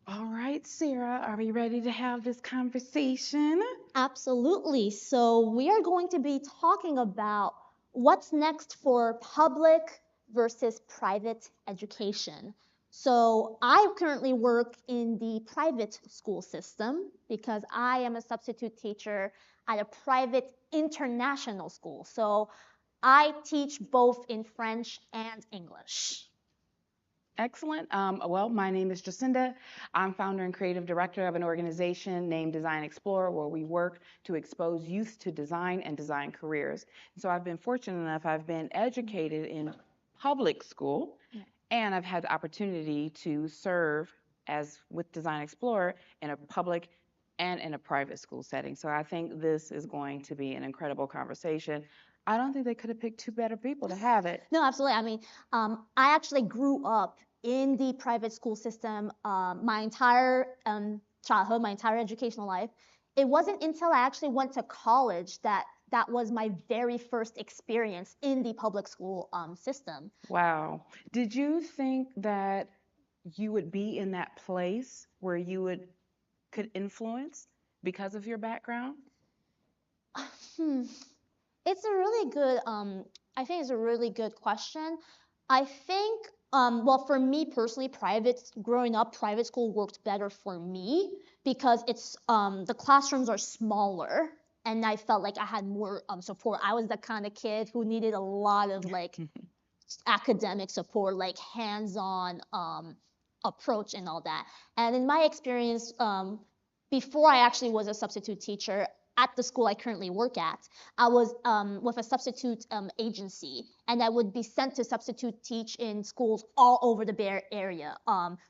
All right, Sarah, are we ready to have this conversation? Absolutely. So we are going to be talking about what's next for public versus private education. So I currently work in the private school system because I am a substitute teacher at a private international school. So I teach both in French and English. Excellent. Well, my name is Jacinda. I'm founder and creative director of an organization named Design Explore, where we work to expose youth to design and design careers. So I've been fortunate enough, I've been educated in public school, and I've had the opportunity to serve as with Design Explorer in a public and in a private school setting. So I think this is going to be an incredible conversation. I don't think they could have picked two better people to have it. No, absolutely. I mean, I actually grew up in the private school system my entire childhood, my entire educational life. It wasn't until I actually went to college that that was my very first experience in the public school system. Wow. Did you think that you would be in that place where you could influence because of your background? It's a really good, I think it's a really good question. I think, well, for me personally, growing up, private school worked better for me because the classrooms are smaller and I felt like I had more support. I was the kind of kid who needed a lot of like academic support, like hands-on approach and all that. And in my experience, before I actually was a substitute teacher at the school I currently work at, I was with a substitute agency, and I would be sent to substitute teach in schools all over the Bay Area,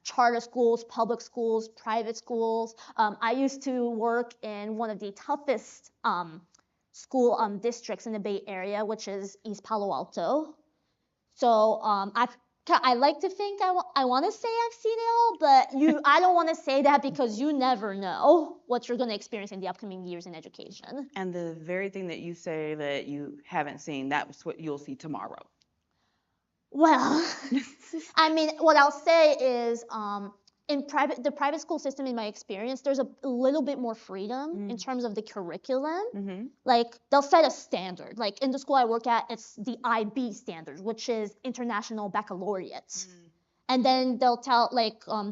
charter schools, public schools, private schools. I used to work in one of the toughest school districts in the Bay Area, which is East Palo Alto. So I like to think I want to say I've seen it all, but I don't want to say that because you never know what you're going to experience in the upcoming years in education. And the very thing that you say that you haven't seen, that's what you'll see tomorrow. Well, I mean, what I'll say is in the private school system, in my experience, there's a little bit more freedom in terms of the curriculum. Like they'll set a standard. Like in the school I work at, it's the IB standard, which is International Baccalaureate. And then they'll tell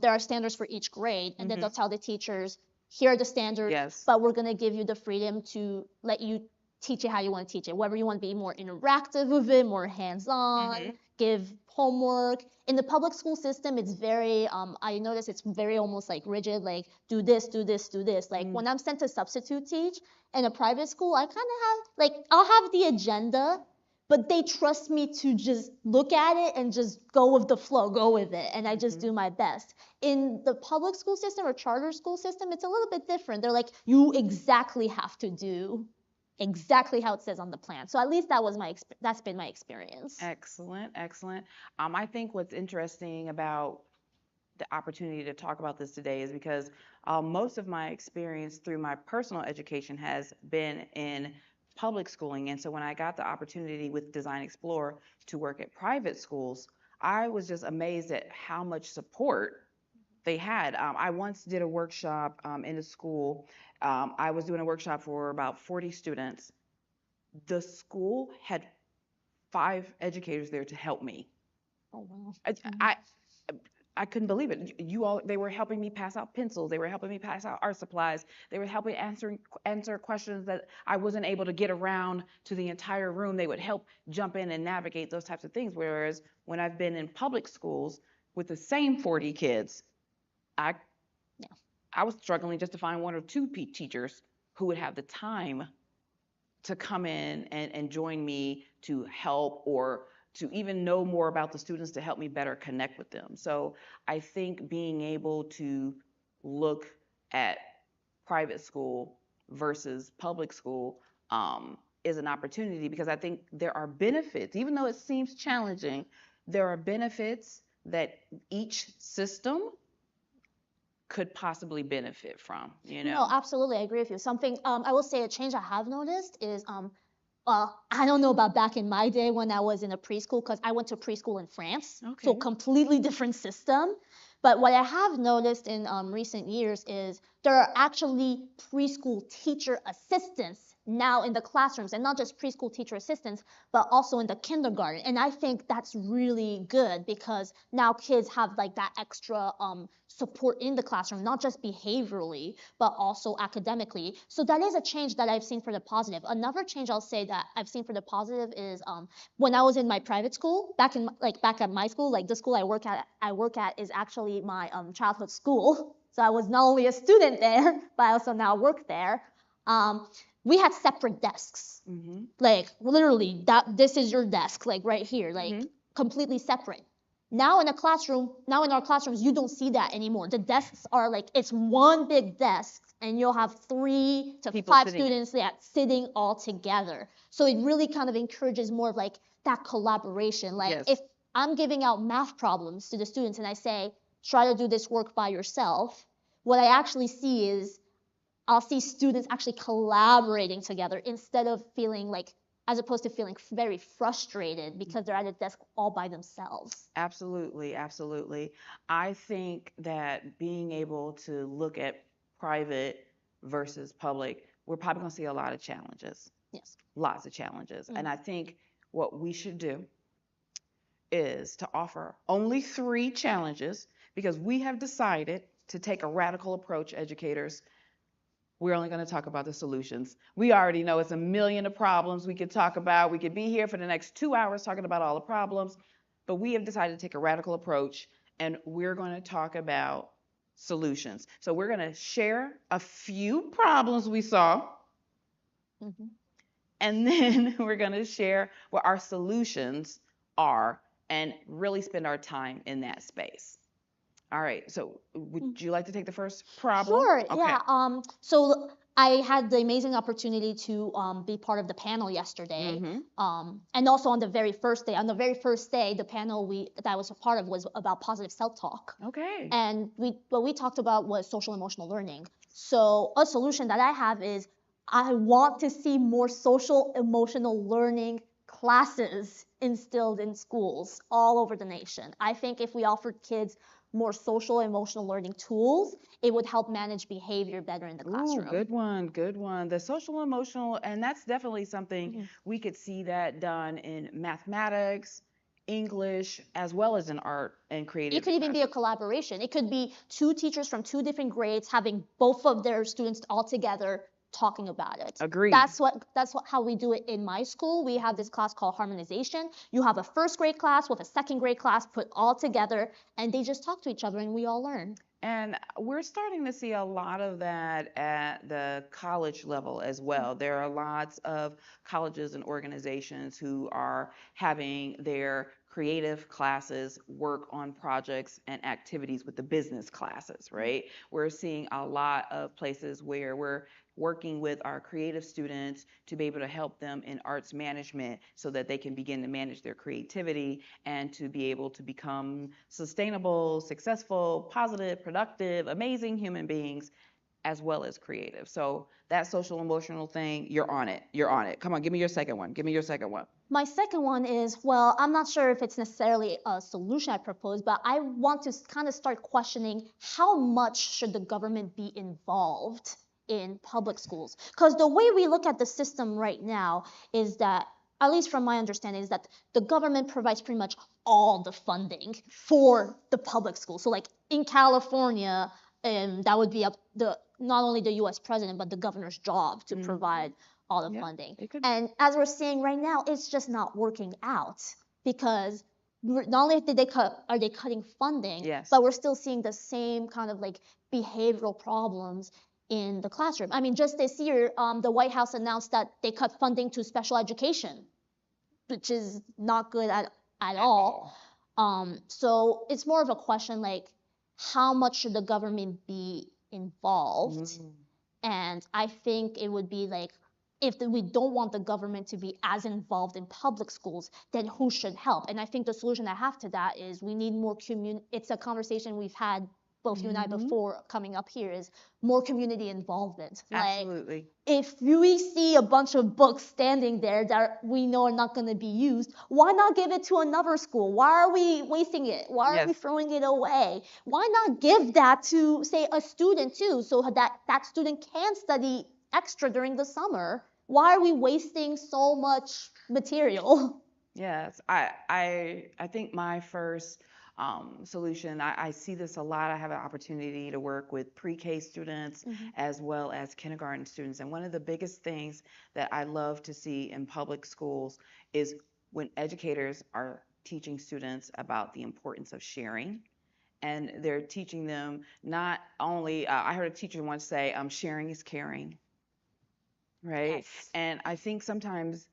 there are standards for each grade, and then they'll tell the teachers, here are the standards, but we're gonna give you the freedom to let you teach it how you want to teach it, whether you want to be more interactive with it, more hands-on, give homework. In the public school system, it's very, I notice it's very almost like rigid, like do this, do this, do this. Like when I'm sent to substitute teach in a private school, I kind of have, I'll have the agenda, but they trust me to just look at it and just go with the flow, go with it, and I just do my best. In the public school system or charter school system, it's a little bit different. They're like, you exactly have to do exactly how it says on the plan. So at least that's been my experience. Excellent, excellent. I think what's interesting about the opportunity to talk about this today is because most of my experience through my personal education has been in public schooling. And so when I got the opportunity with Design Explore to work at private schools, I was just amazed at how much support they had. I once did a workshop in a school. I was doing a workshop for about 40 students. The school had 5 educators there to help me. Oh, wow. I couldn't believe it. They were helping me pass out pencils. They were helping me pass out art supplies. They were helping answer questions that I wasn't able to get around to the entire room. They would help jump in and navigate those types of things. Whereas when I've been in public schools with the same 40 kids, I was struggling just to find 1 or 2 teachers who would have the time to come in and join me to help or to even know more about the students to help me better connect with them. So I think being able to look at private school versus public school is an opportunity, because I think there are benefits, even though it seems challenging, there are benefits that each system could possibly benefit from, No, absolutely, I agree with you. Something I will say a change I have noticed is I don't know about back in my day when I was in a preschool, because I went to preschool in France, so completely different system. But what I have noticed in recent years is there are actually preschool teacher assistants now in the classrooms, and not just preschool teacher assistants, but also in the kindergarten. And I think that's really good, because now kids have like that extra support in the classroom, not just behaviorally, but also academically. So that is a change that I've seen for the positive. Another change I'll say that I've seen for the positive is when I was in my private school, back at my school, like the school I work at is actually my childhood school. So I was not only a student there, but I also now work there. We had separate desks. Like literally this is your desk, like right here, like completely separate. Now in our classrooms, you don't see that anymore. The desks are like, it's one big desk, and you'll have 3 to 5 students sitting all together. So it really kind of encourages more of like that collaboration. Like if I'm giving out math problems to the students and I say, try to do this work by yourself, what I actually see is I'll see students actually collaborating together instead of feeling like, as opposed to feeling very frustrated because they're at a desk all by themselves. Absolutely, absolutely. I think that being able to look at private versus public, we're probably going to see a lot of challenges. Yes. Lots of challenges. And I think what we should do is to offer only 3 challenges, because we have decided to take a radical approach, educators. We're only going to talk about the solutions. We already know it's a million of problems we could talk about. We could be here for the next 2 hours talking about all the problems, but we have decided to take a radical approach, and we're going to talk about solutions. So we're going to share a few problems we saw, and then we're going to share what our solutions are and really spend our time in that space. All right, so would you like to take the first problem? Sure, yeah. So I had the amazing opportunity to be part of the panel yesterday. And also on the very first day. On the very first day, the panel that I was a part of was about positive self-talk. Okay. And what we talked about was social emotional learning. So a solution that I have is I want to see more social emotional learning classes instilled in schools all over the nation. I think if we offered kids more social emotional learning tools, it would help manage behavior better in the classroom. Ooh, good one, good one. The social emotional, and that's definitely something we could see that done in mathematics, English, as well as in art and creative. It could even be a collaboration. It could be 2 teachers from 2 different grades having both of their students all together talking about it. Agreed. How we do it in my school. We have this class called harmonization. You have a first grade class with a second grade class put all together, and they just talk to each other and we all learn. And we're starting to see a lot of that at the college level as well. There are lots of colleges and organizations who are having their creative classes work on projects and activities with the business classes, right? We're seeing a lot of places where we're working with our creative students to be able to help them in arts management so that they can begin to manage their creativity and to be able to become sustainable, successful, positive, productive, amazing human beings as well as creative. So that social emotional thing, you're on it. You're on it. Come on, give me your second one. Give me your second one. My second one is, well, I'm not sure if it's necessarily a solution I propose, but I want to kind of start questioning how much should the government be involved in public schools? Because the way we look at the system right now is that, at least from my understanding, is that the government provides pretty much all the funding for the public school. So like in California, that would be up the not only the U.S. president but the governor's job to provide all the funding. And as we're seeing right now, it's just not working out because not only did they are they cutting funding, but we're still seeing the same kind of like behavioral problems in the classroom. I mean, just this year, the White House announced that they cut funding to special education, which is not good at all. So it's more of a question like, how much should the government be involved? And I think it would be like, if we don't want the government to be as involved in public schools, then who should help? And I think the solution I have to that is we need more it's a conversation we've had, both you and I before coming up here, is more community involvement. Absolutely. Like, if we see a bunch of books standing there that we know are not going to be used, why not give it to another school? Why are we wasting it? Why are we throwing it away? Why not give that to, say, a student too, so that student can study extra during the summer? Why are we wasting so much material? Yes, I think my first solution, I see this a lot. I have an opportunity to work with pre-K students as well as kindergarten students. And one of the biggest things that I love to see in public schools is when educators are teaching students about the importance of sharing. And they're teaching them not only, I heard a teacher once say, sharing is caring, right? And I think sometimes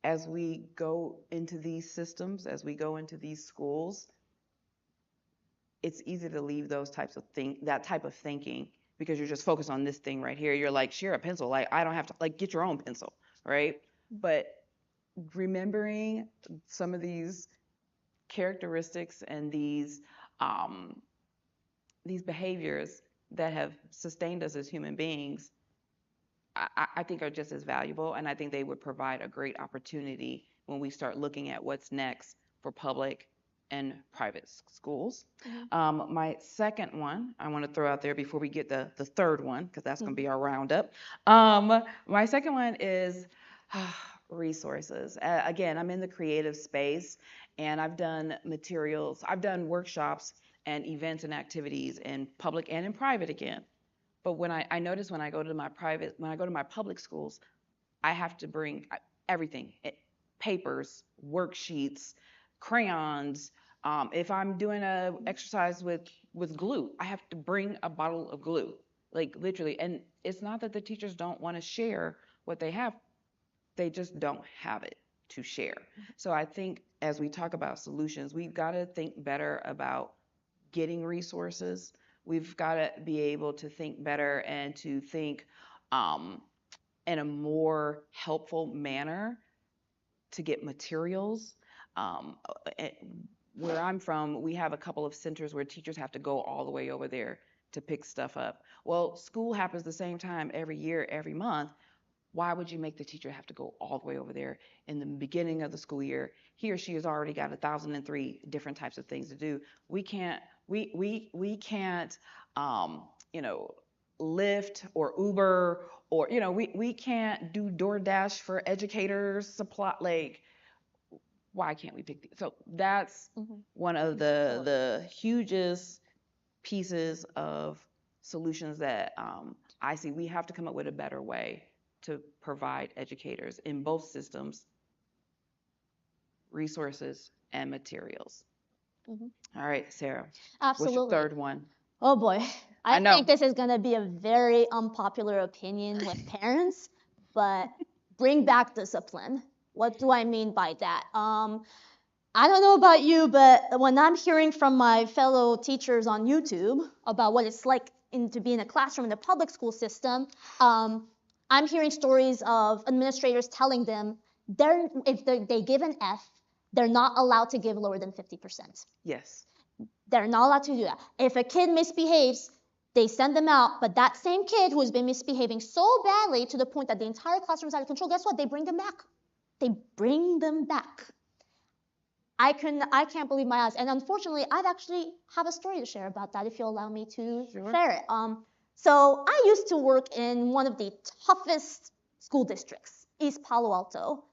as we go into these systems, as we go into these schools, it's easy to leave those types of that type of thinking because you're just focused on this thing right here. You're like, share a pencil. Like, I don't have to, like, get your own pencil, right? But remembering some of these characteristics and these behaviors that have sustained us as human beings, I think are just as valuable, and I think they would provide a great opportunity when we start looking at what's next for public and private schools. My second one I want to throw out there before we get the third one, because that's going to be our roundup. My second one is resources. Again, I'm in the creative space, and I've done materials, I've done workshops and events and activities in public and in private again. But when I notice when I go to my public schools, I have to bring everything, papers, worksheets, crayons. If I'm doing a exercise with glue, I have to bring a bottle of glue, like literally. And it's not that the teachers don't want to share what they have, they just don't have it to share. So I think as we talk about solutions, we've got to think better about getting resources. We've got to be able to think better and to think in a more helpful manner to get materials. Where I'm from, we have a couple of centers where teachers have to go all the way over there to pick stuff up. Well, school happens the same time every year, every month. Why would you make the teacher have to go all the way over there in the beginning of the school year? He or she has already got 1,003 different types of things to do. We can't, we can't, Lyft or Uber, or, we can't do DoorDash for educators, supply, like, why can't we pick these? So that's one of the hugest pieces of solutions that I see. We have to come up with a better way to provide educators in both systems resources and materials. All right, Sarah. Absolutely. What's your third one? Oh boy. I know. think this is going to be a very unpopular opinion with parents, but bring back discipline. What do I mean by that? I don't know about you, but when I'm hearing from my fellow teachers on YouTube about what it's like to be in a classroom in the public school system, I'm hearing stories of administrators telling them if they give an F, they're not allowed to give lower than 50%. Yes. They're not allowed to do that. If a kid misbehaves, they send them out, but that same kid who has been misbehaving so badly to the point that the entire classroom is out of control, guess what? They bring them back. They bring them back. I can't believe my eyes. And unfortunately, I'd actually have a story to share about that if you'll allow me to share it. So I used to work in one of the toughest school districts, East Palo Alto.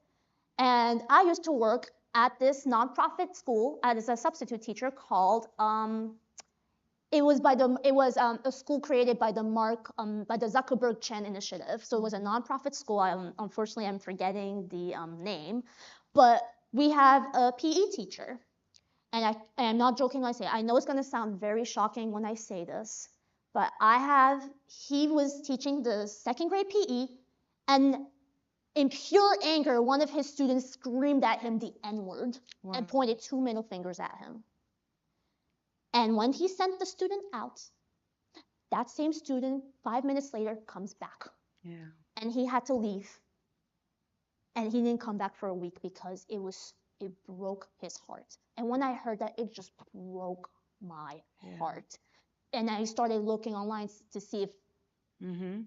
And I used to work at this nonprofit school as a substitute teacher called, it was a school created by the Zuckerberg Chen Initiative. So it was a nonprofit school. Unfortunately, I'm forgetting the name, but we have a PE teacher, and I'm not joking when I say it. I know it's going to sound very shocking when I say this, but he was teaching the second grade PE, and in pure anger, one of his students screamed at him the N-word and pointed 2 middle fingers at him. And when he sent the student out, that same student 5 minutes later comes back. Yeah. And he had to leave. And he didn't come back for a week because it broke his heart. And when I heard that, it just broke my heart. And I started looking online to see if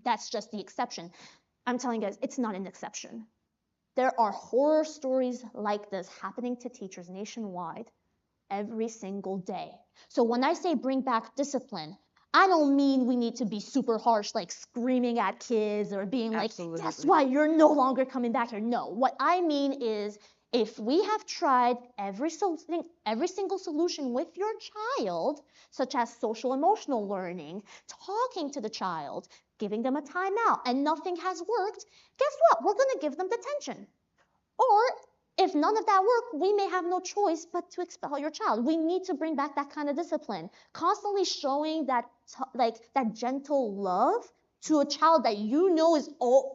that's just the exception. I'm telling you guys, it's not an exception. There are horror stories like this happening to teachers nationwide every single day. So when I say bring back discipline, I don't mean we need to be super harsh, like screaming at kids or being like, guess what, you're no longer coming back here. No, what I mean is if we have tried every single solution with your child, such as social emotional learning, talking to the child, giving them a timeout, and nothing has worked, guess what? We're going to give them detention. Or if none of that worked, we may have no choice but to expel your child. We need to bring back that kind of discipline. Constantly showing that gentle love to a child that you know is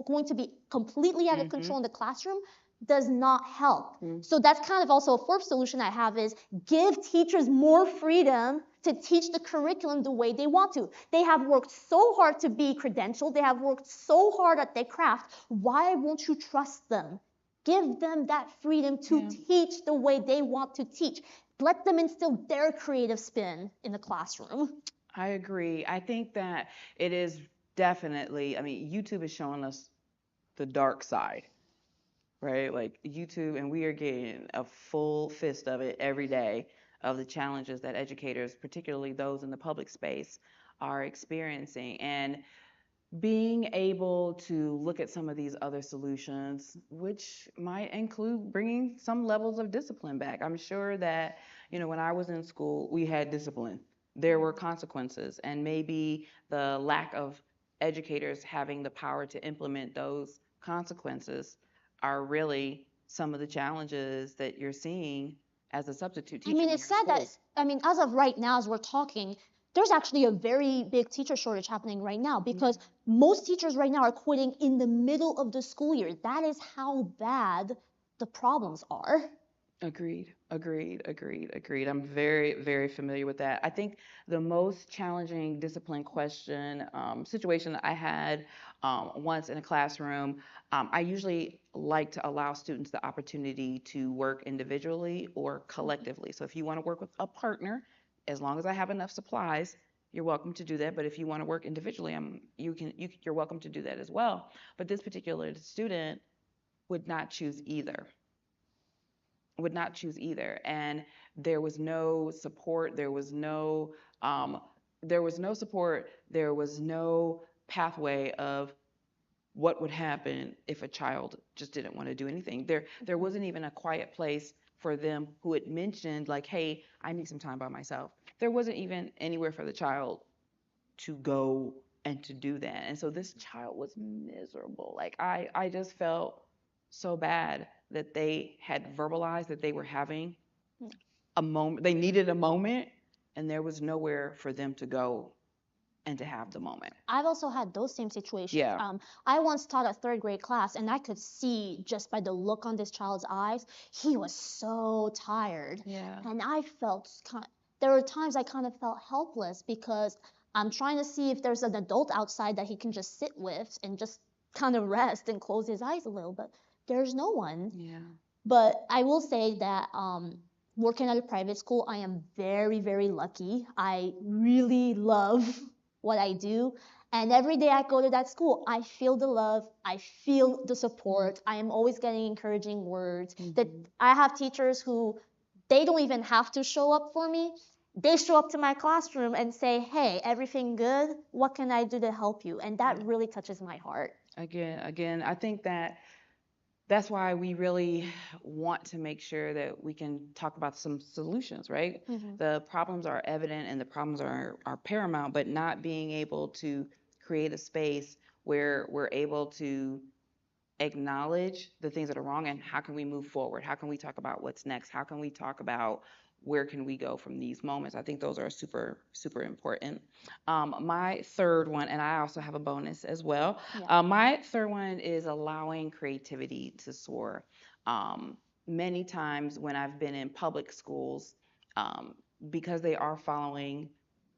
going to be completely out of control in the classroom does not help. So that's kind of also a fourth solution I have is give teachers more freedom to teach the curriculum the way they want to. They have worked so hard to be credentialed. They have worked so hard at their craft. Why won't you trust them? Give them that freedom to teach the way they want to teach. Let them instill their creative spin in the classroom. I agree. I think that it is definitely, I mean, YouTube is showing us the dark side, right? Like YouTube, and we are getting a full fist of it every day of the challenges that educators, particularly those in the public space, are experiencing. And being able to look at some of these other solutions, which might include bringing some levels of discipline back. I'm sure that, when I was in school, we had discipline. There were consequences, and maybe the lack of educators having the power to implement those consequences are really some of the challenges that you're seeing as a substitute teacher. I mean, it's sad that, as of right now, as we're talking, there's actually a very big teacher shortage happening right now because most teachers right now are quitting in the middle of the school year. That is how bad the problems are. Agreed. I'm very, very familiar with that. I think the most challenging discipline situation that I had once in a classroom, I usually like to allow students the opportunity to work individually or collectively. So if you want to work with a partner, as long as I have enough supplies, you're welcome to do that. But if you want to work individually, you're welcome to do that as well. But this particular student would not choose either. And there was no support, there was no pathway of what would happen if a child just didn't want to do anything. There wasn't even a quiet place for them who had mentioned like, hey, I need some time by myself. There wasn't even anywhere for the child to go and to do that. And so this child was miserable. Like I just felt so bad that they had verbalized that they were having a moment, they needed a moment, and there was nowhere for them to go and to have the moment. I've also had those same situations. Yeah. I once taught a third grade class, and I could see just by the look on this child's eyes, he was so tired. Yeah. And I felt there were times I kind of felt helpless because I'm trying to see if there's an adult outside that he can just sit with and just kind of rest and close his eyes a little, but there's no one. Yeah. But I will say that working at a private school, I am very, very lucky. I really love what I do. And every day I go to that school, I feel the love, I feel the support. I am always getting encouraging words. That I have teachers who they don't even have to show up for me. They show up to my classroom and say, "Hey, everything good? What can I do to help you?" And that really touches my heart. Again, I think that's why we really want to make sure that we can talk about some solutions, right? Mhm. The problems are evident and the problems are paramount, but not being able to create a space where we're able to acknowledge the things that are wrong and how can we move forward? How can we talk about what's next? How can we talk about where can we go from these moments? I think those are super, super important. My third one, and I also have a bonus as well. Yeah. My third one is allowing creativity to soar. Many times when I've been in public schools, because they are following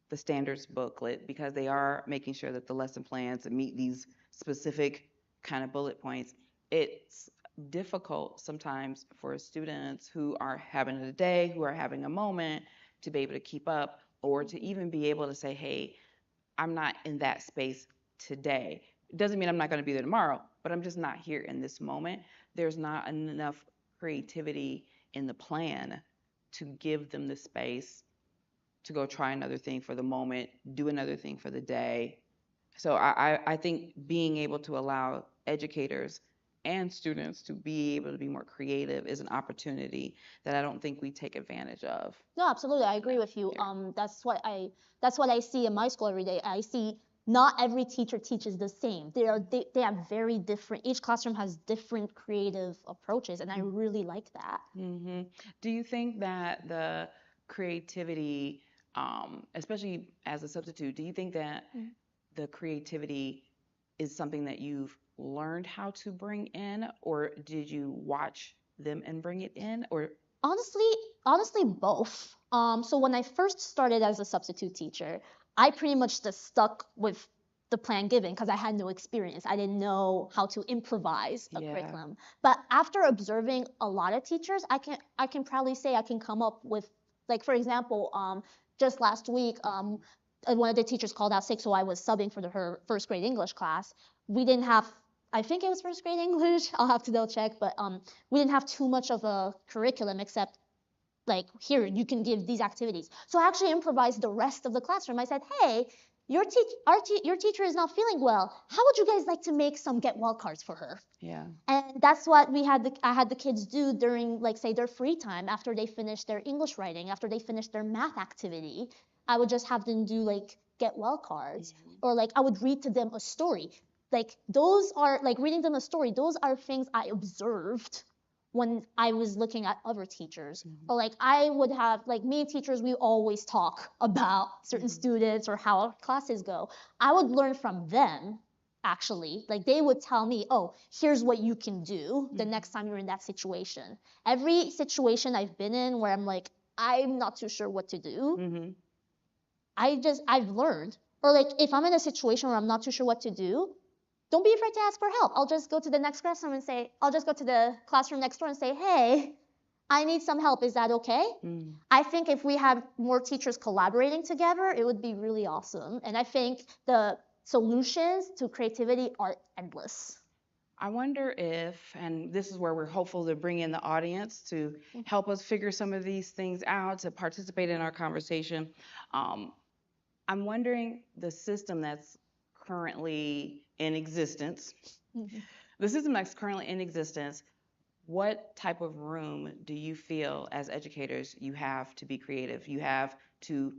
the standards booklet, because they are making sure that the lesson plans meet these specific kind of bullet points, it's difficult sometimes for students who are having a day, who are having a moment, to be able to keep up or to even be able to say, hey, I'm not in that space today. It doesn't mean I'm not going to be there tomorrow, but I'm just not here in this moment. There's not enough creativity in the plan to give them the space to go try another thing for the moment, do another thing for the day. So I think being able to allow educators and students to be able to be more creative is an opportunity that I don't think we take advantage of. No, absolutely. I agree with you. That's what I see in my school every day. I see not every teacher teaches the same. They have very different. Each classroom has different creative approaches, and I really like that. Mm-hmm. Do you think that the creativity, especially as a substitute, do you think that the creativity is something that you've learned how to bring in, or did you watch them and bring it in, or Honestly, both. So when I first started as a substitute teacher, I pretty much just stuck with the plan given because I had no experience. I didn't know how to improvise a curriculum. But after observing a lot of teachers, I can proudly say I can come up with, like, for example, just last week, one of the teachers called out sick, so I was subbing for her first grade English class. We didn't have, I think it was first grade English. I'll have to double check, but we didn't have too much of a curriculum except like, here, you can give these activities. So I actually improvised the rest of the classroom. I said, hey, your teacher is not feeling well. How would you guys like to make some get well cards for her? Yeah. And that's what I had the kids do during, like, say, their free time after they finished their English writing, after they finished their math activity. I would just have them do, like, get well cards. Or, like, I would read to them a story. Like, those are, like, reading them a story, those are things I observed when I was looking at other teachers. Or like I would have, like me and teachers, we always talk about certain students or how our classes go. I would learn from them, actually. Like they would tell me, oh, here's what you can do the next time you're in that situation. Every situation I've been in where I'm like, I'm not too sure what to do, I've learned. Or like if I'm in a situation where I'm not too sure what to do, don't be afraid to ask for help. I'll just go to the next classroom and say, I'll just go to the classroom next door and say, hey, I need some help. Is that okay? I think if we had more teachers collaborating together, it would be really awesome. And I think the solutions to creativity are endless. I wonder if, and this is where we're hopeful to bring in the audience to help us figure some of these things out, to participate in our conversation. I'm wondering the system that's currently in existence, what type of room do you feel as educators you have to be creative? You have to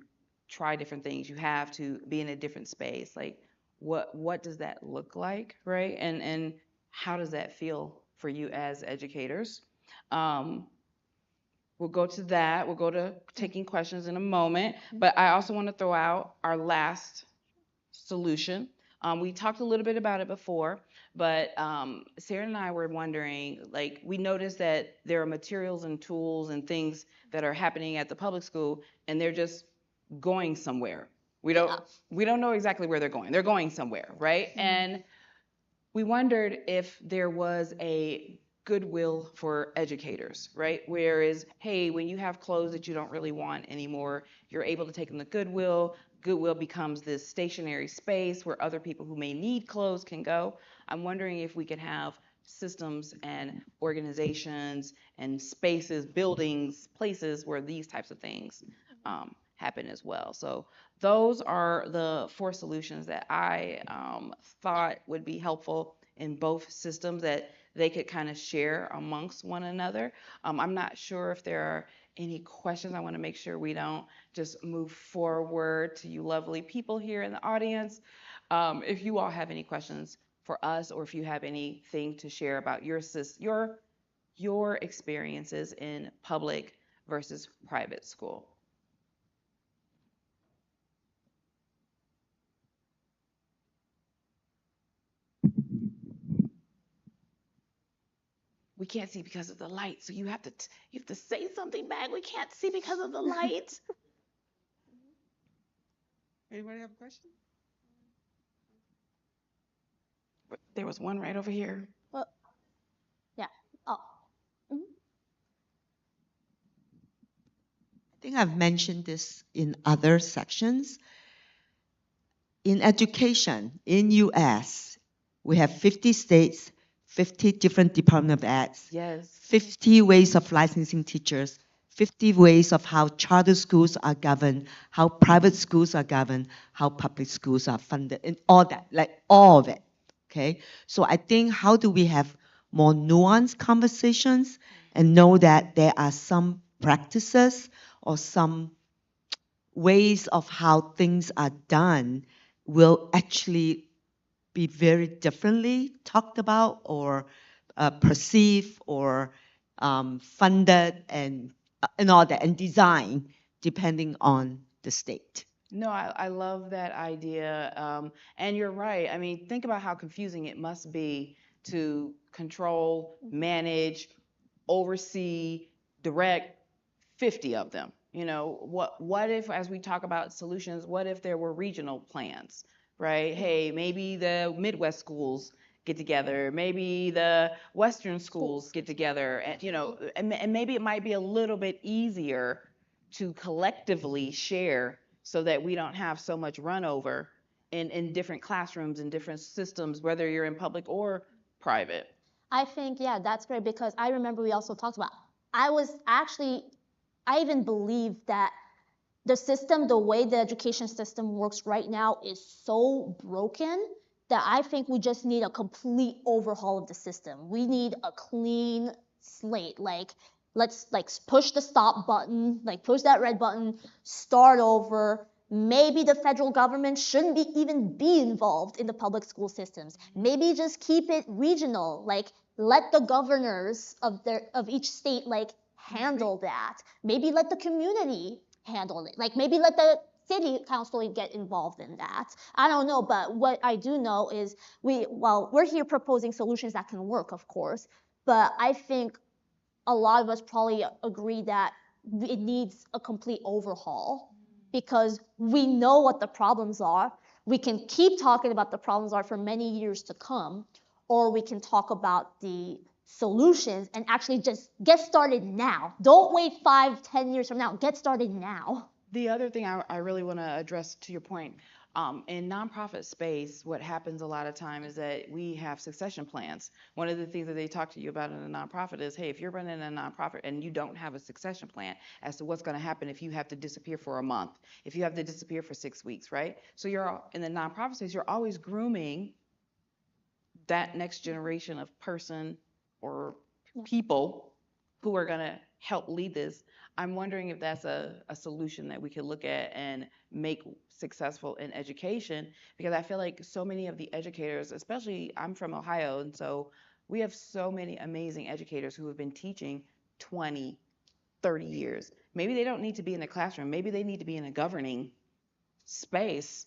try different things. You have to be in a different space. Like what does that look like, right? And how does that feel for you as educators? We'll go to that. We'll go to taking questions in a moment. But I also want to throw out our last solution. We talked a little bit about it before, but Sarah and I were wondering, like, we noticed that there are materials and tools and things that are happening at the public school, and they're just going somewhere. We don't know exactly where they're going. They're going somewhere, right? And we wondered if there was a goodwill for educators, right? Whereas, hey, when you have clothes that you don't really want anymore, you're able to take them to Goodwill. Goodwill becomes this stationary space where other people who may need clothes can go. I'm wondering if we could have systems and organizations and spaces, buildings, places where these types of things happen as well. So those are the 4 solutions that I thought would be helpful in both systems that they could kind of share amongst one another. I'm not sure if there are any questions. I want to make sure we don't just move forward to you lovely people here in the audience. If you all have any questions for us, or if you have anything to share about your experiences in public versus private school. We can't see because of the light, so you have to say something back. We can't see because of the light. Anybody have a question? There was one right over here. Well, yeah. Oh. Mhm. I think I've mentioned this in other sections. In education in US, we have 50 states, 50 different Department of Eds, Yes. 50 ways of licensing teachers, 50 ways of how charter schools are governed, how private schools are governed, how public schools are funded, and all that, like all of it. Okay? So I think how do we have more nuanced conversations and know that there are some practices or some ways of how things are done will actually be very differently talked about or perceived or funded and all that, and designed depending on the state. No, I love that idea. And you're right. I mean, think about how confusing it must be to control, manage, oversee, direct 50 of them. You know, what if, as we talk about solutions, what if there were regional plans, right? Hey, maybe the Midwest schools get together, maybe the Western schools get together, and you know, and maybe it might be a little bit easier to collectively share so that we don't have so much runover in different classrooms and different systems, whether you're in public or private. I think, yeah, that's great because I remember we also talked about, I even believe that the system, the way the education system works right now is so broken that I think we just need a complete overhaul of the system. We need a clean slate. Like, let's push the stop button, like push that red button, start over. Maybe the federal government shouldn't even be involved in the public school systems. Maybe just keep it regional. Like, let the governors of each state like handle that. Maybe let the community handle it. Like, maybe let the city council get involved in that. I don't know, but what I do know is we're here proposing solutions that can work, of course, but I think a lot of us probably agree that it needs a complete overhaul because we know what the problems are. We can keep talking about the problems are for many years to come, or we can talk about the solutions and actually just get started now. Don't wait 5-10 years from now. Get started now. The other thing I really want to address to your point, in nonprofit space, what happens a lot of time is that we have succession plans. One of the things that they talk to you about in a nonprofit is, hey, if you're running a nonprofit and you don't have a succession plan as to what's going to happen if you have to disappear for a month, if you have to disappear for 6 weeks, right? So you're in the nonprofit space, you're always grooming that next generation of person or people who are going to help lead this. I'm wondering if that's a solution that we could look at and make successful in education, because I feel like so many of the educators, especially I'm from Ohio, and so we have so many amazing educators who have been teaching 20, 30 years. Maybe they don't need to be in the classroom. Maybe they need to be in a governing space,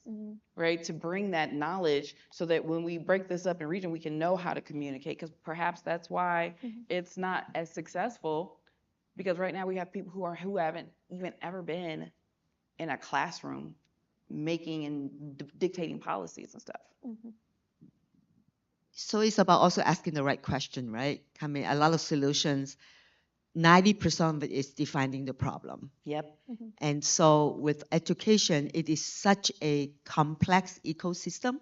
right, to bring that knowledge so that when we break this up in region, we can know how to communicate, because perhaps that's why it's not as successful, because right now we have people who haven't even ever been in a classroom making and dictating policies and stuff. So it's about also asking the right question, right? I mean, a lot of solutions, 90% of it is defining the problem. Yep. And so with education, it is such a complex ecosystem.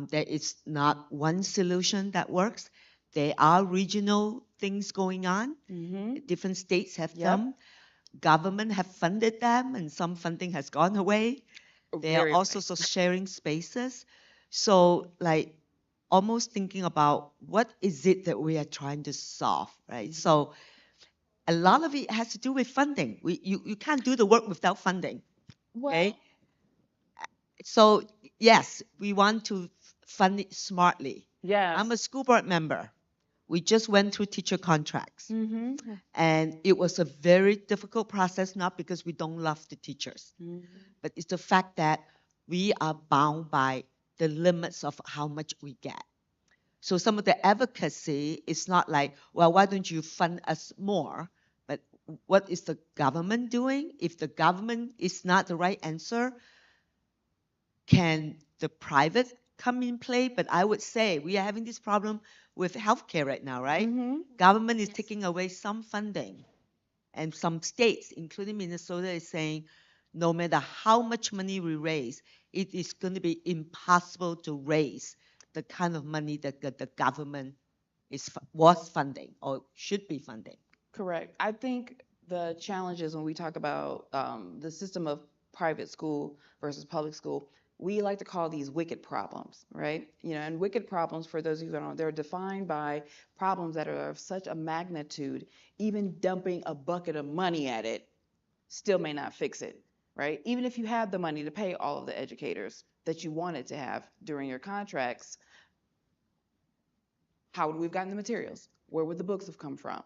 There is not one solution that works. There are regional things going on. Different states have them. Government have funded them, and some funding has gone away. They are also so sharing spaces. So like almost thinking about what is it that we are trying to solve, right? So a lot of it has to do with funding. You can't do the work without funding. Okay? So yes, we want to fund it smartly. Yes. I'm a school board member. We just went through teacher contracts. And it was a very difficult process, not because we don't love the teachers, but it's the fact that we are bound by the limits of how much we get. So some of the advocacy is not like, well, why don't you fund us more? But what is the government doing? If the government is not the right answer, can the private come in play? But I would say we are having this problem with healthcare right now, right? Government is taking away some funding. And some states, including Minnesota, is saying no matter how much money we raise, it is going to be impossible to raise the kind of money that the government was funding or should be funding. Correct. I think the challenges when we talk about the system of private school versus public school, we like to call these wicked problems, right? You know, and wicked problems, for those of you who don't know, they're defined by problems that are of such a magnitude, even dumping a bucket of money at it still may not fix it, right? Even if you had the money to pay all of the educators that you wanted to have during your contracts, how would we have gotten the materials? Where would the books have come from?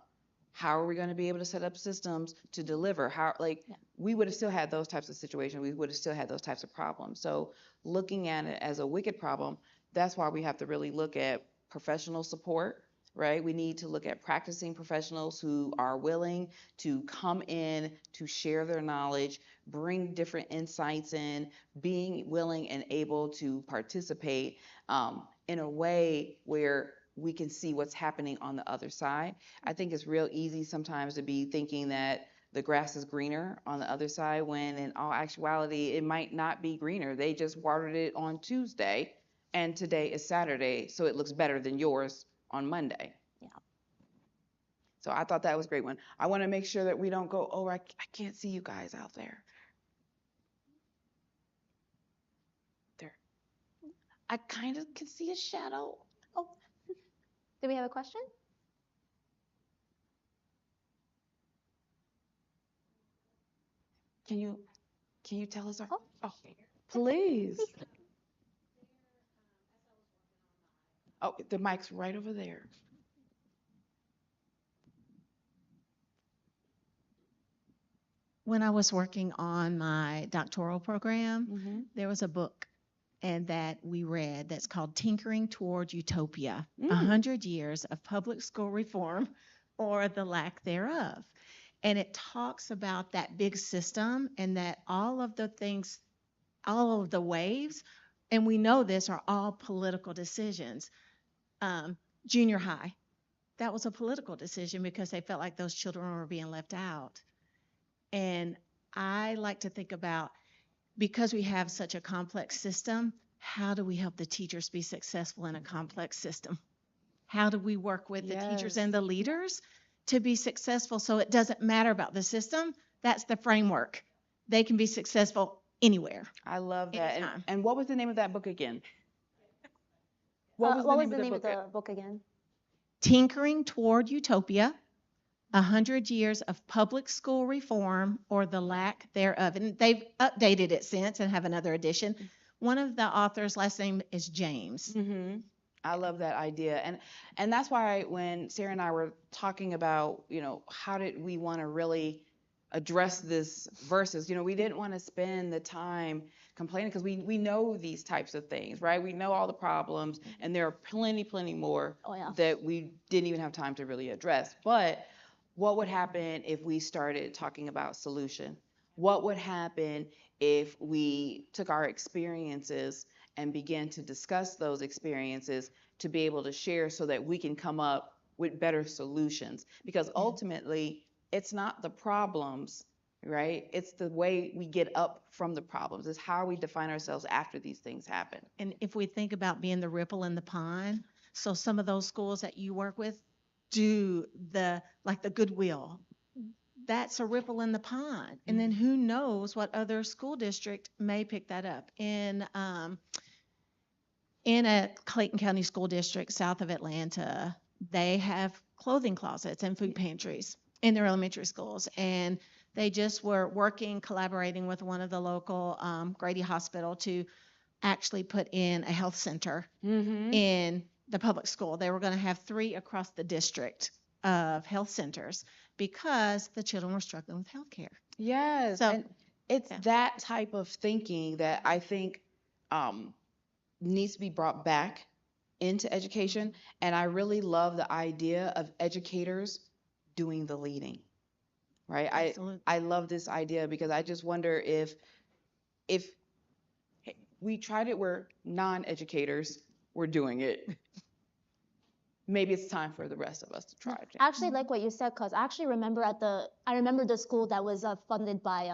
How are we going to be able to set up systems to deliver? How, like, we would have still had those types of situations. We would have still had those types of problems. So looking at it as a wicked problem, that's why we have to really look at professional support, right? We need to look at practicing professionals who are willing to come in, to share their knowledge, bring different insights in, being willing and able to participate in a way where we can see what's happening on the other side. I think it's real easy sometimes to be thinking that the grass is greener on the other side, when in all actuality, it might not be greener. They just watered it on Tuesday, and today is Saturday, so it looks better than yours on Monday. So I thought that was a great one. I want to make sure that we don't go, oh, I can't see you guys out there. There. I kind of can see a shadow. Oh, do we have a question? Can you tell us? Oh, please. Oh, the mic's right over there. When I was working on my doctoral program, there was a book and that we read that's called Tinkering Toward Utopia, 100 Years of Public School Reform or the Lack Thereof. And it talks about that big system and that all of the things, all of the waves, and we know this are all political decisions. Junior high, that was a political decision because they felt like those children were being left out. And I like to think about, because we have such a complex system, how do we help the teachers be successful in a complex system? How do we work with the teachers and the leaders to be successful so it doesn't matter about the system? That's the framework. They can be successful anywhere. I love that. And what was the name of that book again? What was the name of the book again? Tinkering Toward Utopia, 100 Years of Public School Reform or the Lack Thereof. And they've updated it since and have another edition. One of the authors' last name is James. I love that idea. And that's why when Sarah and I were talking about, you know, how did we want to really address this versus, we didn't want to spend the time complaining because we know these types of things, right? We know all the problems, and there are plenty more that we didn't even have time to really address. But what would happen if we started talking about solution? What would happen if we took our experiences and began to discuss those experiences to be able to share so that we can come up with better solutions? Because ultimately, it's not the problems, right? It's the way we get up from the problems. It's how we define ourselves after these things happen. And if we think about being the ripple in the pond, so some of those schools that you work with do the Goodwill. That's a ripple in the pond. And then who knows what other school district may pick that up. In a Clayton County School District south of Atlanta, they have clothing closets and food pantries in their elementary schools. And they just were collaborating with one of the local Grady Hospital to actually put in a health center in the public school. They were going to have 3 across the district of health centers because the children were struggling with health care. Yes, So, and it's that type of thinking that I think needs to be brought back into education. And I really love the idea of educators doing the leading, right? Absolutely. I love this idea because I just wonder if we tried it where non-educators were doing it, maybe it's time for the rest of us to try it. I actually like what you said, because I actually remember I remember the school that was funded by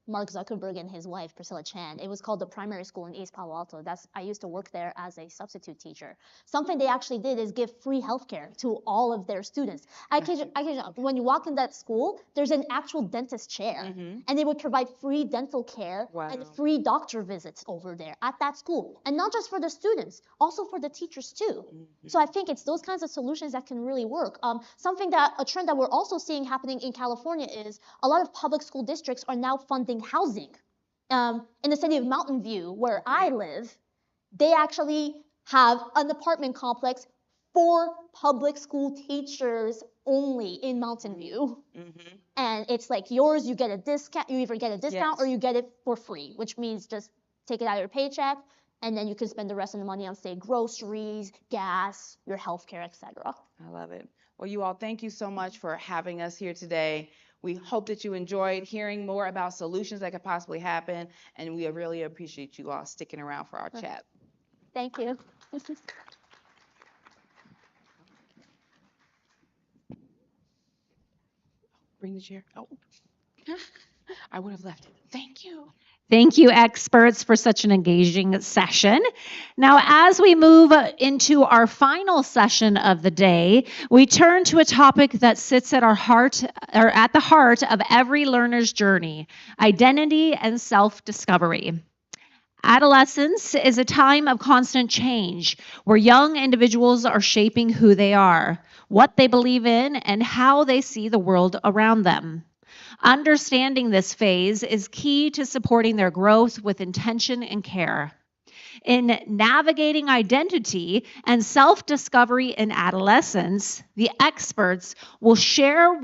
Mark Zuckerberg and his wife, Priscilla Chan. It was called the Primary School in East Palo Alto. I used to work there as a substitute teacher. Something they actually did is give free healthcare to all of their students. I kid you not, when you walk in that school, there's an actual dentist chair, and they would provide free dental care and free doctor visits over there at that school. And not just for the students, also for the teachers too. So I think it's those kinds of solutions that can really work. A trend that we're also seeing happening in California is a lot of public school districts are now funding housing. In the city of Mountain View, where I live, they actually have an apartment complex for public school teachers only in Mountain View. And it's like yours, you get a discount, you either get a discount or you get it for free, which means just take it out of your paycheck, and then you can spend the rest of the money on, say, groceries, gas, your healthcare, etc. I love it. Well, you all, thank you so much for having us here today. We hope that you enjoyed hearing more about solutions that could possibly happen, and we really appreciate you all sticking around for our chat. Thank you. Bring the chair. Oh, I would have left it. Thank you. Thank you, experts, for such an engaging session. Now, as we move into our final session of the day, we turn to a topic that sits at our heart, or at the heart of every learner's journey: identity and self-discovery. Adolescence is a time of constant change where young individuals are shaping who they are, what they believe in, and how they see the world around them. Understanding this phase is key to supporting their growth with intention and care. In navigating identity and self-discovery in adolescence, the experts will share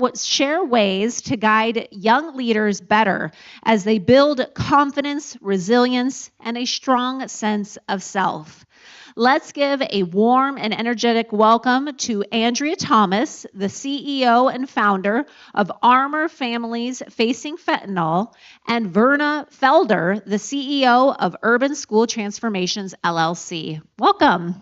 ways to guide young leaders better as they build confidence, resilience, and a strong sense of self. Let's give a warm and energetic welcome to Andrea Thomas, the CEO and founder of Armor Families Facing Fentanyl, and Verna Felder, the CEO of Urban School Transformations, LLC. Welcome.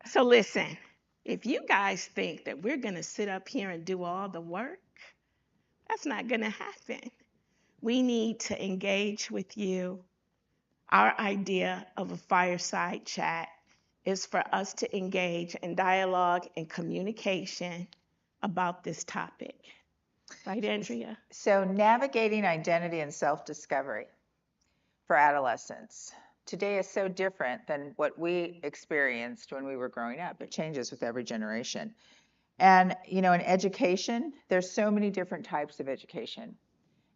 So listen, if you guys think that we're going to sit up here and do all the work, that's not going to happen. We need to engage with you. Our idea of a fireside chat is for us to engage in dialogue and communication about this topic. Right, Andrea? So navigating identity and self-discovery for adolescents today is so different than what we experienced when we were growing up. It changes with every generation. And, in education, there's so many different types of education.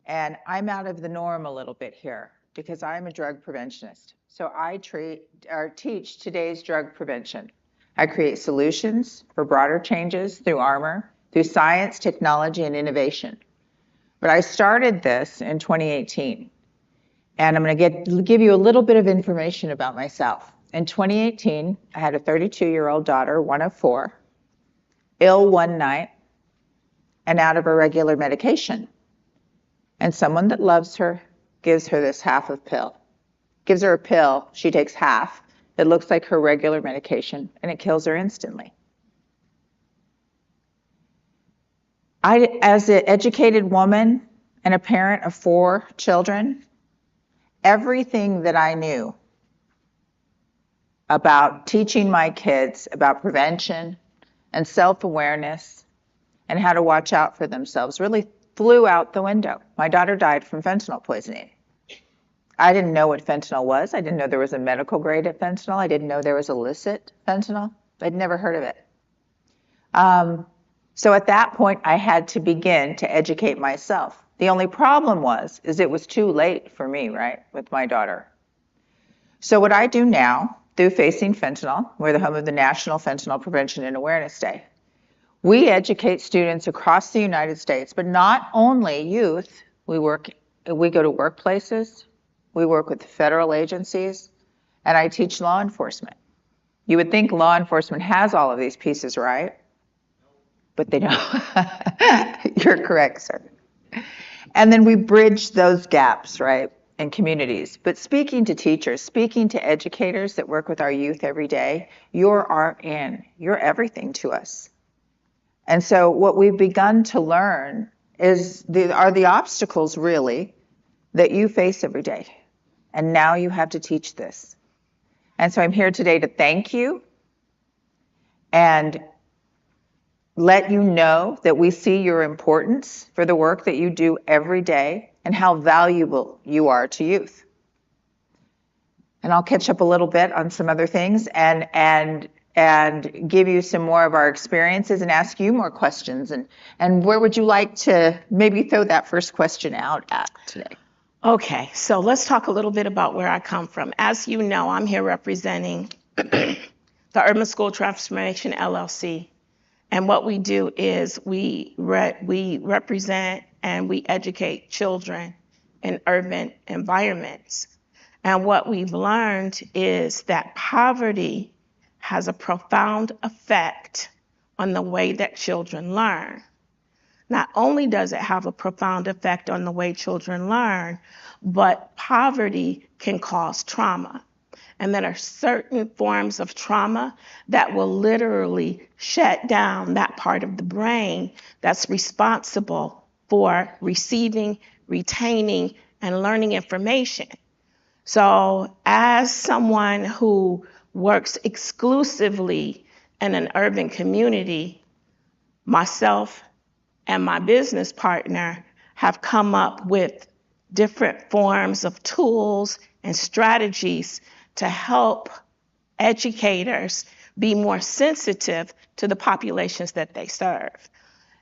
And I'm out of the norm a little bit here. because I'm a drug preventionist. So I teach today's drug prevention. I create solutions for broader changes through armor, through science, technology, and innovation. But I started this in 2018. And I'm going to give you a little bit of information about myself. In 2018, I had a 32-year-old daughter, one of four, ill one night and out of her regular medication. And someone that loves her gives her this half of pill. Gives her a pill, she takes half. It looks like her regular medication, and it kills her instantly. As an educated woman and a parent of 4 children, everything that I knew about teaching my kids about prevention and self-awareness and how to watch out for themselves really flew out the window. My daughter died from fentanyl poisoning. I didn't know what fentanyl was. I didn't know there was a medical grade of fentanyl. I didn't know there was illicit fentanyl. I'd never heard of it. So at that point, I had to begin to educate myself. The only problem is it was too late for me, right, with my daughter. So what I do now, through Facing Fentanyl, we're the home of the National Fentanyl Prevention and Awareness Day. We educate students across the United States, but not only youth. We go to workplaces, we work with federal agencies, and I teach law enforcement. You would think law enforcement has all of these pieces, right? But they don't. You're correct, sir. And then we bridge those gaps, right, in communities. But speaking to teachers, speaking to educators that work with our youth every day, you're you're everything to us. And so what we've begun to learn are the obstacles really that you face every day. And now you have to teach this. And so I'm here today to thank you and let you know that we see your importance for the work that you do every day and how valuable you are to youth. And I'll catch up a little bit on some other things and give you some more of our experiences and ask you more questions. And where would you like to maybe throw that first question out at today? Okay, so let's talk a little bit about where I come from. As you know, I'm here representing the Urban School Transformation LLC. And what we do is we represent and we educate children in urban environments. And what we've learned is that poverty has a profound effect on the way that children learn. Not only does it have a profound effect on the way children learn, but poverty can cause trauma. And there are certain forms of trauma that will literally shut down that part of the brain that's responsible for receiving, retaining, and learning information. So as someone who works exclusively in an urban community, myself and my business partner have come up with different forms of tools and strategies to help educators be more sensitive to the populations that they serve.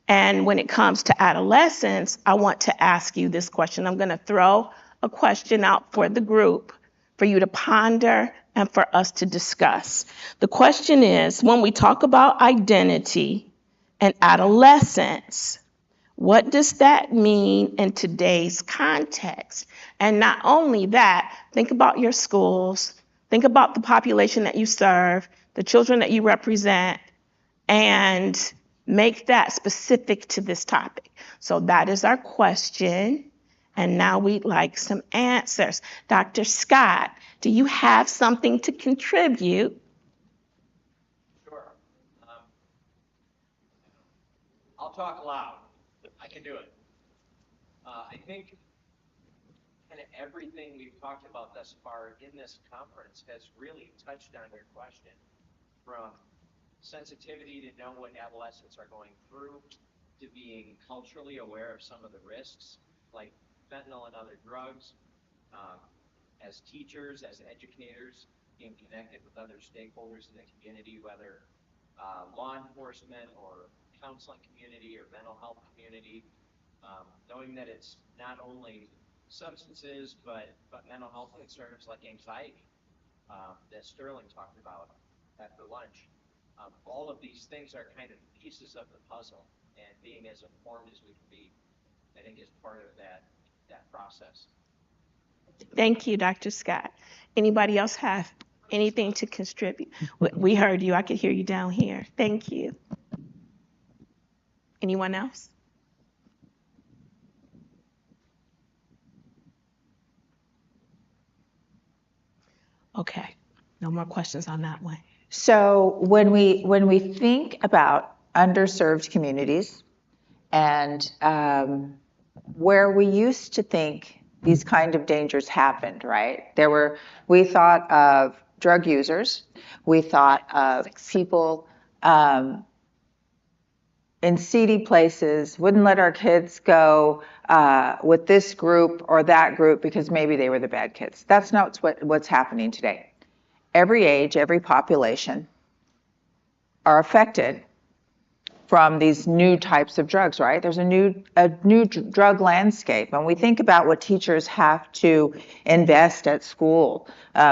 And when it comes to adolescents, I want to ask you this question. I'm going to throw a question out for the group for you to ponder and for us to discuss. The question is, when we talk about identity and adolescence, what does that mean in today's context? And not only that, think about your schools, think about the population that you serve, the children that you represent, and make that specific to this topic. So that is our question. And now we'd like some answers. Dr. Scott, do you have something to contribute? Sure. I'll talk loud. I can do it. I think kind of everything we've talked about thus far in this conference has really touched on your question, from sensitivity to know what adolescents are going through, to being culturally aware of some of the risks, like fentanyl and other drugs, as teachers, as educators, being connected with other stakeholders in the community, whether law enforcement or counseling community or mental health community, knowing that it's not only substances, but mental health concerns like anxiety that Sterling talked about after lunch. All of these things are kind of pieces of the puzzle, and being as informed as we can be, I think, is part of that process. Thank you, Dr. Scott. Anybody else have anything to contribute? We heard you. I could hear you down here. Thank you. Anyone else? Okay, no more questions on that one. So when we think about underserved communities and where we used to think these kind of dangers happened, right? We thought of drug users, we thought of people in seedy places, wouldn't let our kids go with this group or that group because maybe they were the bad kids. That's not what's happening today. Every age, every population are affected from these new types of drugs, right? There's a new drug landscape. And we think about what teachers have to invest at school,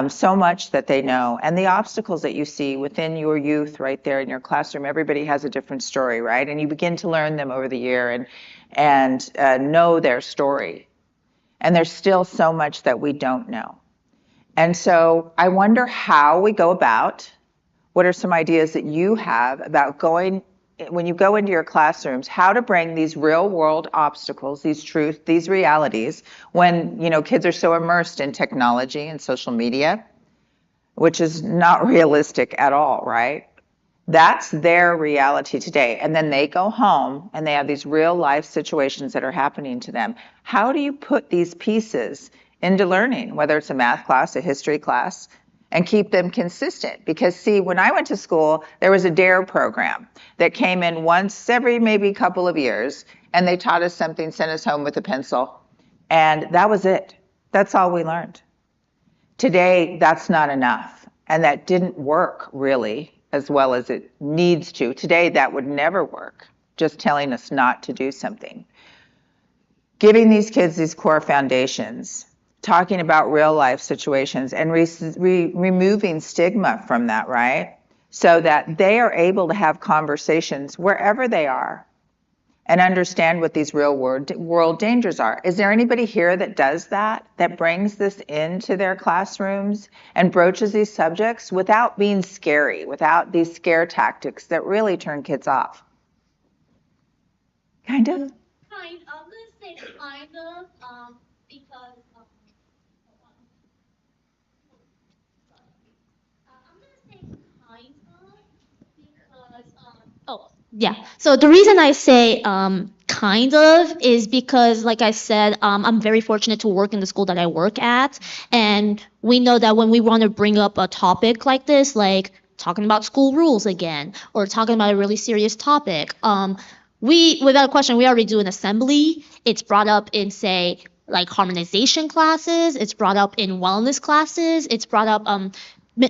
so much that they know, and the obstacles that you see within your youth right there in your classroom. Everybody has a different story, right? And you begin to learn them over the year and know their story. And there's still so much that we don't know. And so I wonder how we go about, what are some ideas that you have about when you go into your classrooms, how to bring these real world obstacles, these realities, when kids are so immersed in technology and social media, which is not realistic at all, right? That's their reality today. And then they go home and they have these real life situations that are happening to them. How do you put these pieces into learning, whether it's a math class, a history class, and keep them consistent? Because see, when I went to school, there was a DARE program that came in once every maybe couple of years, and they taught us something, sent us home with a pencil, and that was it. That's all we learned. Today, that's not enough, and that didn't work really as well as it needs to. Today, that would never work, just telling us not to do something. Giving these kids these core foundations, talking about real life situations, and removing stigma from that, right? So that they are able to have conversations wherever they are and understand what these real world dangers are. Is there anybody here that does that brings this into their classrooms and broaches these subjects without being scary, without these scare tactics that really turn kids off? Kind of? I'm gonna say kind of, because I'm gonna say kind of because yeah. So the reason I say kind of is because, like I said, I'm very fortunate to work in the school that I work at, and we know that when we want to bring up a topic like this, like talking about school rules again, or talking about a really serious topic, without question, we already do an assembly. It's brought up in, say, like harmonization classes. It's brought up in wellness classes. It's brought up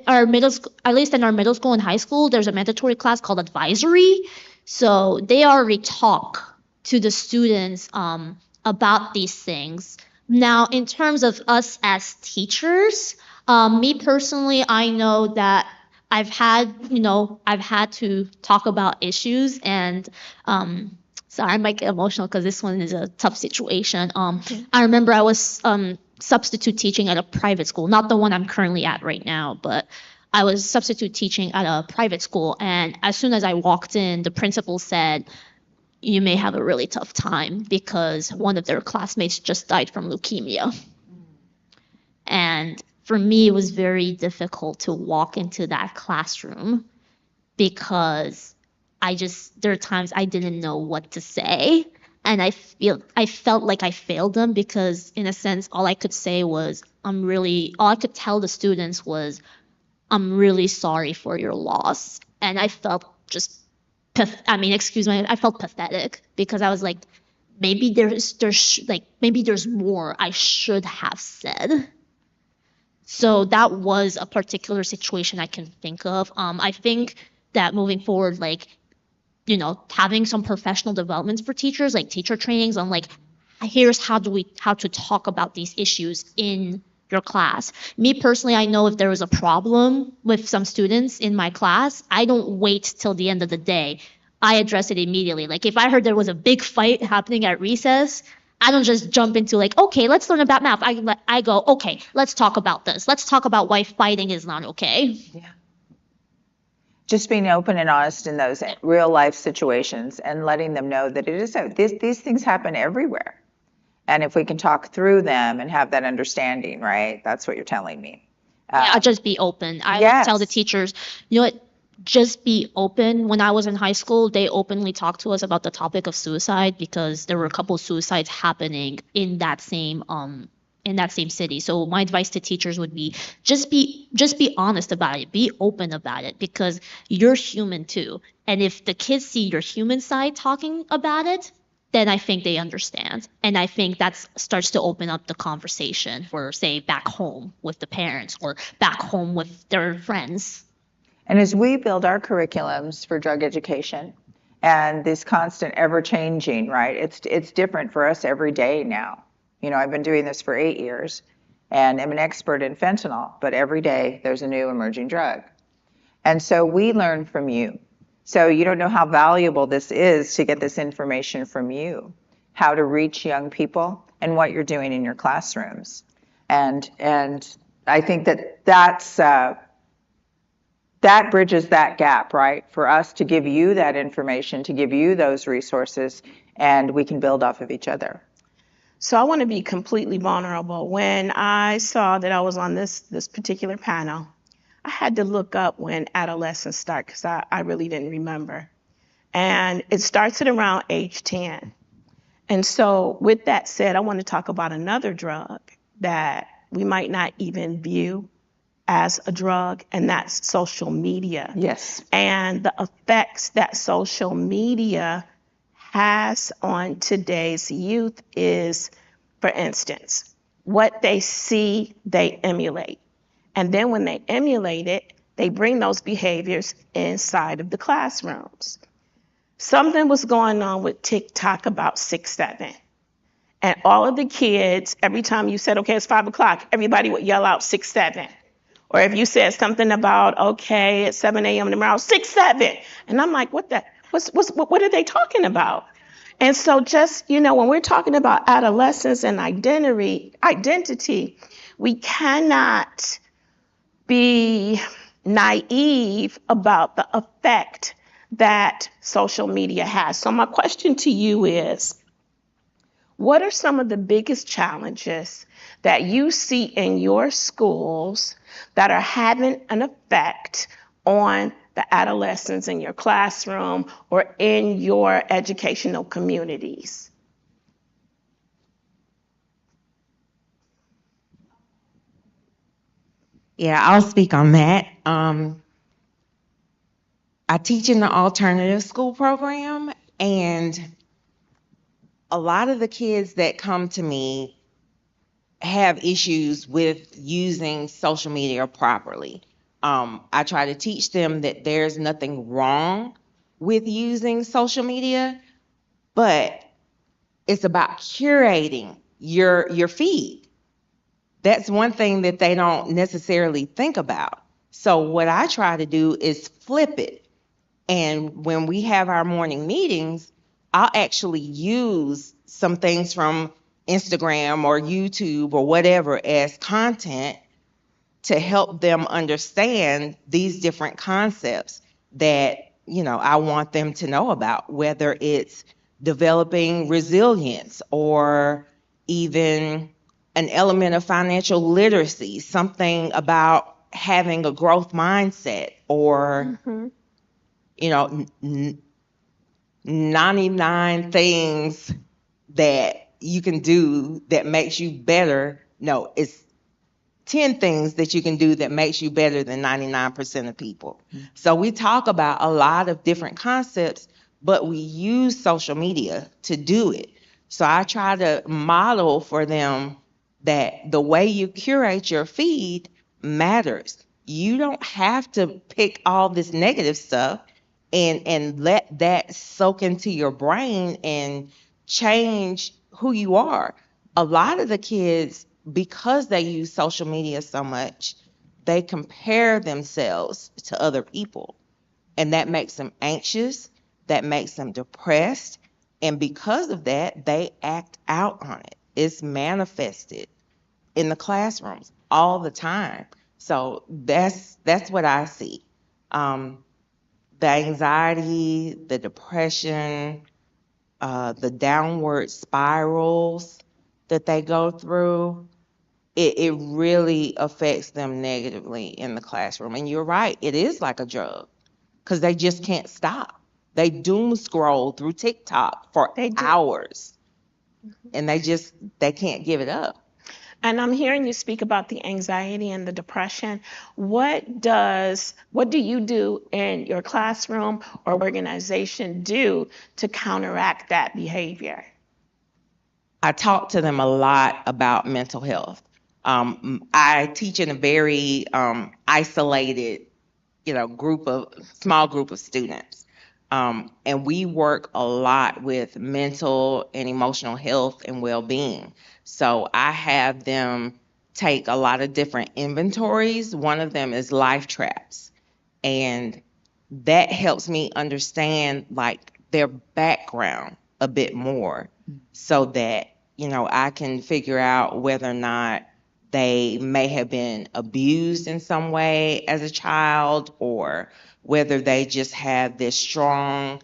our middle school, at least in our middle school and high school, there's a mandatory class called advisory. So they already talk to the students about these things. Now, in terms of us as teachers, me personally, I know that I've had to talk about issues, and sorry, I might get emotional because this one is a tough situation. I remember I was substitute teaching at a private school, not the one I'm currently at right now, but I was substitute teaching at a private school, and as soon as I walked in, the principal said, "You may have a really tough time because one of their classmates just died from leukemia." And for me, it was very difficult to walk into that classroom because there are times I didn't know what to say. And I felt like I failed them because, in a sense, all I could say was, all I could tell the students was, "I'm really sorry for your loss." And I felt I felt pathetic because I was like, maybe there's more I should have said. So that was a particular situation I can think of. I think that moving forward, having some professional developments for teachers, like teacher trainings on here's how to talk about these issues in your class. Me personally, I know if there was a problem with some students in my class, I don't wait till the end of the day. I address it immediately. Like if I heard there was a big fight happening at recess, I don't just jump into like, okay, let's learn about math. I go, okay, let's talk about this. Let's talk about why fighting is not okay. Yeah. Just being open and honest in those real life situations and letting them know that it is these things happen everywhere. And if we can talk through them and have that understanding, right? That's what you're telling me. Yeah, just be open. I would tell the Yes. teachers, you know what, just be open. When I was in high school, they openly talked to us about the topic of suicide because there were a couple suicides happening in that same city. So my advice to teachers would be just be honest about it. Be open about it because you're human too. And if the kids see your human side talking about it, then I think they understand. And I think that starts to open up the conversation for, say, back home with the parents or back home with their friends. And as we build our curriculums for drug education and this constant ever changing, right? It's different for us every day now. You know, I've been doing this for 8 years and I'm an expert in fentanyl, but every day there's a new emerging drug. And so we learn from you. So you don't know how valuable this is to get this information from you, how to reach young people and what you're doing in your classrooms. And I think that bridges that gap, right? For us to give you that information, to give you those resources, and we can build off of each other. So I want to be completely vulnerable. When I saw that I was on this particular panel, I had to look up when adolescents start because I really didn't remember. And it starts at around age 10. And so with that said, I want to talk about another drug that we might not even view as a drug, and that's social media. Yes. And the effects that social media has on today's youth is, for instance, what they see, they emulate. And then when they emulate it, they bring those behaviors inside of the classrooms. Something was going on with TikTok about 6, 7. And all of the kids, every time you said, okay, it's 5 o'clock, everybody would yell out 6, 7. Or if you said something about, okay, at 7 a.m. tomorrow, 6, 7. And I'm like, what are they talking about? And so just, you know, when we're talking about adolescence and identity, we cannot be naive about the effect that social media has. So my question to you is, what are some of the biggest challenges that you see in your schools that are having an effect on the adolescents in your classroom or in your educational communities? Yeah, I'll speak on that. I teach in the alternative school program, and a lot of the kids that come to me have issues with using social media properly. I try to teach them that there's nothing wrong with using social media, but it's about curating your feed. That's one thing that they don't necessarily think about. So what I try to do is flip it. And when we have our morning meetings, I'll actually use some things from Instagram or YouTube or whatever as content to help them understand these different concepts that, you know, I want them to know about, whether it's developing resilience or even an element of financial literacy, something about having a growth mindset, or you know, 99 things that you can do that makes you better. No, it's 10 things that you can do that makes you better than 99% of people. So we talk about a lot of different concepts, but we use social media to do it. So I try to model for them that the way you curate your feed matters. You don't have to pick all this negative stuff and let that soak into your brain and change who you are. A lot of the kids, because they use social media so much, they compare themselves to other people. And that makes them anxious, that makes them depressed. And because of that, they act out on it. It's manifested in the classrooms all the time. So that's what I see. The anxiety, the depression, the downward spirals that they go through, it really affects them negatively in the classroom. And you're right, it is like a drug because they just can't stop. They doom scroll through TikTok for hours and they can't give it up. And I'm hearing you speak about the anxiety and the depression. What do you do in your classroom or organization do to counteract that behavior? I talk to them a lot about mental health. I teach in a very isolated, small group of students. And we work a lot with mental and emotional health and well-being. So I have them take a lot of different inventories. One of them is life traps. And that helps me understand like their background a bit more so that, I can figure out whether or not they may have been abused in some way as a child or whether they just have this strong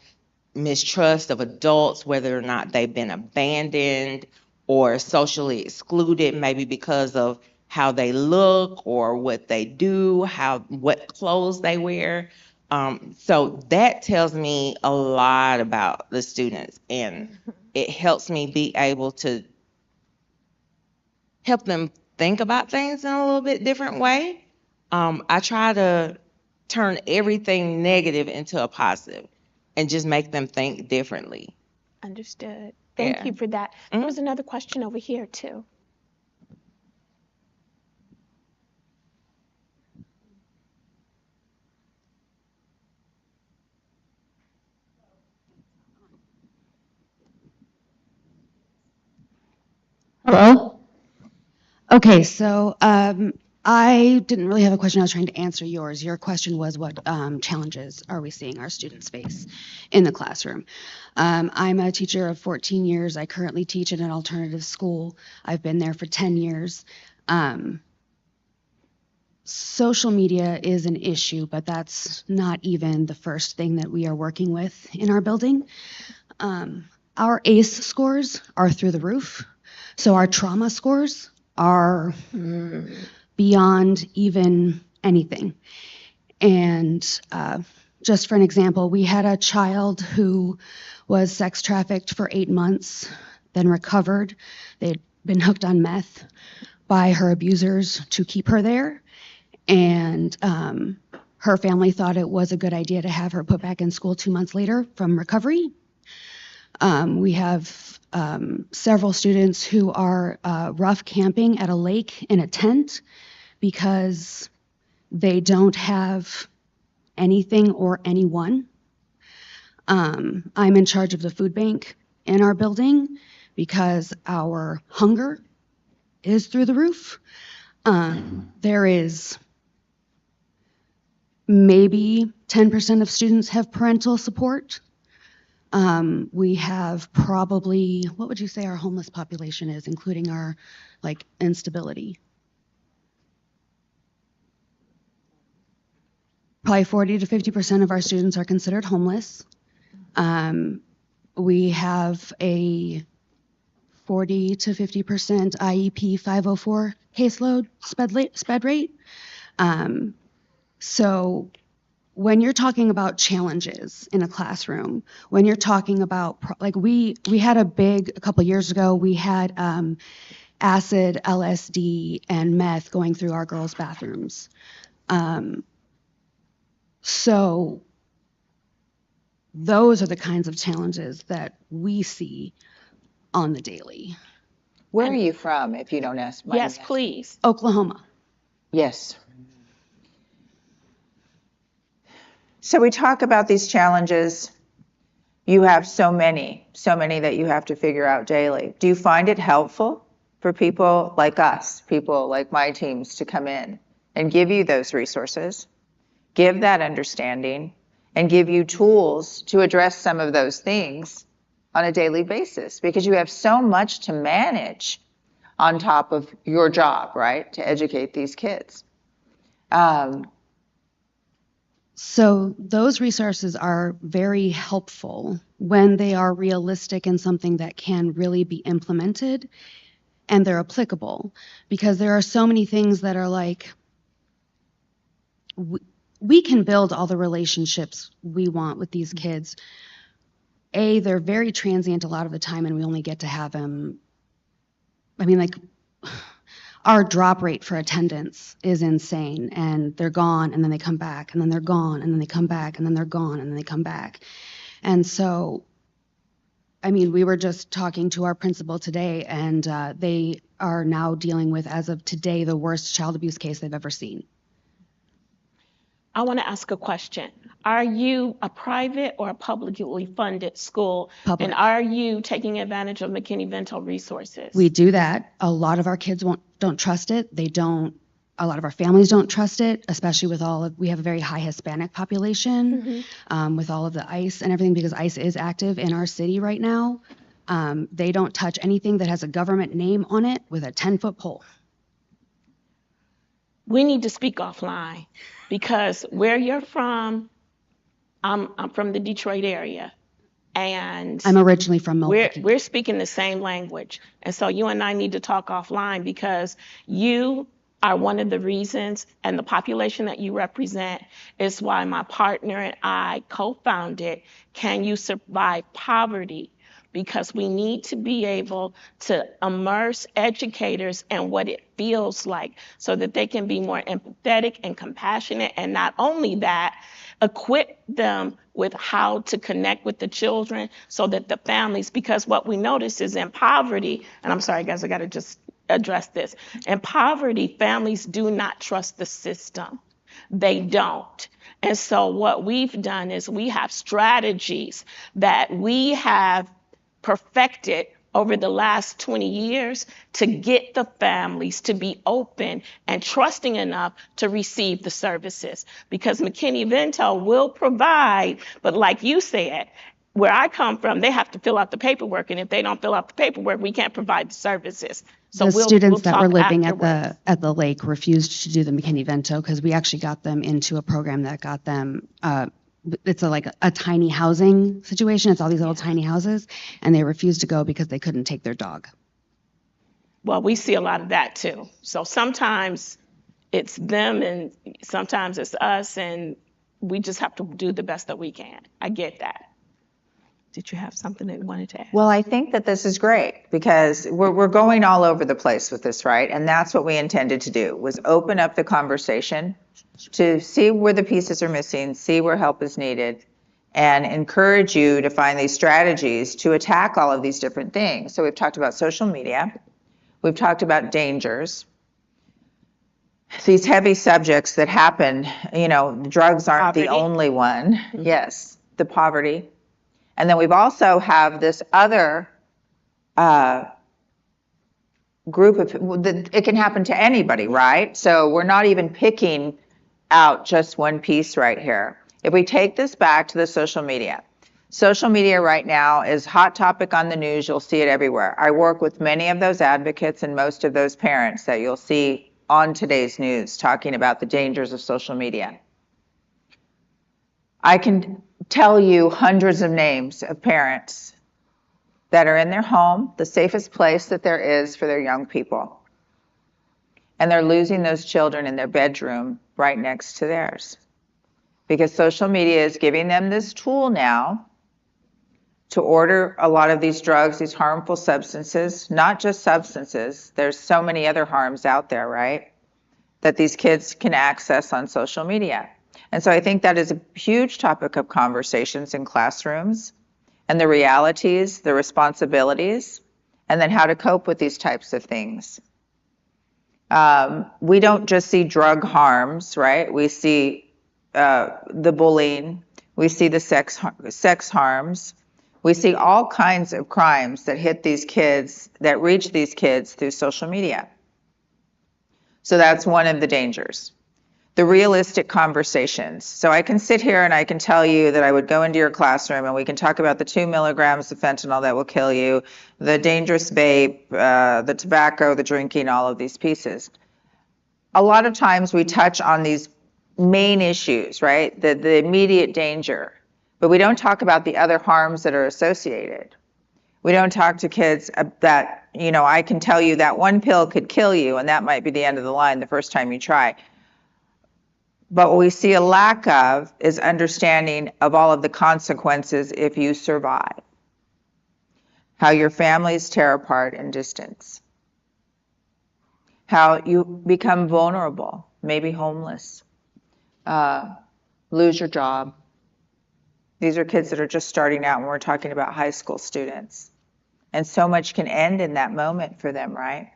mistrust of adults, whether or not they've been abandoned or socially excluded, maybe because of how they look or what they do, what clothes they wear. So that tells me a lot about the students, and it helps me be able to help them think about things in a little bit different way. I try to turn everything negative into a positive and just make them think differently. Understood. Thank you for that. There was another question over here too. Hello? Okay, so I didn't really have a question. I was trying to answer yours. Your question was what challenges are we seeing our students face in the classroom? I'm a teacher of 14 years. I currently teach in an alternative school. I've been there for 10 years. Social media is an issue, but that's not even the first thing that we are working with in our building. Our ACE scores are through the roof. So our trauma scores are beyond even anything. And just for an example, we had a child who was sex trafficked for 8 months, then recovered. They'd been hooked on meth by her abusers to keep her there. And her family thought it was a good idea to have her put back in school 2 months later from recovery. We have several students who are rough camping at a lake in a tent because they don't have anything or anyone. I'm in charge of the food bank in our building because our hunger is through the roof. There is maybe 10% of students have parental support. We have probably, what would you say our homeless population is, including our instability? Probably 40 to 50% of our students are considered homeless. We have a 40 to 50% IEP 504 caseload sped rate. So when you're talking about challenges in a classroom, when you're talking about, we had a couple years ago, we had acid, LSD, and meth going through our girls' bathrooms. So those are the kinds of challenges that we see on the daily. Where are you from, if you don't ask? Yes, please. Oklahoma. Yes. So we talk about these challenges. You have so many that you have to figure out daily. Do you find it helpful for people like us, people like my teams, to come in and give you those resources, give that understanding, and give you tools to address some of those things on a daily basis? Because you have so much to manage on top of your job, right, to educate these kids. So those resources are very helpful when they are realistic and something that can really be implemented and they're applicable, because there are so many things that are like, we can build all the relationships we want with these kids. They're very transient a lot of the time, and we only get to have them. I mean, like, our drop rate for attendance is insane, and they're gone, and then they come back, and then they're gone, and then they come back, and then they're gone, and then they come back. And so, I mean, we were just talking to our principal today, and they are now dealing with, as of today, the worst child abuse case they've ever seen. I want to ask a question. Are you a private or a publicly funded school? Public. And are you taking advantage of McKinney-Vento resources? We do that. A lot of our kids don't trust it. They don't. A lot of our families don't trust it, especially with we have a very high Hispanic population, with all of the ICE and everything, because ICE is active in our city right now. They don't touch anything that has a government name on it with a 10-foot pole. We need to speak offline, because where you're from, I'm from the Detroit area, and I'm originally from Milwaukee. we're speaking the same language. And so you and I need to talk offline, because you are one of the reasons, and the population that you represent is why my partner and I co-founded Can You Survive Poverty? Because we need to be able to immerse educators in what it feels like, so that they can be more empathetic and compassionate, and not only that, equip them with how to connect with the children, so that the families, because what we notice is in poverty, and I'm sorry guys, I gotta just address this. In poverty, families do not trust the system. They don't. And so what we've done is we have strategies that we have perfected over the last 20 years to get the families to be open and trusting enough to receive the services. Because McKinney-Vento will provide, but like you said, where I come from, they have to fill out the paperwork, and if they don't fill out the paperwork, we can't provide the services. So The students that were talk living afterwards. at the lake refused to do the McKinney-Vento, because we actually got them into a program that got them, it's like a tiny housing situation. It's all these little tiny houses, and they refused to go because they couldn't take their dog. Well, we see a lot of that too. So sometimes it's them and sometimes it's us, and we just have to do the best that we can. I get that. Did you have something that you wanted to add? Well, I think that this is great, because we're going all over the place with this, right? And that's what we intended to do, was open up the conversation to see where the pieces are missing, see where help is needed, and encourage you to find these strategies to attack all of these different things. So we've talked about social media. We've talked about dangers. These heavy subjects that happen, drugs aren't Poverty. the only one. Yes, the poverty. And then we've also have this other group of, it can happen to anybody, right? So we're not even picking out just one piece right here. If we take this back to the social media right now is hot topic on the news. You'll see it everywhere. I work with many of those advocates and most of those parents that you'll see on today's news talking about the dangers of social media. I can tell you hundreds of names of parents that are in their home, the safest place that there is for their young people. And they're losing those children in their bedroom right next to theirs. Because social media is giving them this tool now to order a lot of these drugs, these harmful substances, not just substances. There's so many other harms out there, right? That these kids can access on social media. And so I think that is a huge topic of conversations in classrooms, and the realities, the responsibilities, and then how to cope with these types of things. We don't just see drug harms, right? We see the bullying, we see the sex harms, We see all kinds of crimes that hit these kids, that reach these kids through social media. So that's one of the dangers. The realistic conversations. So I can sit here and I can tell you that I would go into your classroom and we can talk about the 2 milligrams of fentanyl that will kill you, the dangerous vape, the tobacco, the drinking, all of these pieces. A lot of times we touch on these main issues, right? The immediate danger, but we don't talk about the other harms that are associated. We don't talk to kids that, you know, I can tell you that one pill could kill you and that might be the end of the line the first time you try. But what we see a lack of is understanding of all of the consequences if you survive. How your families tear apart in distance. How you become vulnerable, maybe homeless, lose your job. These are kids that are just starting out when we're talking about high school students. And so much can end in that moment for them, right?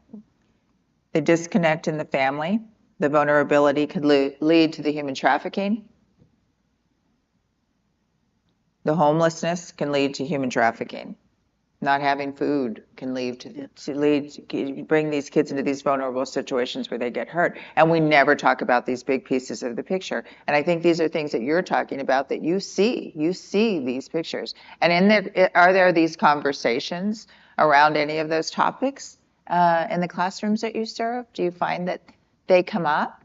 The disconnect in the family, the vulnerability could lead to the human trafficking. The homelessness can lead to human trafficking. Not having food can lead to bring these kids into these vulnerable situations where they get hurt. And we never talk about these big pieces of the picture. And I think these are things that you're talking about that you see. You see these pictures. And in there, are there these conversations around any of those topics in the classrooms that you serve? Do you find that they come up?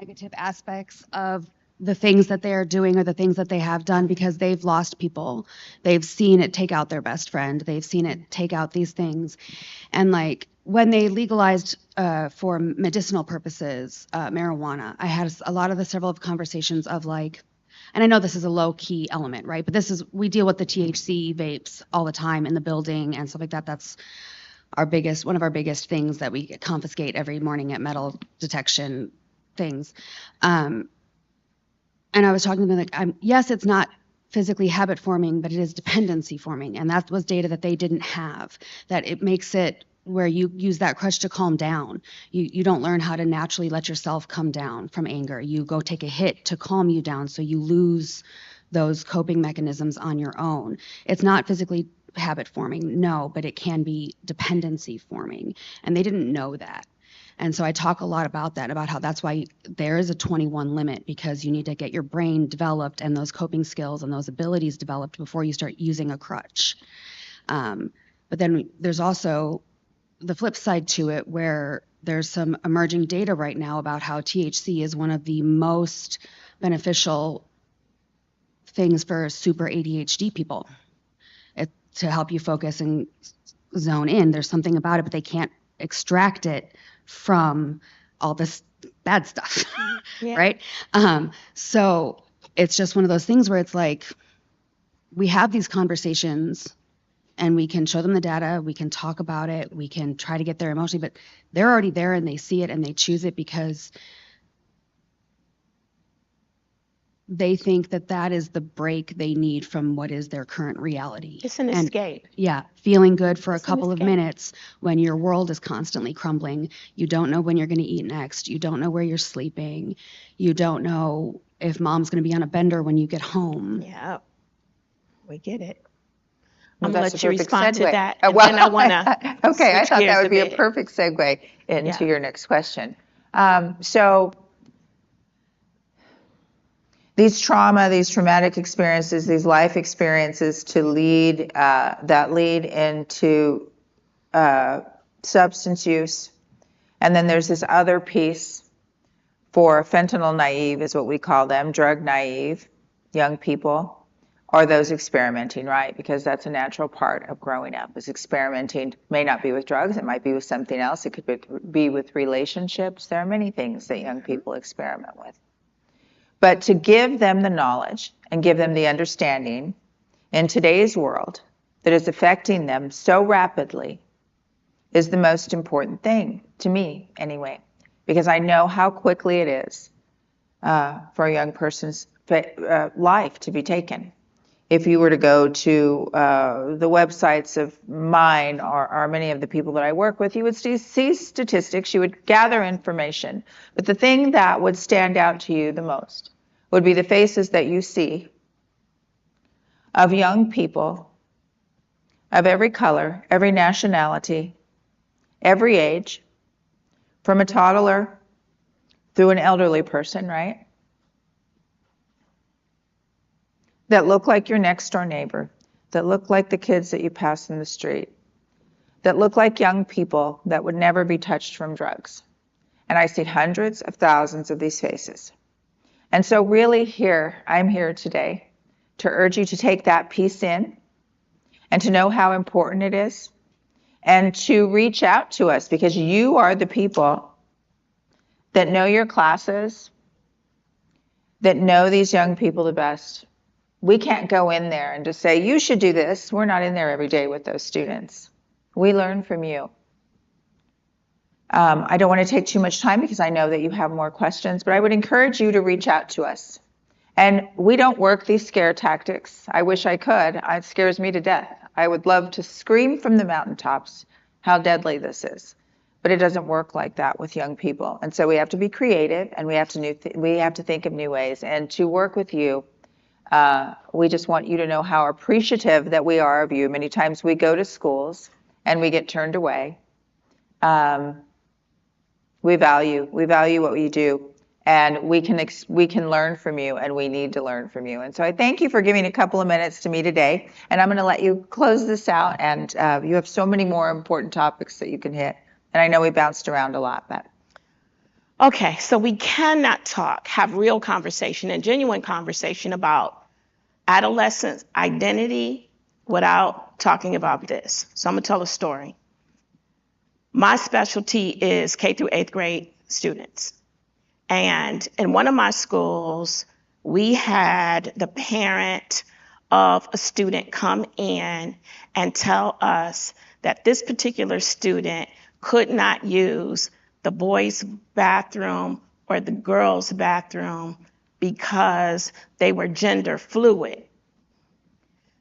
Negative aspects of the things that they are doing or the things that they have done because they've lost people. They've seen it take out their best friend. They've seen it take out these things. And like when they legalized for medicinal purposes marijuana, I had a lot of the several conversations of like, and I know this is a low key element, right? But this is, we deal with the THC vapes all the time in the building and stuff like that. That's one of our biggest things that we confiscate every morning at metal detection things. And I was talking to them like, yes, it's not physically habit forming, but it is dependency forming. And that was data that they didn't have, that it makes it where you use that crutch to calm down. You don't learn how to naturally let yourself come down from anger. You go take a hit to calm you down. So you lose those coping mechanisms on your own. It's not physically habit forming, no, but it can be dependency forming. And they didn't know that. And so I talk a lot about that, about how that's why there is a 21 limit, because you need to get your brain developed and those coping skills and those abilities developed before you start using a crutch. But then there's also the flip side to it, where there's some emerging data right now about how THC is one of the most beneficial things for super ADHD people. To help you focus and zone in. There's something about it, but they can't extract it from all this bad stuff, Yeah. right? So it's just one of those things where it's like, we have these conversations and we can show them the data, we can talk about it, we can try to get there emotionally, but they're already there and they see it and they choose it because they think that that is the break they need from what is their current reality. It's an And escape. yeah, feeling good for It's a an couple of escape. minutes when your world is constantly crumbling. You don't know when you're going to eat next. You don't know where you're sleeping. You don't know if mom's going to be on a bender when you get home. Yeah, we get it. Well, I'm gonna that's let a you perfect respond to segue. that, Oh, and well, then I wanna okay, I switch thought gears that would be a bit. perfect segue into Yeah. your next question. So these traumatic experiences, these life experiences that lead into substance use. And then there's this other piece for fentanyl naive, is what we call them, drug naive young people, or those experimenting, right? Because that's a natural part of growing up, is experimenting. May not be with drugs, it might be with something else. It could be with relationships. There are many things that young people experiment with. But to give them the knowledge and give them the understanding in today's world that is affecting them so rapidly is the most important thing to me, anyway, because I know how quickly it is for a young person's life to be taken. If you were to go to the websites of mine or many of the people that I work with, you would see statistics, you would gather information. But the thing that would stand out to you the most would be the faces that you see of young people of every color, every nationality, every age, from a toddler through an elderly person, right? That look like your next door neighbor, that look like the kids that you pass in the street, that look like young people that would never be touched from drugs. And I see hundreds of thousands of these faces. And so really I'm here today to urge you to take that piece in and to know how important it is and to reach out to us, because you are the people that know your classes, that know these young people the best. We can't go in there and just say, you should do this. We're not in there every day with those students. We learn from you. I don't want to take too much time because I know that you have more questions, but I would encourage you to reach out to us. And we don't work these scare tactics. I wish I could. It scares me to death. I would love to scream from the mountaintops how deadly this is. But it doesn't work like that with young people. And so we have to be creative, and we have to think of new ways. And to work with you, we just want you to know how appreciative that we are of you. Many times we go to schools and we get turned away. We value what you do, and we can learn from you, and we need to learn from you. And so I thank you for giving a couple of minutes to me today, and I'm going to let you close this out. And you have so many more important topics that you can hit, and I know we bounced around a lot, but. Okay, so we cannot have real conversation and genuine conversation about adolescent identity without talking about this. So I'm gonna tell a story. My specialty is K through 8th grade students. And in one of my schools, we had the parent of a student come in and tell us that this particular student could not use the boys' bathroom or the girls' bathroom because they were gender fluid.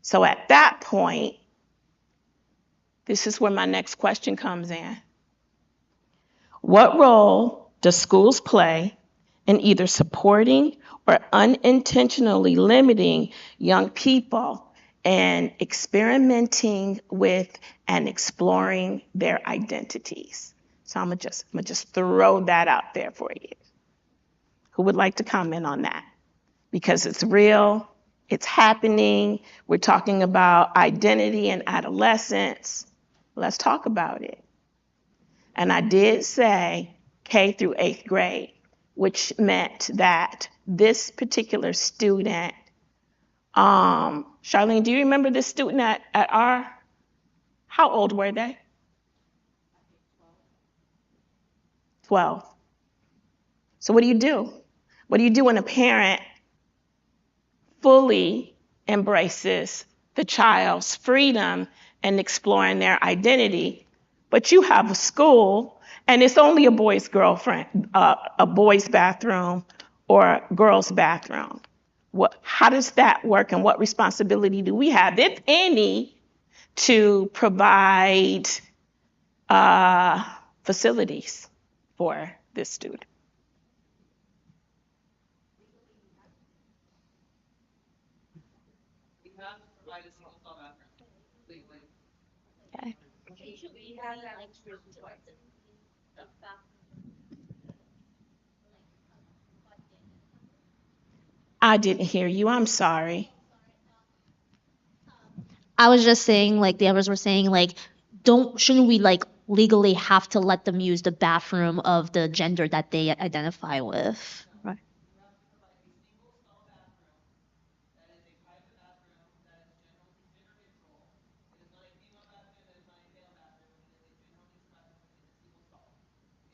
So at that point, this is where my next question comes in. What role does schools play in either supporting or unintentionally limiting young people and experimenting with and exploring their identities? So I'm gonna just throw that out there for you. Who would like to comment on that? Because it's real, it's happening. We're talking about identity and adolescence. Let's talk about it. And I did say K through 8th grade, which meant that this particular student, Charlene, do you remember this student at our, how old were they? 12. So what do you do? What do you do when a parent fully embraces the child's freedom and exploring their identity, but you have a school and it's only a boys' a boys' bathroom or a girls' bathroom? How does that work, and what responsibility do we have, if any, to provide facilities for this student? Okay. I didn't hear you. I'm sorry. I was just saying, like the others were saying, like, shouldn't we like legally have to let them use the bathroom of the gender that they identify with? Right.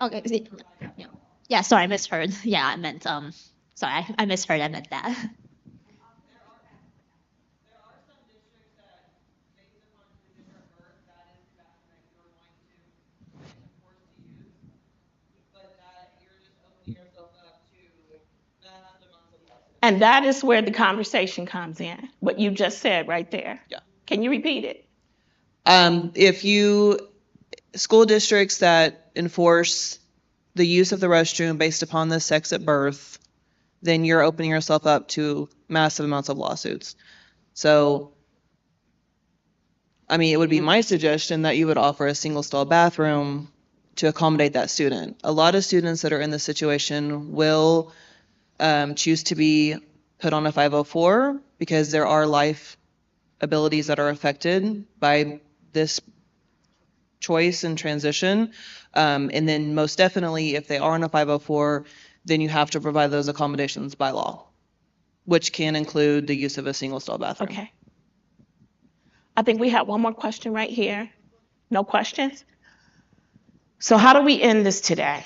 Okay. Yeah. Yeah. Sorry, I misheard. Yeah, I meant Sorry, I misheard. I meant that. And that is where the conversation comes in, what you just said right there. Yeah. Can you repeat it? School districts that enforce the use of the restroom based upon the sex at birth, then you're opening yourself up to massive amounts of lawsuits. So, I mean, it would be my suggestion that you would offer a single stall bathroom to accommodate that student. A lot of students that are in this situation will choose to be put on a 504 because there are life abilities that are affected by this choice and transition. And then most definitely, if they are in a 504, then you have to provide those accommodations by law, which can include the use of a single stall bathroom. Okay. I think we have one more question right here. No questions? So how do we end this today?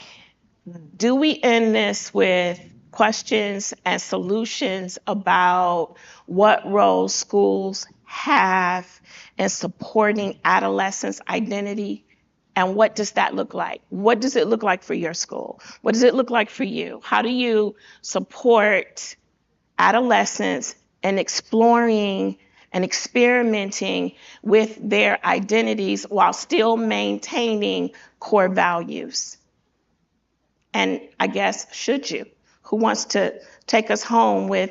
Do we end this with questions and solutions about what role schools have in supporting adolescents' identity? And what does that look like? What does it look like for your school? What does it look like for you? How do you support adolescents in exploring and experimenting with their identities while still maintaining core values? And I guess, should you? Who wants to take us home with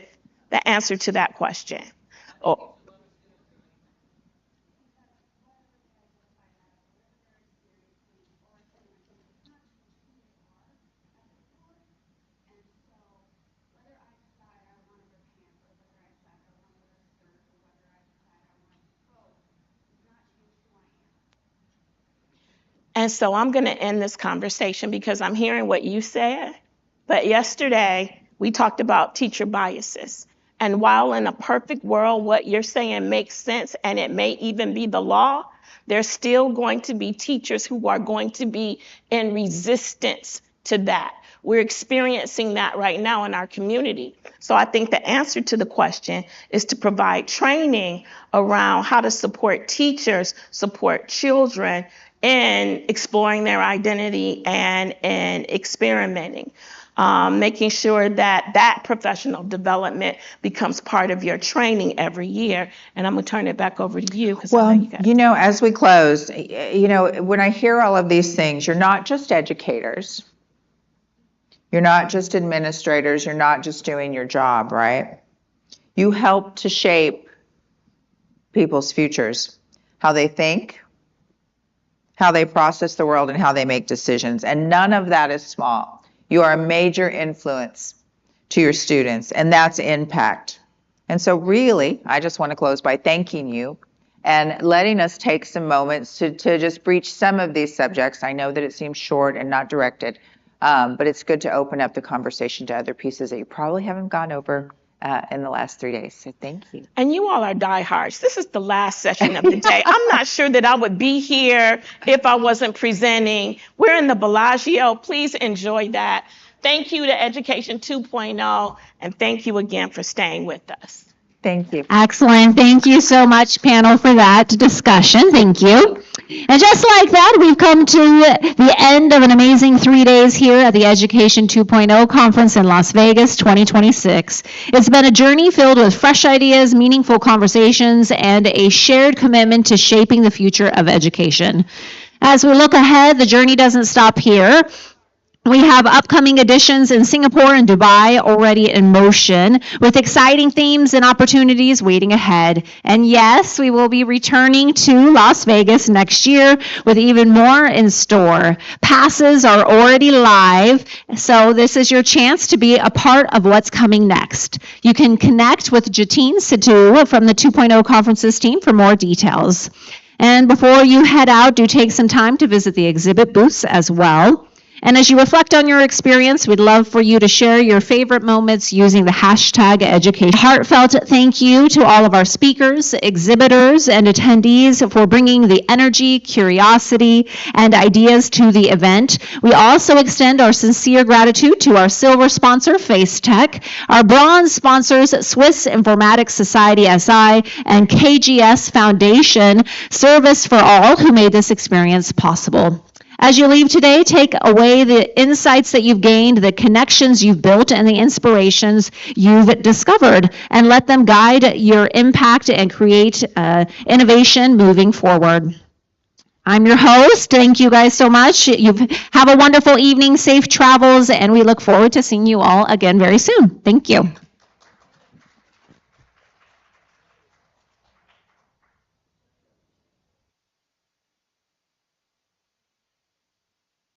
the answer to that question? Oh. And so I'm going to end this conversation because I'm hearing what you said. But yesterday, we talked about teacher biases. And while in a perfect world, what you're saying makes sense, and it may even be the law, there's still going to be teachers who are going to be in resistance to that. We're experiencing that right now in our community. So I think the answer to the question is to provide training around how to support teachers, support children, in exploring their identity and in experimenting, making sure that that professional development becomes part of your training every year. And I'm going to turn it back over to you. Well, as we close, when I hear all of these things, you're not just educators. You're not just administrators. You're not just doing your job, right? You help to shape people's futures, how they think, how they process the world, and how they make decisions. And none of that is small. You are a major influence to your students, and that's impact. And so really, I just want to close by thanking you and letting us take some moments to just breach some of these subjects. I know that it seems short and not directed, but it's good to open up the conversation to other pieces that you probably haven't gone over in the last 3 days. So thank you. And you all are diehards. This is the last session of the day. I'm not sure that I would be here if I wasn't presenting. We're in the Bellagio. Please enjoy that. Thank you to Education 2.0, and thank you again for staying with us. Thank you. Excellent. Thank you so much, panel, for that discussion. Thank you. And just like that, we've come to the end of an amazing 3 days here at the Education 2.0 Conference in Las Vegas 2026. It's been a journey filled with fresh ideas, meaningful conversations, and a shared commitment to shaping the future of education. As we look ahead, the journey doesn't stop here. We have upcoming editions in Singapore and Dubai already in motion, with exciting themes and opportunities waiting ahead. And yes, we will be returning to Las Vegas next year with even more in store. Passes are already live, so this is your chance to be a part of what's coming next. You can connect with Jatine Sidhu from the 2.0 Conferences team for more details. And before you head out, do take some time to visit the exhibit booths as well. And as you reflect on your experience, we'd love for you to share your favorite moments using the hashtag education. Heartfelt thank you to all of our speakers, exhibitors, and attendees for bringing the energy, curiosity, and ideas to the event. We also extend our sincere gratitude to our silver sponsor, FaceTech, our bronze sponsors, Swiss Informatics Society SI, and KGS Foundation, Service for All, who made this experience possible. As you leave today, take away the insights that you've gained, the connections you've built, and the inspirations you've discovered, and let them guide your impact and create innovation moving forward. I'm your host. Thank you guys so much. Have a wonderful evening, safe travels, and we look forward to seeing you all again very soon. Thank you.